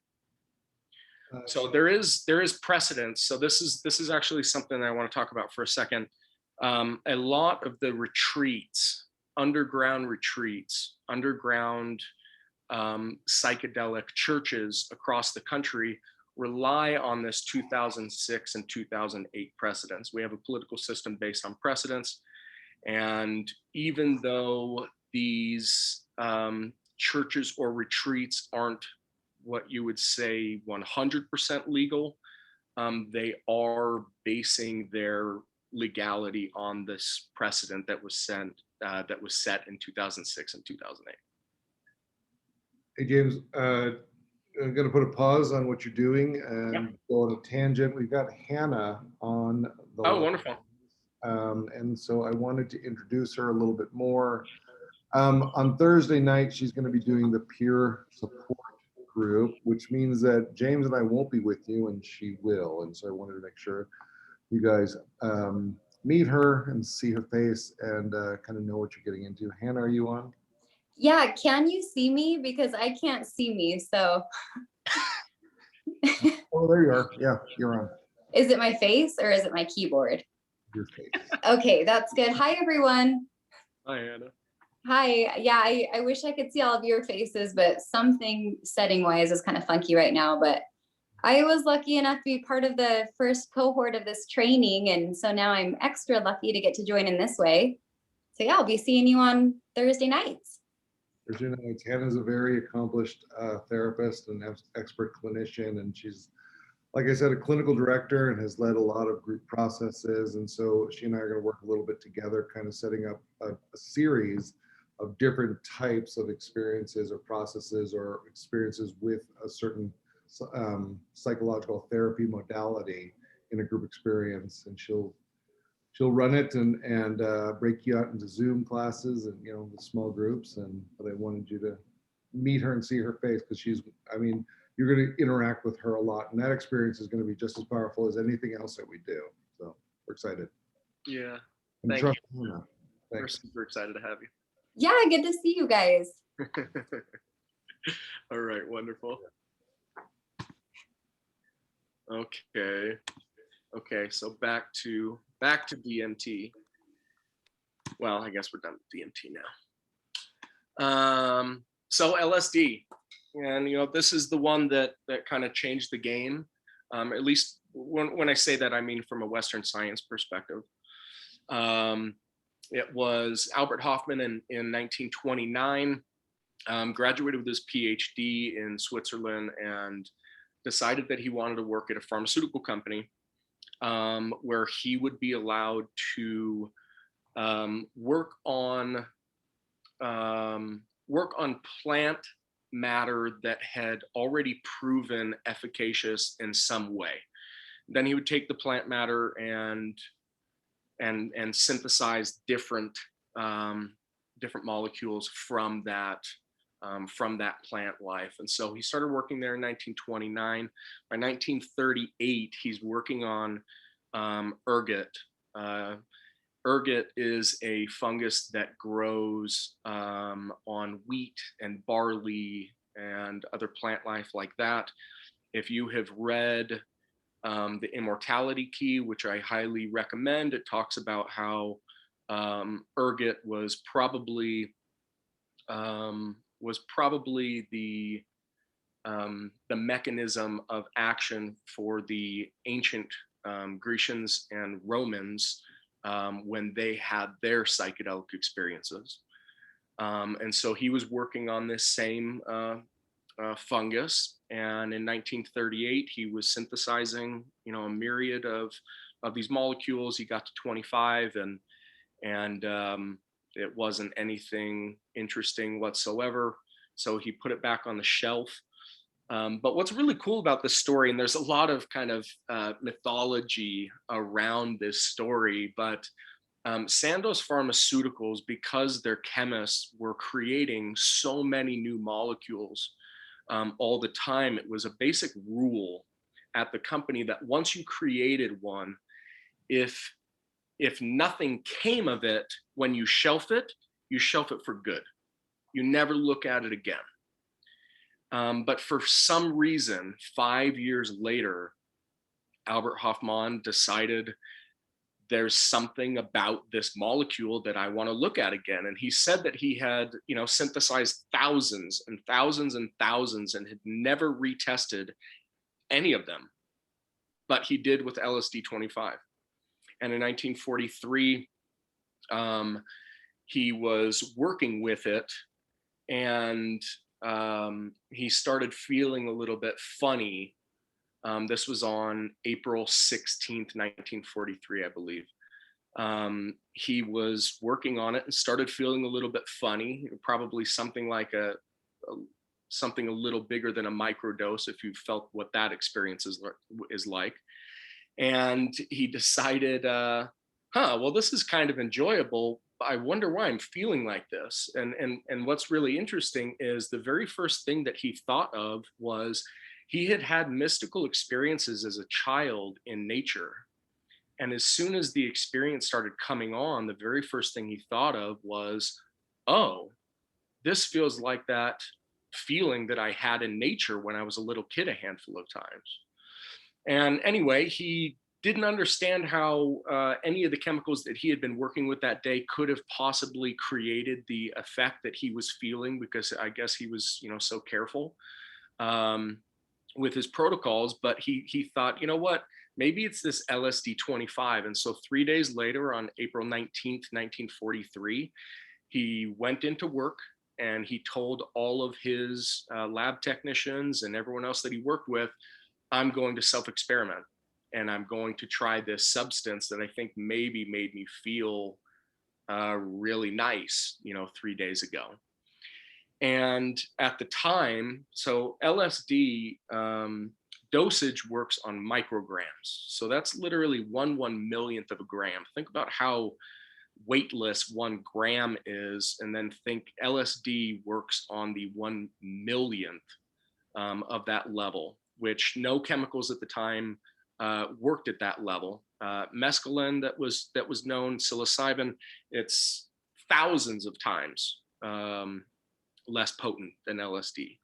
So there is precedence. So this is actually something I want to talk about for a second. A lot of the retreats, underground psychedelic churches across the country rely on this 2006 and 2008 precedents. We have a political system based on precedents, and even though these churches or retreats aren't what you would say 100% legal. They are basing their legality on this precedent that was set in 2006 and 2008. Hey, James, I'm going to put a pause on what you're doing and go on a tangent. We've got Hannah on the Oh, line. wonderful. And so I wanted to introduce her a little bit more. On Thursday night, she's going to be doing the peer support group, which means that James and I won't be with you, and she will. And so I wanted to make sure you guys meet her and see her face and kind of know what you're getting into. Hannah, are you on? Yeah, can you see me? Because I can't see me, so. Oh, there you are. Yeah, you're on. Is it my face or is it my keyboard? Your face. Okay, that's good. Hi, everyone. Hi, Hannah. Hi. Yeah, I wish I could see all of your faces, but something setting-wise is kind of funky right now. But I was lucky enough to be part of the first cohort of this training, and so now I'm extra lucky to get to join in this way. So yeah, I'll be seeing you on Thursday nights. Thursday nights. Hannah's a very accomplished therapist and expert clinician, and she's, like I said, a clinical director and has led a lot of group processes. And so she and I are going to work a little bit together, kind of setting up a series of different types of experiences or processes or experiences with a certain psychological therapy modality in a group experience. And she'll run it and break you out into Zoom classes and, the small groups. But I wanted you to meet her and see her face, because you're going to interact with her a lot, and that experience is going to be just as powerful as anything else that we do. So we're excited. Yeah. And Thank trust you. Hannah. We're Thanks. super excited to have you. Yeah, good to see you guys. All right, wonderful. Okay, so back to DMT. Well, I guess we're done with DMT now. So LSD, and this is the one that kind of changed the game. At least when I say that, I mean from a Western science perspective. It was Albert Hofmann in 1929, graduated with his Ph.D. in Switzerland, and decided that he wanted to work at a pharmaceutical company where he would be allowed to work on plant matter that had already proven efficacious in some way. Then he would take the plant matter and synthesize different molecules from that plant life. And so he started working there in 1929. By 1938, he's working on ergot. Ergot is a fungus that grows on wheat and barley and other plant life like that. If you have read The Immortality Key, which I highly recommend, it talks about how ergot was probably the mechanism of action for the ancient Grecians and Romans when they had their psychedelic experiences. And so he was working on this same fungus, and in 1938 he was synthesizing a myriad of these molecules. He got to 25, and it wasn't anything interesting whatsoever, so he put it back on the shelf. But what's really cool about this story, and there's a lot of kind of mythology around this story, but Sandoz Pharmaceuticals, because their chemists were creating so many new molecules all the time, it was a basic rule at the company that once you created one, if nothing came of it, when you shelf it for good. You never look at it again. But for some reason, 5 years later, Albert Hofmann decided there's something about this molecule that I want to look at again. And he said that he had, synthesized thousands and thousands and thousands and had never retested any of them. But he did with LSD 25. And in 1943, he was working with it, and he started feeling a little bit funny. This was on April 16th, 1943, I believe. He was working on it and started feeling a little bit funny, probably something like something a little bigger than a microdose, if you felt what that experience is like. And he decided, well, this is kind of enjoyable. I wonder why I'm feeling like this. And what's really interesting is the very first thing that he thought of was he had had mystical experiences as a child in nature. And as soon as the experience started coming on, the very first thing he thought of was, oh, this feels like that feeling that I had in nature when I was a little kid a handful of times. And anyway, he didn't understand how any of the chemicals that he had been working with that day could have possibly created the effect that he was feeling, because I guess he was, so careful with his protocols. But he thought, you know what, maybe it's this LSD 25. And so 3 days later, on April 19th, 1943, he went into work and he told all of his lab technicians and everyone else that he worked with, I'm going to self-experiment, and I'm going to try this substance that I think maybe made me feel really nice, 3 days ago. And at the time, so LSD dosage works on micrograms. So that's literally 1/1,000,000th of a gram. Think about how weightless 1 gram is, and then think LSD works on the 1/1,000,000th of that level, which no chemicals at the time worked at that level. Mescaline that was known, psilocybin, it's thousands of times less potent than LSD.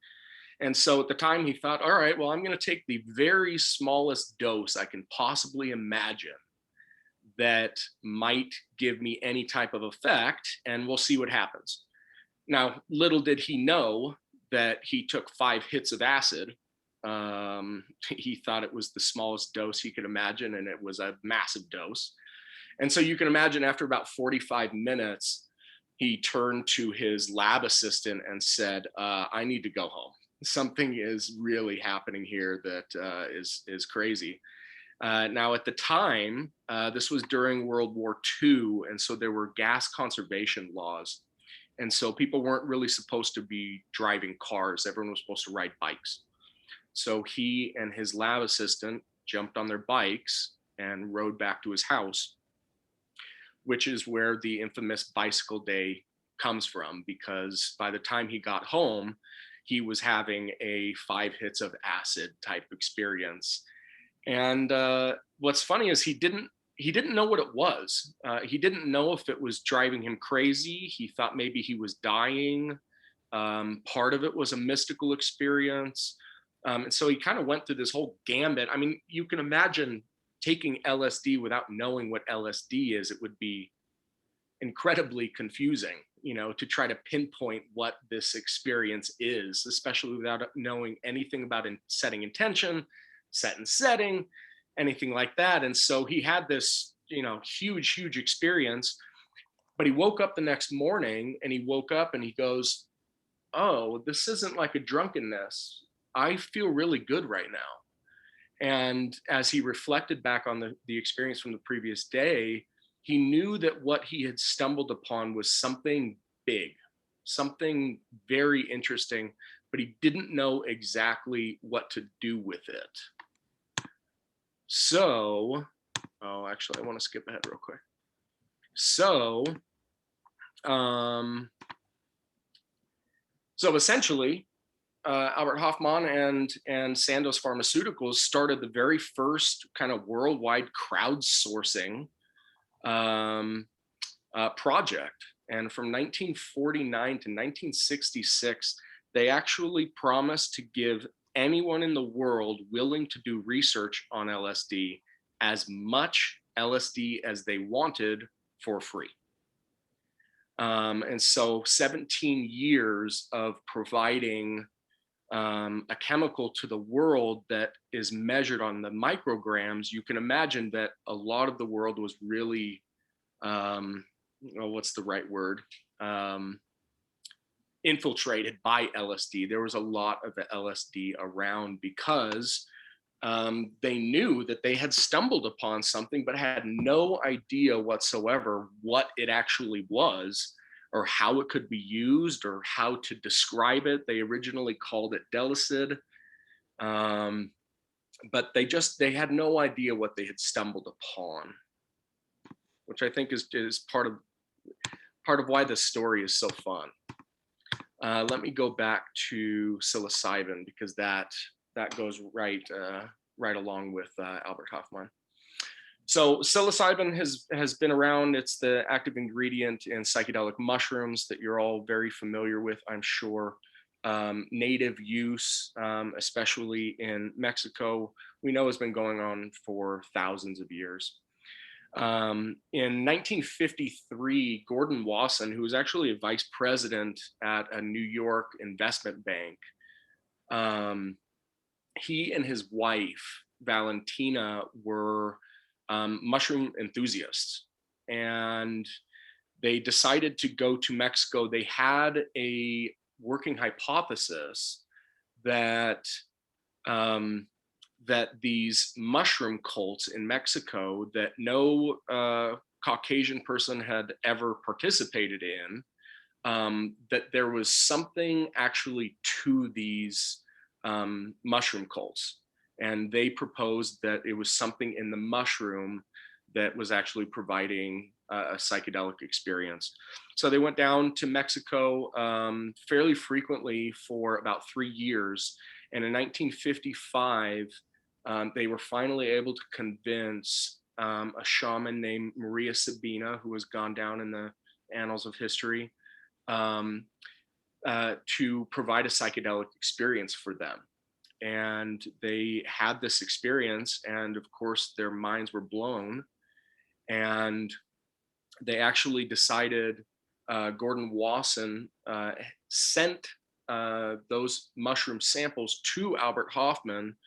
And so at the time he thought, all right, well, I'm going to take the very smallest dose I can possibly imagine that might give me any type of effect, and we'll see what happens. Now, little did he know that he took 5 hits of acid. He thought it was the smallest dose he could imagine, and it was a massive dose. And so you can imagine after about 45 minutes, he turned to his lab assistant and said, I need to go home. Something is really happening here that is crazy. Now, at the time, this was during World War II, and so there were gas conservation laws. And so people weren't really supposed to be driving cars. Everyone was supposed to ride bikes. So he and his lab assistant jumped on their bikes and rode back to his house, which is where the infamous bicycle day comes from, because by the time he got home, he was having a 5 hits of acid type experience. And what's funny is he didn't know what it was. He didn't know if it was driving him crazy. He thought maybe he was dying. Part of it was a mystical experience. And so he kind of went through this whole gambit. I mean, you can imagine taking LSD without knowing what LSD is. It would be incredibly confusing, to try to pinpoint what this experience is, especially without knowing anything about setting intention, set and setting, anything like that. And so he had this, huge experience. But he woke up the next morning, and he woke up and he goes, oh, this isn't like a drunkenness. I feel really good right now. And as he reflected back on the experience from the previous day, he knew that what he had stumbled upon was something big, something very interesting, but he didn't know exactly what to do with it. So, actually, I want to skip ahead real quick. So essentially, Albert Hofmann and Sandoz Pharmaceuticals started the very first kind of worldwide crowdsourcing project. And from 1949 to 1966, they actually promised to give anyone in the world willing to do research on LSD as much LSD as they wanted for free. And so 17 years of providing a chemical to the world that is measured on the micrograms, you can imagine that a lot of the world was really oh, what's the right word? Infiltrated by LSD. There was a lot of the LSD around because they knew that they had stumbled upon something, but had no idea whatsoever what it actually was, or how it could be used, or how to describe it. They originally called it Delicid, but they had no idea what they had stumbled upon, which I think is part of why this story is so fun. Let me go back to psilocybin, because that goes right along with Albert Hofmann. So psilocybin has been around. It's the active ingredient in psychedelic mushrooms that you're all very familiar with, I'm sure. Native use, especially in Mexico, we know has been going on for thousands of years. In 1953, Gordon Wasson, who was actually a vice president at a New York investment bank, he and his wife, Valentina, were mushroom enthusiasts, and they decided to go to Mexico. They had a working hypothesis that that these mushroom cults in Mexico that no Caucasian person had ever participated in, that there was something actually to these mushroom cults. And they proposed that it was something in the mushroom that was actually providing a psychedelic experience. So they went down to Mexico fairly frequently for about 3 years. And in 1955, they were finally able to convince a shaman named Maria Sabina, who has gone down in the annals of history, to provide a psychedelic experience for them. And they had this experience, and of course their minds were blown. And they actually decided, Gordon Wasson sent those mushroom samples to Albert Hofmann,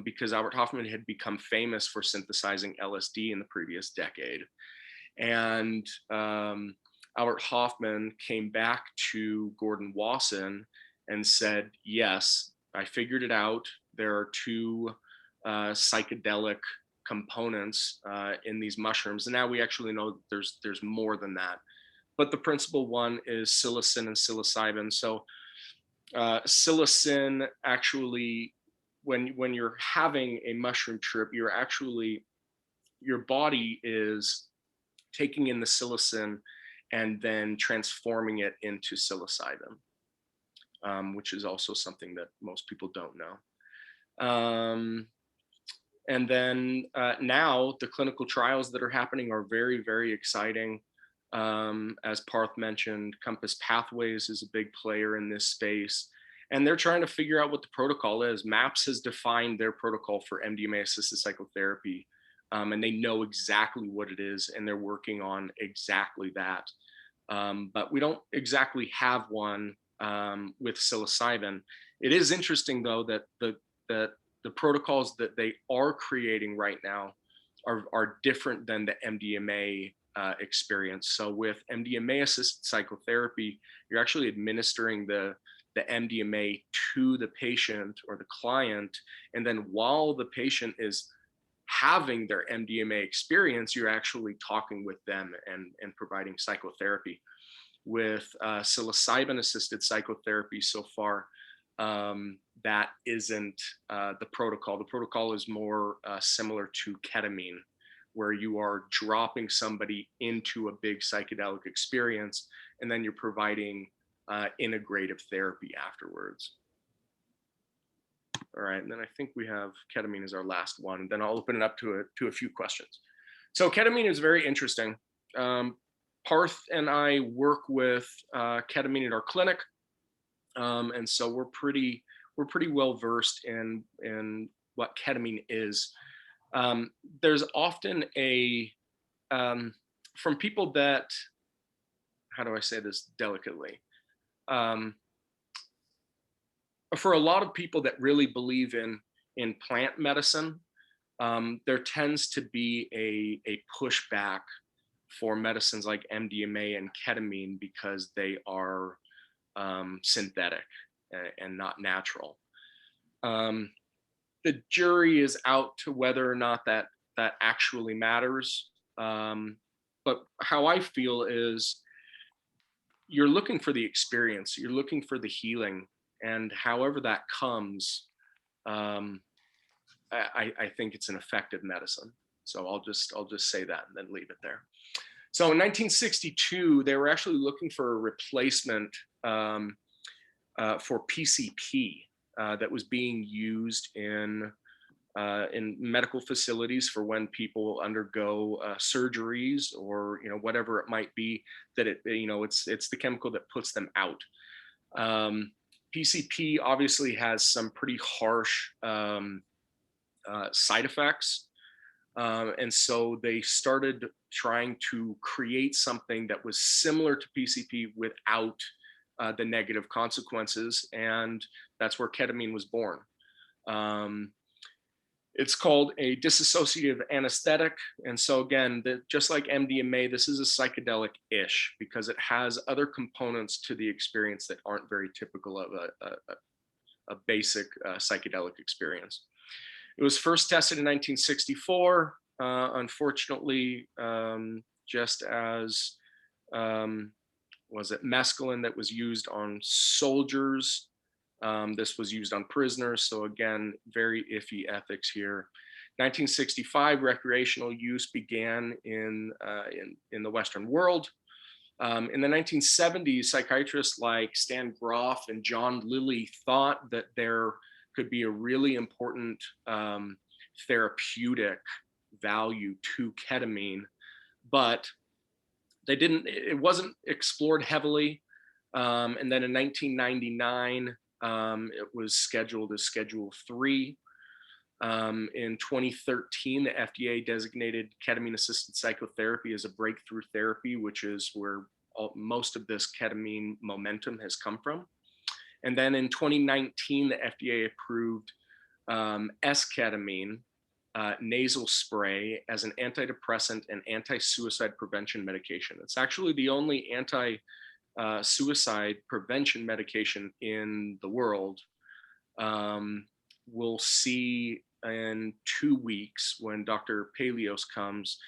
because Albert Hofmann had become famous for synthesizing LSD in the previous decade. And Albert Hofmann came back to Gordon Wasson and said, yes, I figured it out. There are two psychedelic components in these mushrooms. And now we actually know that there's more than that. But the principal one is psilocin and psilocybin. So psilocin actually, when you're having a mushroom trip, your body is taking in the psilocin and then transforming it into psilocybin, which is also something that most people don't know. And then now the clinical trials that are happening are very, very exciting. As Parth mentioned, Compass Pathways is a big player in this space, and they're trying to figure out what the protocol is. MAPS has defined their protocol for MDMA-assisted psychotherapy, and they know exactly what it is, and they're working on exactly that. But we don't exactly have one with psilocybin. It is interesting, though, that the protocols that they are creating right now are different than the MDMA experience. So with MDMA-assisted psychotherapy, you're actually administering the MDMA to the patient or the client, and then while the patient is having their MDMA experience, you're actually talking with them and providing psychotherapy. With psilocybin-assisted psychotherapy so far, that isn't the protocol. The protocol is more similar to ketamine, where you are dropping somebody into a big psychedelic experience, and then you're providing integrative therapy afterwards. All right, and then I think we have ketamine as our last one, and then I'll open it up to a few questions. So ketamine is very interesting. Parth and I work with ketamine at our clinic, and so we're pretty well versed in what ketamine is. There's often from people that, how do I say this delicately? For a lot of people that really believe in plant medicine, there tends to be a pushback for medicines like MDMA and ketamine because they are synthetic and not natural. The jury is out to whether or not that actually matters. But how I feel is you're looking for the experience, you're looking for the healing, and however that comes, I think it's an effective medicine. So I'll just say that and then leave it there. So in 1962, they were actually looking for a replacement for PCP that was being used in medical facilities for when people undergo surgeries or whatever it might be, that it's the chemical that puts them out. PCP obviously has some pretty harsh side effects, and so they started trying to create something that was similar to PCP without the negative consequences, and that's where ketamine was born. It's called a dissociative anesthetic. And so again, just like MDMA, this is a psychedelic-ish because it has other components to the experience that aren't very typical of a basic psychedelic experience. It was first tested in 1964. Unfortunately, just as, was it mescaline that was used on soldiers, this was used on prisoners. So again, very iffy ethics here. 1965, recreational use began in the Western world. In the 1970s, psychiatrists like Stan Grof and John Lilly thought that there could be a really important therapeutic value to ketamine, but it wasn't explored heavily. And then in 1999, it was scheduled as Schedule 3. In 2013, the FDA designated ketamine-assisted psychotherapy as a breakthrough therapy, which is where most of this ketamine momentum has come from. And then in 2019, the FDA approved S-ketamine nasal spray as an antidepressant and anti-suicide prevention medication. It's actually the only anti-suicide prevention medication in the world. We'll see in 2 weeks when Dr. Paleos comes,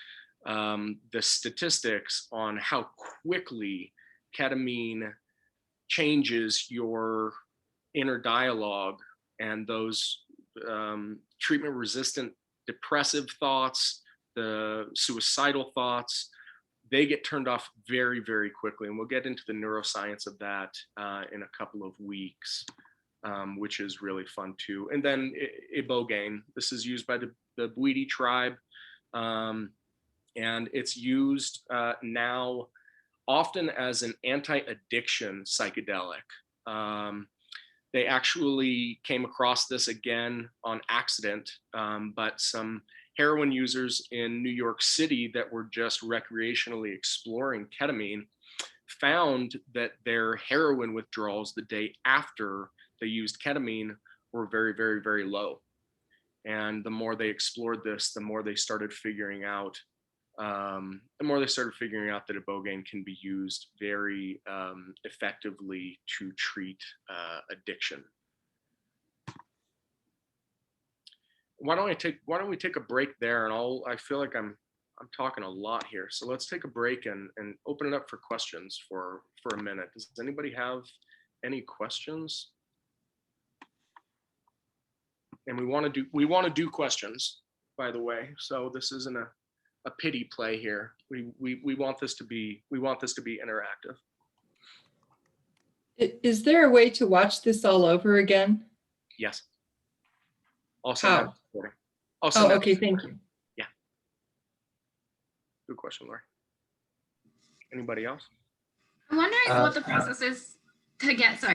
the statistics on how quickly ketamine changes your inner dialogue, and those treatment-resistant depressive thoughts, the suicidal thoughts, they get turned off very, very quickly. And we'll get into the neuroscience of that in a couple of weeks, which is really fun too. And then ibogaine, this is used by the Bwiti tribe, and it's used now often as an anti-addiction psychedelic. They actually came across this again on accident, but some heroin users in New York City that were just recreationally exploring ketamine found that their heroin withdrawals the day after they used ketamine were very, very, very low. And the more they explored this, the more they started figuring out that ibogaine can be used very effectively to treat addiction. Why don't we take a break there, and I feel like I'm talking a lot here, so let's take a break and open it up for questions for a minute. Does anybody have any questions? And we want to do questions, by the way. So this isn't a pity play here. We want this to be interactive. Is there a way to watch this all over again? Yes. How? Oh, okay, thank you. Yeah. Good question, Lori. Anybody else? I'm wondering what the process is to get the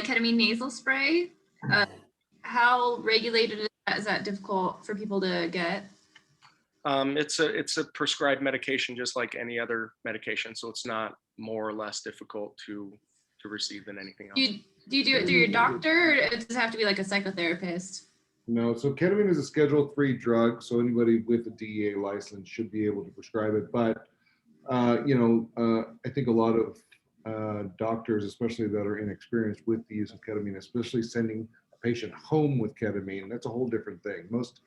ketamine nasal spray. How regulated is that? Is that difficult for people to get? It's a prescribed medication, just like any other medication, so it's not more or less difficult to receive than anything else. Do you do it through your doctor, or does it have to be like a psychotherapist? No, so ketamine is a Schedule III drug, so anybody with a DEA license should be able to prescribe it. But I think a lot of doctors, especially that are inexperienced with the use of ketamine, especially sending a patient home with ketamine, that's a whole different thing. Most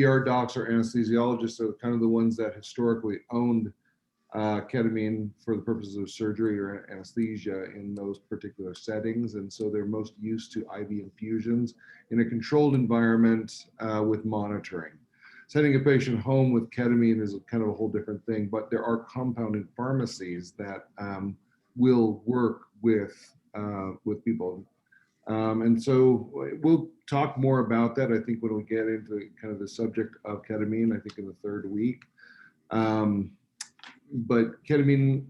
ER docs or anesthesiologists are kind of the ones that historically owned ketamine for the purposes of surgery or anesthesia in those particular settings. And so they're most used to IV infusions in a controlled environment with monitoring. Sending a patient home with ketamine is kind of a whole different thing, but there are compounded pharmacies that will work with people. And so we'll talk more about that, I think, when we get into kind of the subject of ketamine, I think in the third week. But ketamine,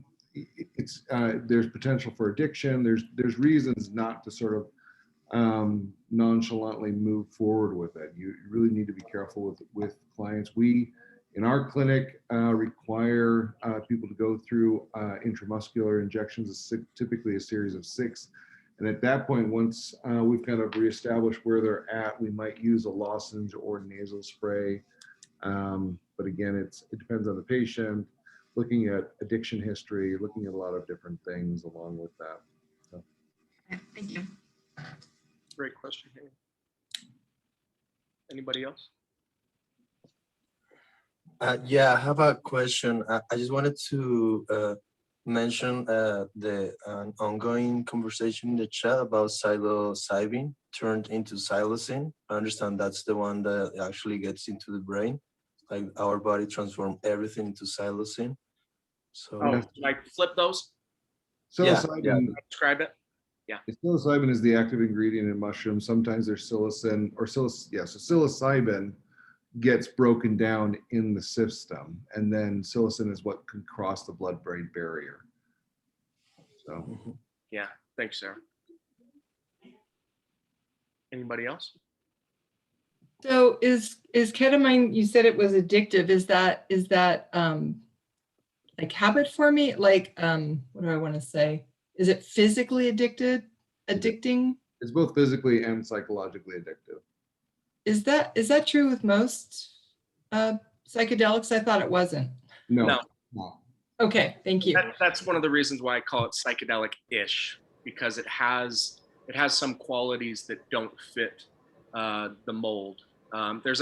there's potential for addiction. There's reasons not to sort of nonchalantly move forward with it. You really need to be careful with clients. We, in our clinic, require people to go through intramuscular injections. It's typically a series of 6. And at that point, once we've kind of reestablished where they're at, we might use a lozenge or nasal spray. But again, it depends on the patient, looking at addiction history, looking at a lot of different things along with that. So. Thank you. Great question, Haley. Anybody else? Yeah, I have a question. I just wanted to mention the ongoing conversation in the chat about psilocybin turned into psilocin. I understand that's the one that actually gets into the brain. Like our body transforms everything into psilocin. So like flip those? Psilocybin. Yeah. Describe it. Yeah. Psilocybin is the active ingredient in mushrooms. Sometimes there's psilocin or so psilocybin gets broken down in the system, and then psilocin is what can cross the blood-brain barrier. So. Yeah. Thanks, Sarah. Anybody else? So is ketamine, you said it was addictive. Is that like habit forming? Like, what do I want to say? Is it physically addicting? It's both physically and psychologically addictive. Is that true with most psychedelics? I thought it wasn't. No. Okay, thank you. That's one of the reasons why I call it psychedelic-ish, because it has some qualities that don't fit the mold. There was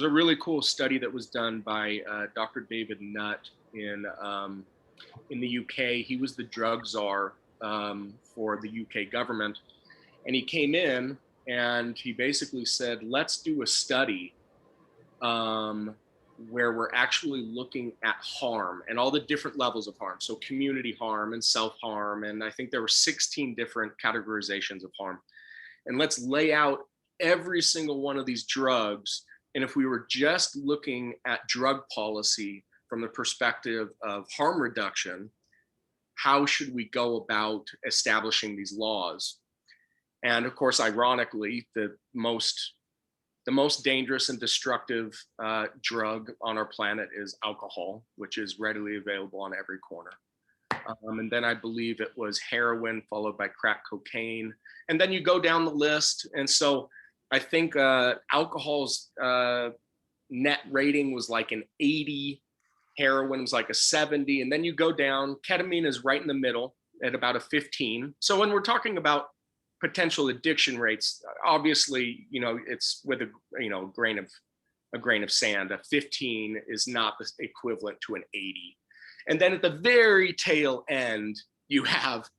a really cool study that was done by Dr. David Nutt in the UK. He was the drug czar for the UK government, and he came in and he basically said, let's do a study where we're actually looking at harm and all the different levels of harm. So community harm and self-harm. And I think there were 16 different categorizations of harm. And let's lay out every single one of these drugs. And if we were just looking at drug policy from the perspective of harm reduction, how should we go about establishing these laws? And of course, ironically, the most dangerous and destructive drug on our planet is alcohol, which is readily available on every corner. And then I believe it was heroin, followed by crack cocaine. And then you go down the list. And so I think alcohol's net rating was like an 80, heroin was like a 70. And then you go down, ketamine is right in the middle at about a 15. So when we're talking about potential addiction rates, obviously, it's with a grain of sand. A 15 is not the equivalent to an 80. And then at the very tail end, you have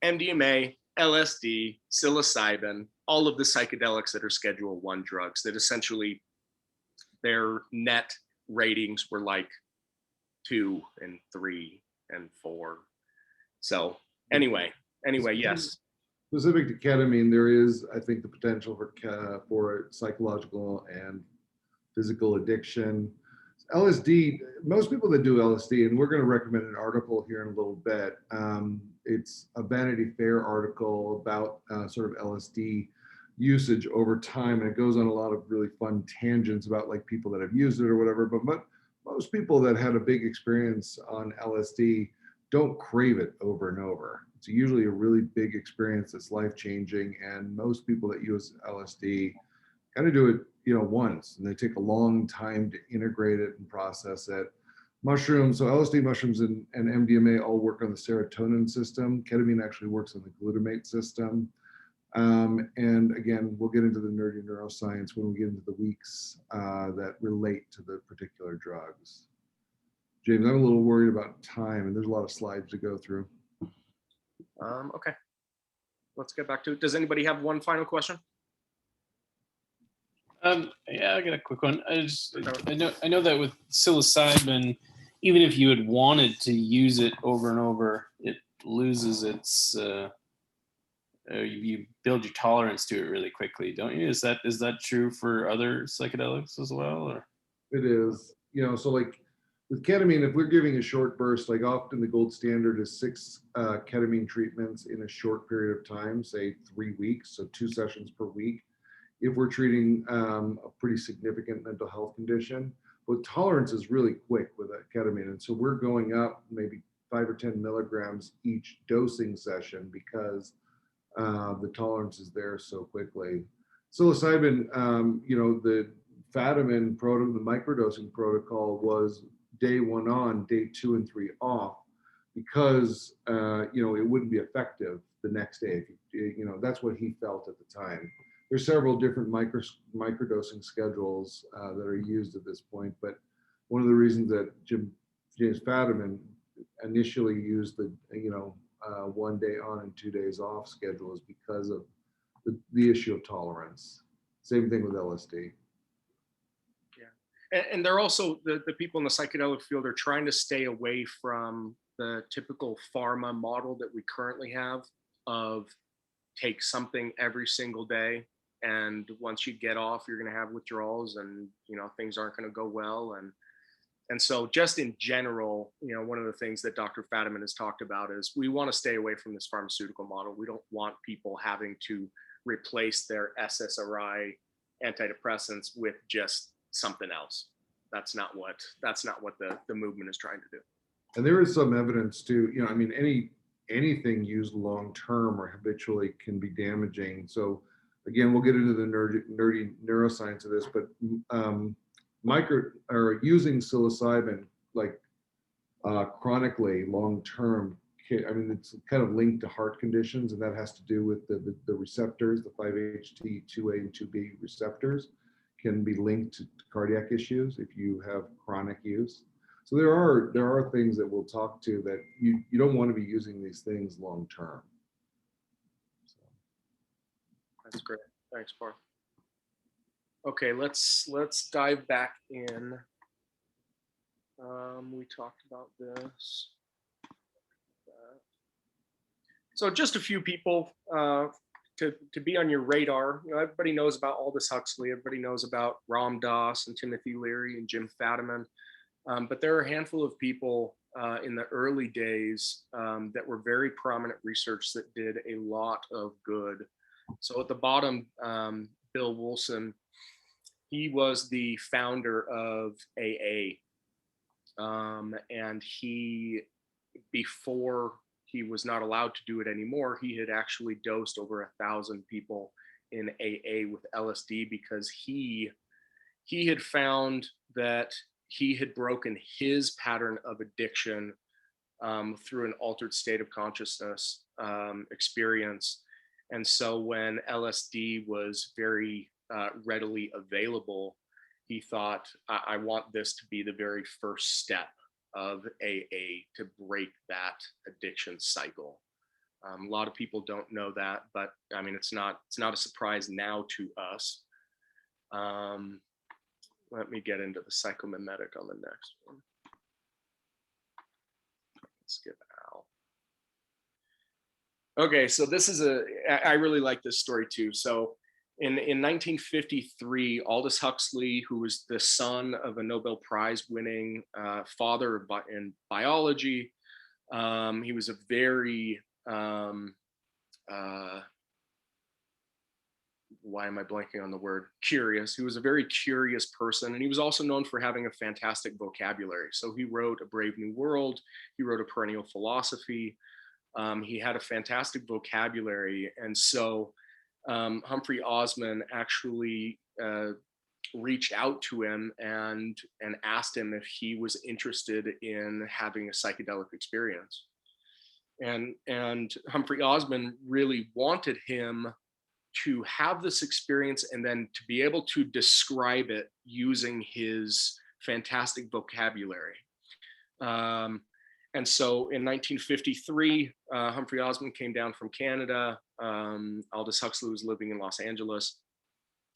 MDMA, LSD, psilocybin, all of the psychedelics that are Schedule I drugs that essentially their net ratings were like 2 and 3 and 4. So anyway, yes. Specific to ketamine, there is, I think, the potential for psychological and physical addiction. LSD, most people that do LSD, and we're going to recommend an article here in a little bit. It's a Vanity Fair article about sort of LSD usage over time, and it goes on a lot of really fun tangents about like people that have used it or whatever. But most people that had a big experience on LSD don't crave it over and over. It's usually a really big experience that's life-changing, and most people that use LSD kind of do it, once, and they take a long time to integrate it and process it. Mushrooms, so LSD, mushrooms, and MDMA all work on the serotonin system. Ketamine actually works on the glutamate system. And again, we'll get into the nerdy neuroscience when we get into the weeks that relate to the particular drugs. James, I'm a little worried about time, and there's a lot of slides to go through. Okay, let's get back to it. Does anybody have one final question? Yeah, I got a quick one. I know that with psilocybin, even if you had wanted to use it over and over, it loses its. You build your tolerance to it really quickly, don't you? Is that true for other psychedelics as well, or? It is, so like with ketamine, if we're giving a short burst, like often the gold standard is 6 ketamine treatments in a short period of time, say 3 weeks, so 2 sessions per week. If we're treating a pretty significant mental health condition, but tolerance is really quick with ketamine. And so we're going up maybe 5 or 10 milligrams each dosing session because the tolerance is there so quickly. Psilocybin, the Fadiman the microdosing protocol was day 1 on, day 2 and 3 off, because it wouldn't be effective the next day. That's what he felt at the time. There's several different microdosing schedules that are used at this point, but one of the reasons that James Fadiman initially used the 1 day on and 2 days off schedule is because of the issue of tolerance. Same thing with LSD. Yeah, and they're also the people in the psychedelic field are trying to stay away from the typical pharma model that we currently have of take something every single day, and once you get off, you're going to have withdrawals, and things aren't going to go well, and so just in general, one of the things that Dr. Fadiman has talked about is we want to stay away from this pharmaceutical model. We don't want people having to replace their SSRI antidepressants with just something else. That's not what the movement is trying to do. And there is some evidence too, anything used long term or habitually can be damaging. So again, we'll get into the nerdy neuroscience of this, but using psilocybin like chronically long term, it's kind of linked to heart conditions, and that has to do with the receptors, the 5-HT2A and 2B receptors can be linked to cardiac issues if you have chronic use. So there are things that we'll talk to that you don't want to be using these things long term. So. That's great. Thanks, Parth. Okay, let's dive back in. We talked about this. So just a few people to be on your radar. Everybody knows about Aldous Huxley. Everybody knows about Ram Dass and Timothy Leary and Jim Fadiman. But there are a handful of people in the early days that were very prominent research that did a lot of good. So at the bottom, Bill Wilson, he was the founder of AA. And before he was not allowed to do it anymore, he had actually dosed over 1,000 people in AA with LSD because he had found that he had broken his pattern of addiction through an altered state of consciousness experience. And so when LSD was very readily available, he thought, I want this to be the very first step of AA to break that addiction cycle. A lot of people don't know that, but I mean, it's not a surprise now to us. Let me get into the psychomimetic on the next one. Let's get out. Okay, so this is I really like this story too. So in 1953, Aldous Huxley, who was the son of a Nobel Prize winning father in biology, he was a very, why am I blanking on the word? Curious. He was a very curious person, and he was also known for having a fantastic vocabulary. So he wrote A Brave New World. He wrote A Perennial Philosophy. He had a fantastic vocabulary, and so Humphrey Osmond actually reached out to him and asked him if he was interested in having a psychedelic experience. And Humphrey Osmond really wanted him to have this experience and then to be able to describe it using his fantastic vocabulary. And so in 1953, Humphrey Osmond came down from Canada. Aldous Huxley was living in Los Angeles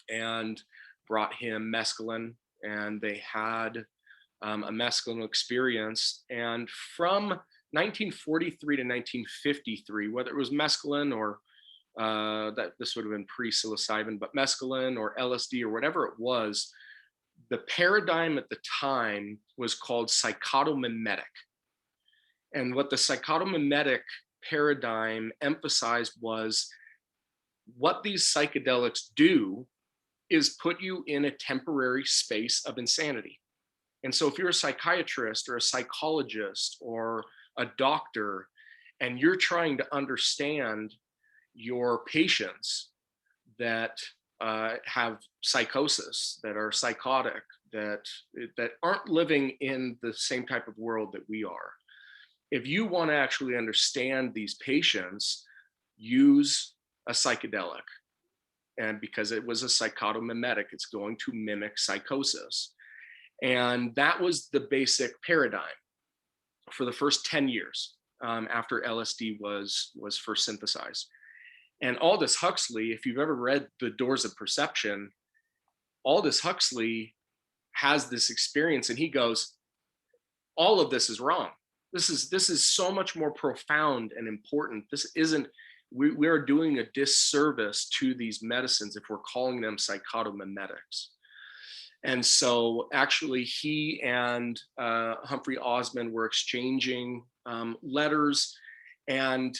and brought him mescaline, and they had a mescaline experience. And from 1943 to 1953, whether it was mescaline or that this would have been pre-psilocybin, but mescaline or LSD or whatever it was, the paradigm at the time was called psychotomimetic. And what the psychotomimetic paradigm emphasized was what these psychedelics do is put you in a temporary space of insanity. And so if you're a psychiatrist or a psychologist or a doctor, and you're trying to understand your patients that have psychosis, that are psychotic, that aren't living in the same type of world that we are, if you want to actually understand these patients, use a psychedelic. And because it was a psychotomimetic, it's going to mimic psychosis. And that was the basic paradigm for the first 10 years after LSD was first synthesized. And Aldous Huxley, if you've ever read The Doors of Perception, Aldous Huxley has this experience and he goes, all of this is wrong. This is so much more profound and important. This isn't, we are doing a disservice to these medicines if we're calling them psychotomimetics. And so actually he and Humphrey Osmond were exchanging letters, and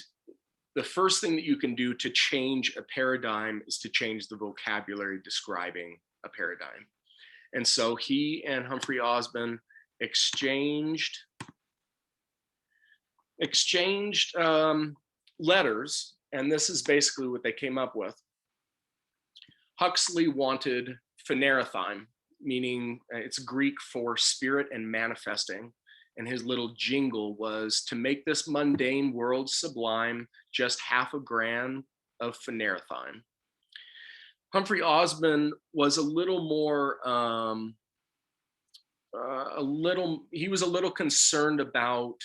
the first thing that you can do to change a paradigm is to change the vocabulary describing a paradigm. And so he and Humphrey Osmond exchanged letters, and this is basically what they came up with. Huxley wanted phanerothym, meaning it's Greek for spirit and manifesting. And his little jingle was, to make this mundane world sublime, just 0.5 gram of phanerothym. Humphrey Osmond was a little more, he was a little concerned about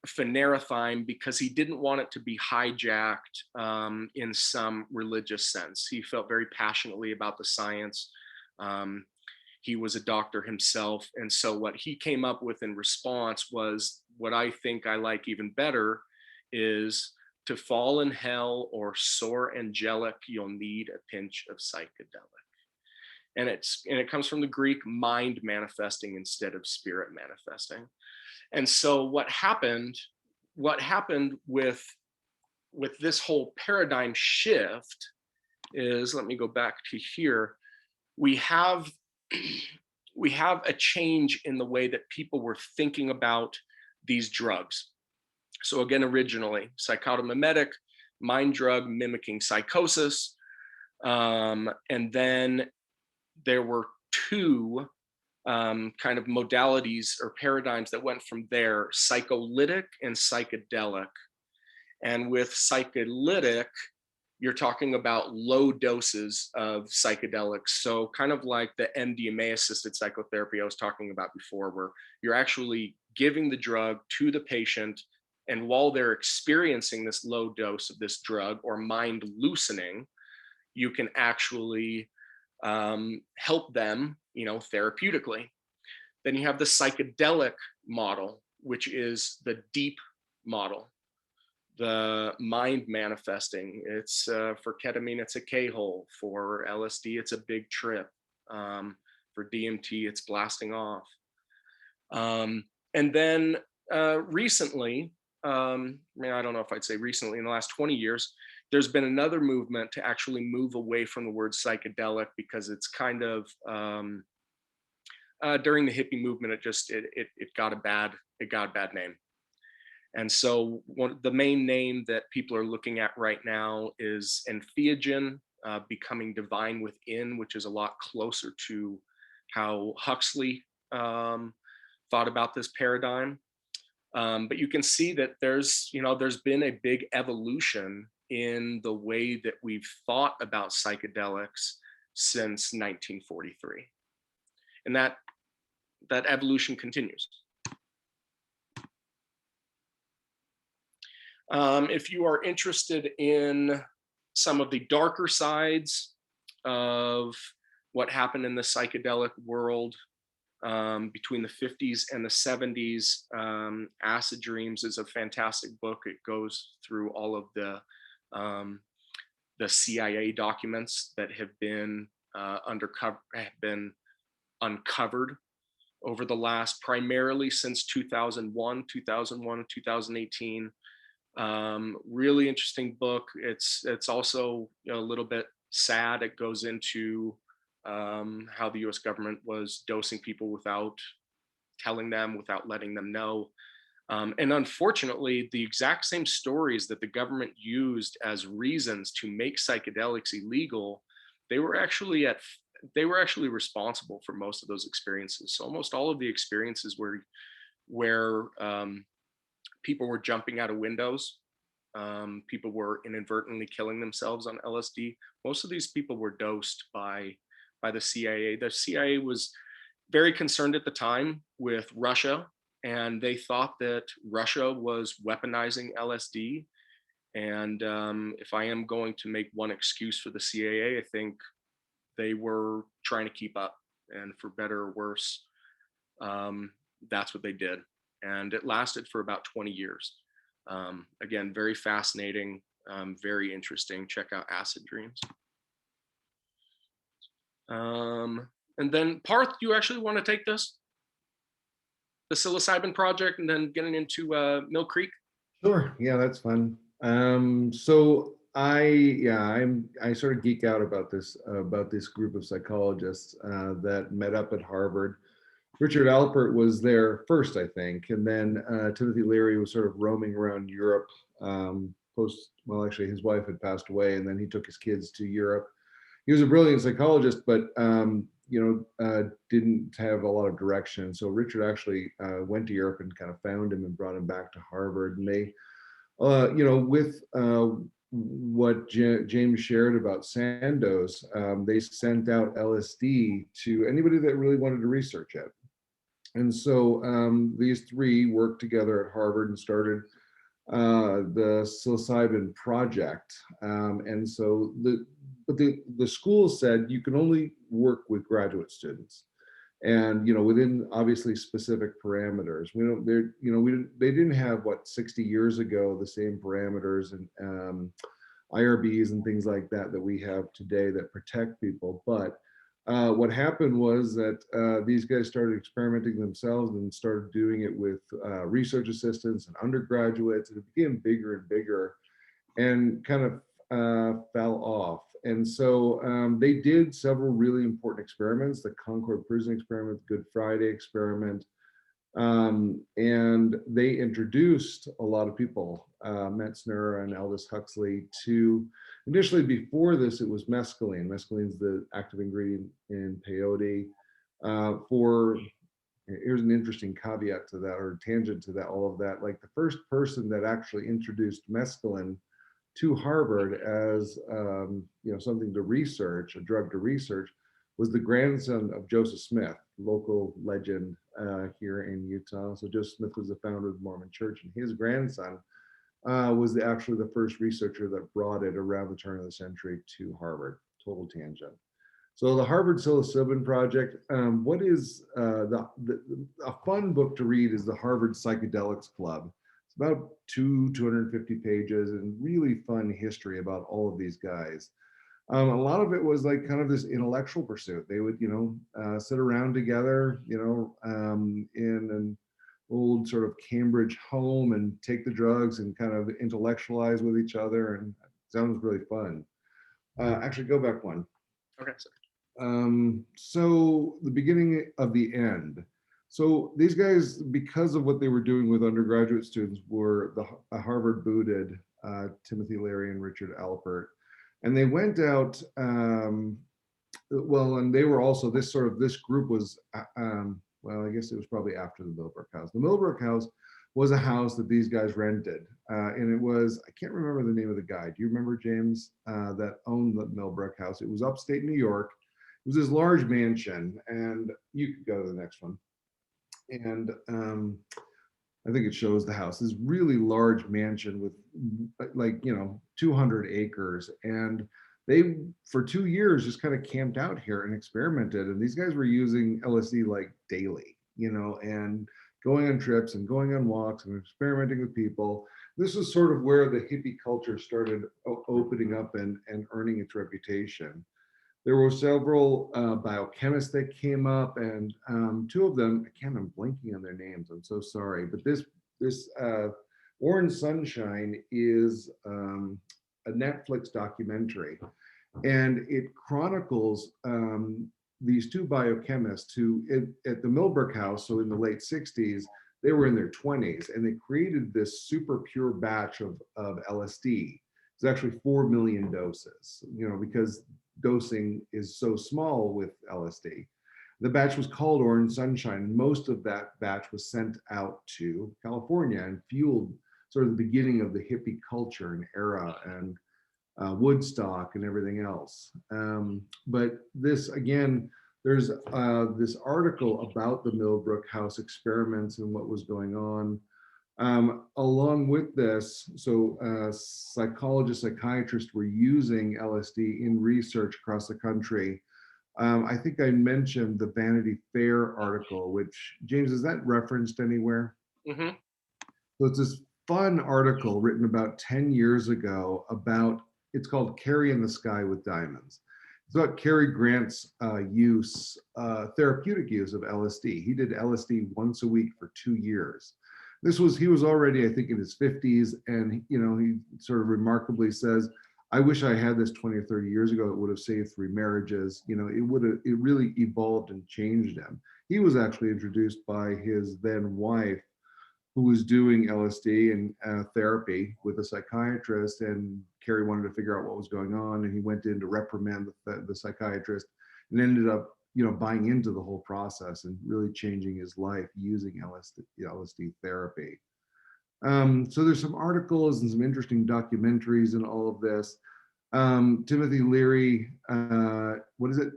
phanerothym because he didn't want it to be hijacked in some religious sense. He felt very passionately about the science. He was a doctor himself. And so what he came up with in response was, what I think I like even better is, to fall in hell or soar angelic, you'll need a pinch of psychedelic. And it comes from the Greek mind manifesting instead of spirit manifesting. And so what happened with this whole paradigm shift is, let me go back to here, we have a change in the way that people were thinking about these drugs. So again, originally, psychotomimetic, mind drug mimicking psychosis. And then there were two kind of modalities or paradigms that went from there: psycholytic and psychedelic. And with psycholytic, you're talking about low doses of psychedelics. So kind of like the MDMA assisted psychotherapy I was talking about before, where you're actually giving the drug to the patient, and while they're experiencing this low dose of this drug or mind loosening, you can actually help them, therapeutically. Then you have the psychedelic model, which is the deep model, the mind manifesting. It's for ketamine, it's a K-hole. For LSD, it's a big trip. For DMT, it's blasting off. And then recently, I don't know if I'd say recently, in the last 20 years, there's been another movement to actually move away from the word psychedelic, because it's kind of during the hippie movement, it got a bad name. And so the main name that people are looking at right now is entheogen, becoming divine within, which is a lot closer to how Huxley thought about this paradigm. But you can see that there's been a big evolution in the way that we've thought about psychedelics since 1943. And that evolution continues. If you are interested in some of the darker sides of what happened in the psychedelic world between the 50s and the 70s, Acid Dreams is a fantastic book. It goes through all of the CIA documents that have been uncovered over the last, primarily since 2001, 2018. Really interesting book. It's also a little bit sad. It goes into how the US government was dosing people without telling them, without letting them know. And unfortunately, the exact same stories that the government used as reasons to make psychedelics illegal, they were actually responsible for most of those experiences. So almost all of the experiences where people were jumping out of windows, people were inadvertently killing themselves on LSD. Most of these people were dosed by the CIA. The CIA was very concerned at the time with Russia, and they thought that Russia was weaponizing LSD. And if I am going to make one excuse for the CIA, I think they were trying to keep up, and for better or worse, that's what they did. And it lasted for about 20 years. Again, very fascinating, very interesting. Check out Acid Dreams. And then Parth, do you actually want to take this? The psilocybin project, and then getting into Mill Creek? Sure, yeah, that's fun. So I sort of geek out about this group of psychologists that met up at Harvard. Richard Alpert was there first, I think, and then Timothy Leary was sort of roaming around Europe well, actually his wife had passed away, and then he took his kids to Europe. He was a brilliant psychologist, but didn't have a lot of direction. So Richard actually went to Europe and kind of found him and brought him back to Harvard. And they, with what James shared about Sandoz, they sent out LSD to anybody that really wanted to research it. And so these three worked together at Harvard and started the psilocybin project. And so the school said you can only work with graduate students, and within obviously specific parameters. They didn't have 60 years ago the same parameters and IRBs and things like that we have today that protect people. But what happened was that these guys started experimenting themselves and started doing it with research assistants and undergraduates, and it became bigger and bigger and kind of fell off. And so they did several really important experiments: the Concord Prison experiment, the Good Friday experiment, and they introduced a lot of people, Metzner and Aldous Huxley, to, initially before this, it was mescaline. Mescaline is the active ingredient in peyote. Here's an interesting caveat to that, or tangent to that, all of that. Like, the first person that actually introduced mescaline to Harvard as something to research, a drug to research, was the grandson of Joseph Smith, local legend here in Utah. So Joseph Smith was the founder of the Mormon Church, and his grandson was actually the first researcher that brought it around the turn of the century to Harvard. Total tangent. So the Harvard Psilocybin Project, what is a fun book to read is the Harvard Psychedelics Club. It's about 250 pages and really fun history about all of these guys. A lot of it was like kind of this intellectual pursuit. They would, sit around together, in an old sort of Cambridge home and take the drugs and kind of intellectualize with each other, and it sounds really fun. Actually, go back one. Okay. So the beginning of the end. So these guys, because of what they were doing with undergraduate students, were the Harvard booted Timothy Leary and Richard Alpert. And they went out, well, and they were also this group was, well, I guess it was probably after the Millbrook House. The Millbrook House was a house that these guys rented. And it was, I can't remember the name of the guy. Do you remember, James, that owned the Millbrook House? It was upstate New York. It was this large mansion, and you could go to the next one. And I think it shows the house, this really large mansion with like, 200 acres. And they, for 2 years, just kind of camped out here and experimented. And these guys were using LSD like daily, and going on trips and going on walks and experimenting with people. This is sort of where the hippie culture started opening up and earning its reputation. There were several biochemists that came up, and two of them, I'm blanking on their names, I'm so sorry, but this Orange Sunshine is a Netflix documentary, and it chronicles these two biochemists who at the Millbrook House, so in the late 60s, they were in their 20s, and they created this super pure batch of LSD. It's actually 4 million doses, because dosing is so small with LSD. The batch was called Orange Sunshine, and most of that batch was sent out to California and fueled sort of the beginning of the hippie culture and era and Woodstock and everything else. But this, again, there's this article about the Millbrook House experiments and what was going on. Along with this, so psychologists, psychiatrists were using LSD in research across the country. I think I mentioned the Vanity Fair article, which, James, is that referenced anywhere? Mm-hmm. So it's this fun article written about 10 years ago about, it's called Carrie in the Sky with Diamonds. It's about Cary Grant's therapeutic use of LSD. He did LSD once a week for 2 years. He was already, I think, in his 50s, and he sort of remarkably says, I wish I had this 20 or 30 years ago. It would have saved 3 marriages. It really evolved and changed him. He was actually introduced by his then wife, who was doing LSD and therapy with a psychiatrist, and Carrie wanted to figure out what was going on, and he went in to reprimand the psychiatrist, and ended up buying into the whole process and really changing his life using LSD therapy. So there's some articles and some interesting documentaries in all of this. Timothy Leary, what is it?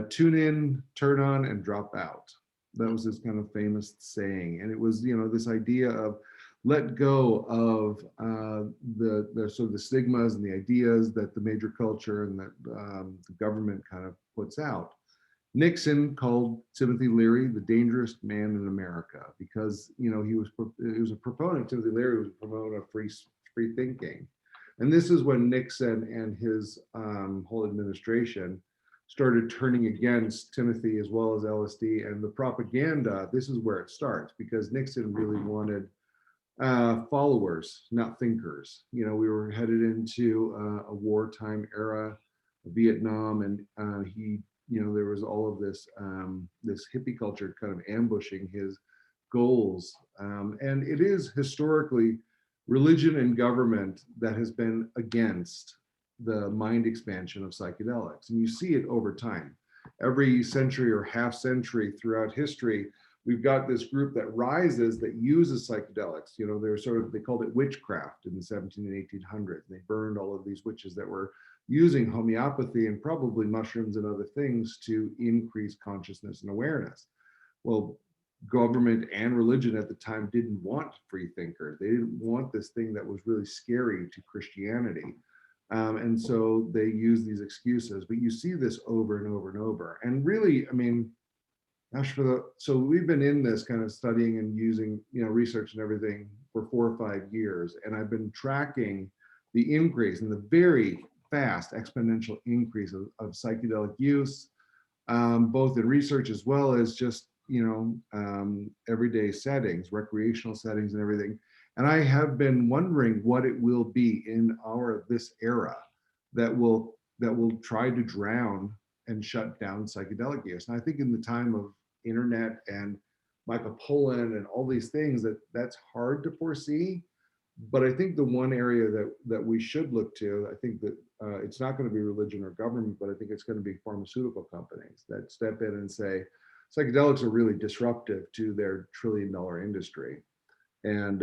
Tune in, turn on, and drop out. That was his kind of famous saying. And it was, this idea of let go of the sort of the stigmas and the ideas that the major culture and that the government kind of puts out. Nixon called Timothy Leary the dangerous man in America because, he was a proponent, Timothy Leary was a proponent of free thinking. And this is when Nixon and his whole administration started turning against Timothy as well as LSD, and the propaganda. This is where it starts, because Nixon really wanted followers, not thinkers. We were headed into a wartime era, Vietnam, and there was all of this this hippie culture kind of ambushing his goals. And it is historically religion and government that has been against the mind expansion of psychedelics. And you see it over time. Every century or half century throughout history, we've got this group that rises that uses psychedelics. They called it witchcraft in the 17 and 1800s. They burned all of these witches that were using homeopathy and probably mushrooms and other things to increase consciousness and awareness. Well, government and religion at the time didn't want free thinkers. They didn't want this thing that was really scary to Christianity. And so they use these excuses, but you see this over and over and over. And really, so we've been in this kind of studying and using, research and everything for 4 or 5 years. And I've been tracking the increase and the very fast exponential increase of psychedelic use, both in research as well as just, everyday settings, recreational settings and everything. And I have been wondering what it will be in this era that will try to drown and shut down psychedelic use. And I think in the time of internet and Michael Pollan and all these things, that's hard to foresee. But I think the one area that we should look to, I think that it's not going to be religion or government, but I think it's going to be pharmaceutical companies that step in and say, psychedelics are really disruptive to their trillion-dollar industry. And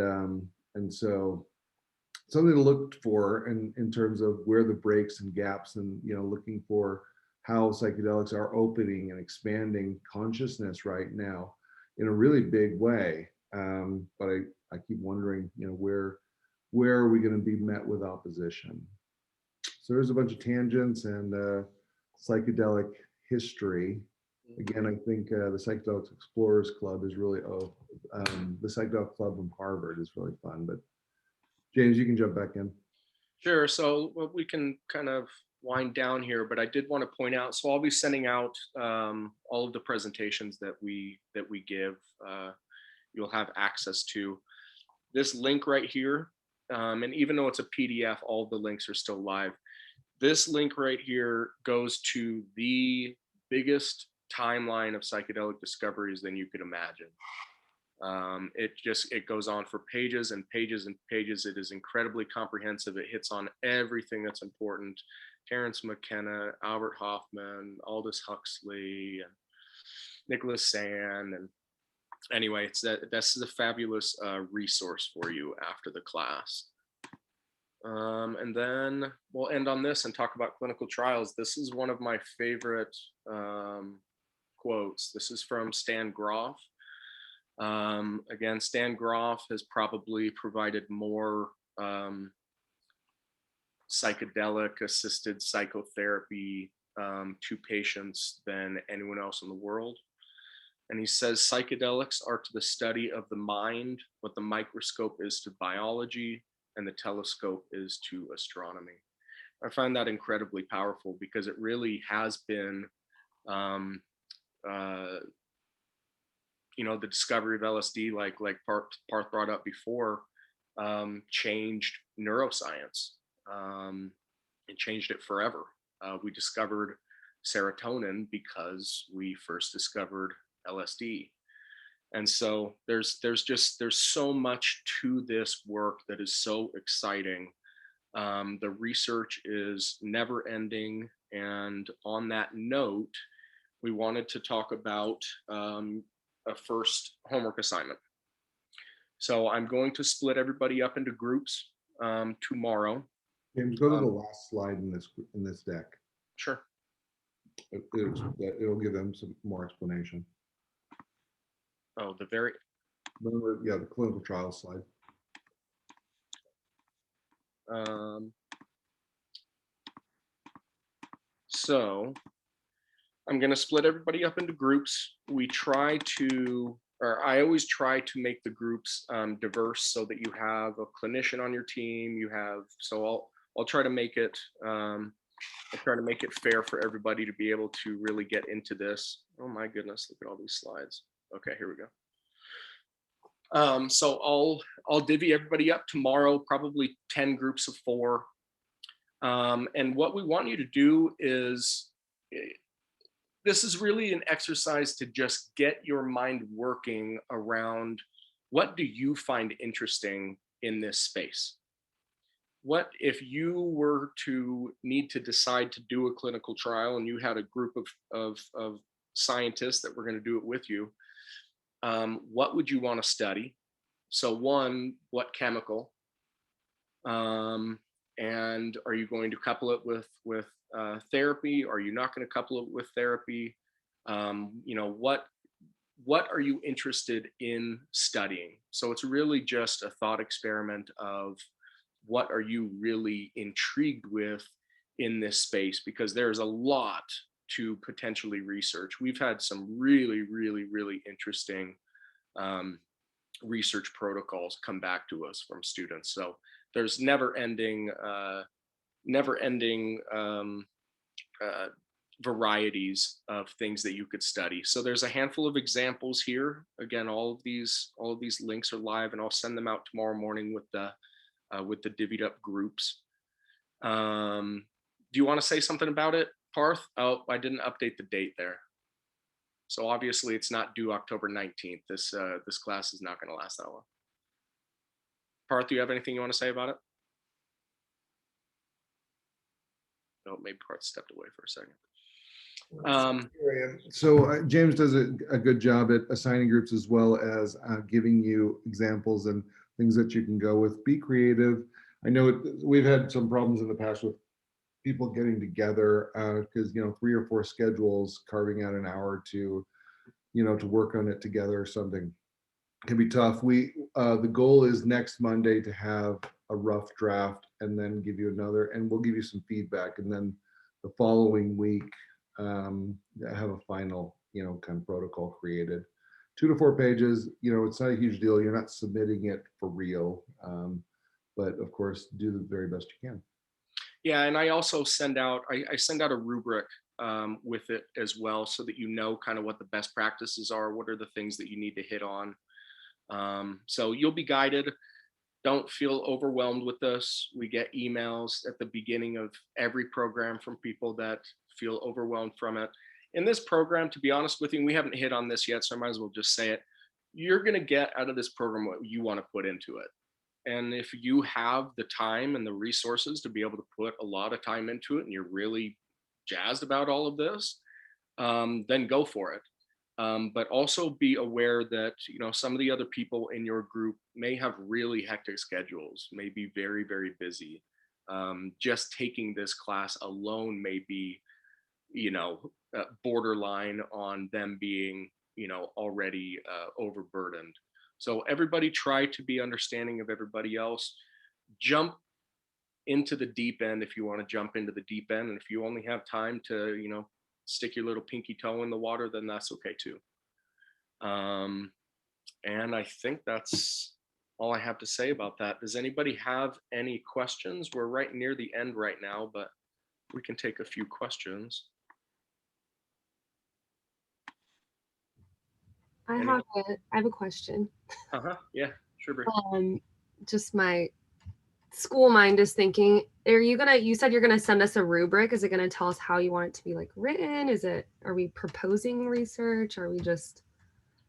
so something to look for in terms of where the breaks and gaps, and looking for how psychedelics are opening and expanding consciousness right now in a really big way. But I keep wondering, where are we going to be met with opposition? So there's a bunch of tangents and psychedelic history. Again, I think the Psychedelics Explorers Club is really, the Psychedelic Club from Harvard is really fun. But James, you can jump back in. Sure. So we can kind of wind down here, but I did want to point out, so I'll be sending out all of the presentations that we give. You'll have access to this link right here. And even though it's a PDF, all the links are still live. This link right here goes to the biggest timeline of psychedelic discoveries than you could imagine. It goes on for pages and pages and pages. It is incredibly comprehensive. It hits on everything that's important. Terence McKenna, Albert Hoffman, Aldous Huxley, and Nicholas Sand. And anyway, that's a fabulous resource for you after the class. And then we'll end on this and talk about clinical trials. This is one of my favorite quotes. This is from Stan Grof. Again, Stan Grof has probably provided more psychedelic assisted psychotherapy to patients than anyone else in the world. And he says, psychedelics are to the study of the mind what the microscope is to biology and the telescope is to astronomy. I find that incredibly powerful because it really has been, the discovery of LSD, like Parth brought up before, changed neuroscience. It changed it forever. We discovered serotonin because we first discovered LSD. And so there's so much to this work that is so exciting. The research is never ending. And on that note, we wanted to talk about a first homework assignment. So I'm going to split everybody up into groups tomorrow. James, go to the last slide in this deck. Sure. It'll give them some more explanation. Oh, the clinical trial slide. So I'm going to split everybody up into groups. I always try to make the groups diverse so that you have a clinician on your team. I'll try to make it fair for everybody to be able to really get into this. Oh my goodness, look at all these slides. Okay, here we go. So I'll divvy everybody up tomorrow, probably 10 groups of 4. And what we want you to do is, this is really an exercise to just get your mind working around what do you find interesting in this space? What if you were to need to decide to do a clinical trial and you had a group of scientists that were going to do it with you? What would you want to study? So one, what chemical? And are you going to couple it with therapy? Are you not going to couple it with therapy? What are you interested in studying? So it's really just a thought experiment of what are you really intrigued with in this space, because there's a lot to potentially research. We've had some really, really, really interesting research protocols come back to us from students. So there's never ending varieties of things that you could study. So there's a handful of examples here. Again, all of these links are live, and I'll send them out tomorrow morning with the divvied up groups. Do you want to say something about it, Parth? Oh, I didn't update the date there. So obviously it's not due October 19th. This class is not going to last that long. Parth, do you have anything you want to say about it? Oh, maybe Parth stepped away for a second. So James does a good job at assigning groups as well as giving you examples and things that you can go with. Be creative. I know we've had some problems in the past with people getting together because 3 or 4 schedules, carving out an hour to to work on it together or something can be tough. The goal is next Monday to have a rough draft and then give you another, and we'll give you some feedback, and then the following week have a final kind of protocol created. 2 to 4 pages, it's not a huge deal. You're not submitting it for real, but of course do the very best you can. Yeah, and I also send out I send out a rubric with it as well, so that kind of what the best practices are, what are the things that you need to hit on. So you'll be guided. Don't feel overwhelmed with this. We get emails at the beginning of every program from people that feel overwhelmed from it. In this program, to be honest with you, we haven't hit on this yet, so I might as well just say it. You're going to get out of this program what you want to put into it. And if you have the time and the resources to be able to put a lot of time into it, and you're really jazzed about all of this, then go for it. But also be aware that some of the other people in your group may have really hectic schedules, may be very, very busy. Just taking this class alone may be borderline on them being already overburdened. So everybody try to be understanding of everybody else. Jump into the deep end if you want to jump into the deep end, and if you only have time to stick your little pinky toe in the water, then that's okay too. And I think that's all I have to say about that. Does anybody have any questions? We're right near the end right now, but we can take a few questions. I have a question. Yeah, sure. Just my school mind is thinking, you said you're gonna send us a rubric. Is it gonna tell us how you want it to be written? Are we proposing research? Are we just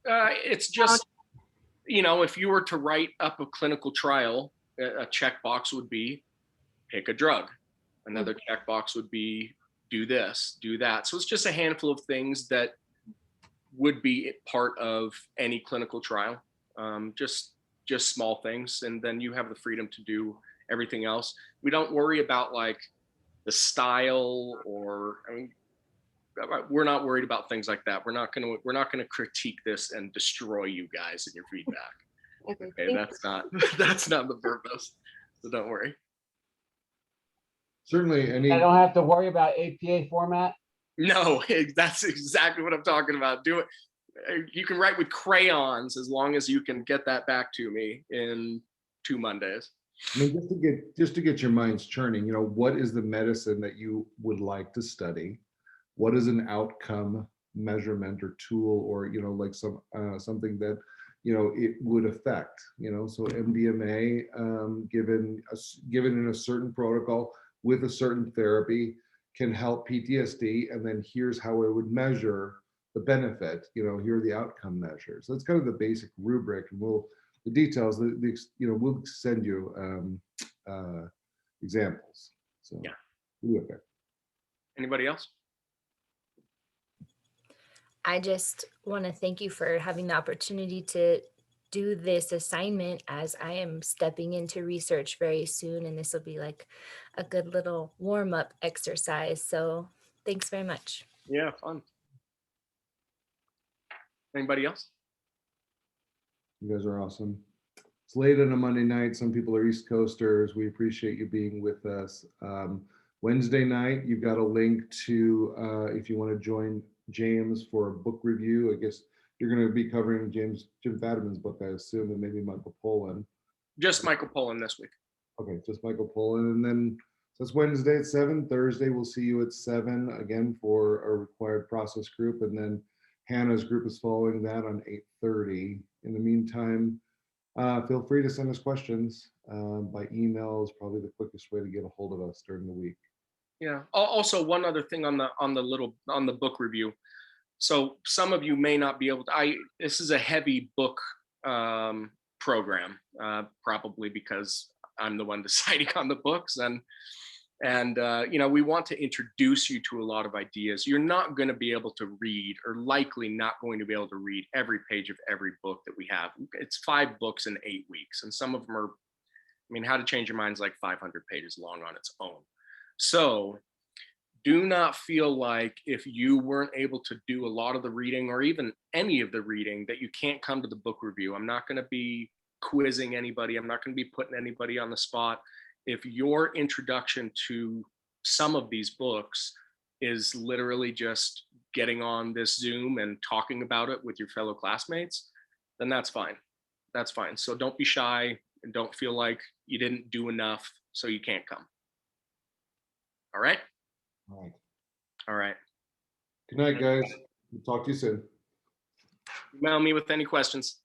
it's just if you were to write up a clinical trial, a checkbox would be pick a drug. Another checkbox would be do this, do that. So it's just a handful of things that would be part of any clinical trial, just small things, and then you have the freedom to do everything else. We don't worry about the style, or we're not worried about things like that. We're not gonna critique this and destroy you guys in your feedback. Okay, that's not the purpose. So don't worry. Certainly, I don't have to worry about APA format. No, that's exactly what I'm talking about. Do it. You can write with crayons as long as you can get that back to me in 2 Mondays. I mean, just to get your minds churning, what is the medicine that you would like to study? What is an outcome measurement or tool, or something that it would affect? So MDMA, given in a certain protocol with a certain therapy, can help PTSD, and then here's how I would measure the benefit. Here are the outcome measures. So that's kind of the basic rubric, and the details. We'll send you examples. So yeah, okay. Anybody else? I just want to thank you for having the opportunity to do this assignment, as I am stepping into research very soon, and this will be a good little warm-up exercise. So thanks very much. Yeah, fun. Anybody else? You guys are awesome. It's late on a Monday night. Some people are East Coasters. We appreciate you being with us. Wednesday night, you've got a link to, if you want to join James for a book review. I guess you're going to be covering Jim Fadiman's book, I assume, and maybe Michael Pollan. Just Michael Pollan this week. Okay, just Michael Pollan. And then, so it's Wednesday at 7. Thursday, we'll see you at 7 again for a required process group. And then Hannah's group is following that on 8:30. In the meantime, feel free to send us questions by email. Is probably the quickest way to get a hold of us during the week. Yeah. Also, one other thing on the book review. So some of you may not be able to, this is a heavy book program, probably because I'm the one deciding on the books, and you know, we want to introduce you to a lot of ideas. You're not going to be able to read, or likely not going to be able to read, every page of every book that we have. It's 5 books in 8 weeks, and some of them are, I mean, How to Change Your Mind's like 500 pages long on its own. So do not feel like if you weren't able to do a lot of the reading, or even any of the reading, that you can't come to the book review. I'm not going to be quizzing anybody. I'm not going to be putting anybody on the spot. If your introduction to some of these books is literally just getting on this Zoom and talking about it with your fellow classmates, then that's fine. That's fine. So don't be shy, and don't feel like you didn't do enough so you can't come. All right? All right. All right. Good night, guys. We'll talk to you soon. Email me with any questions.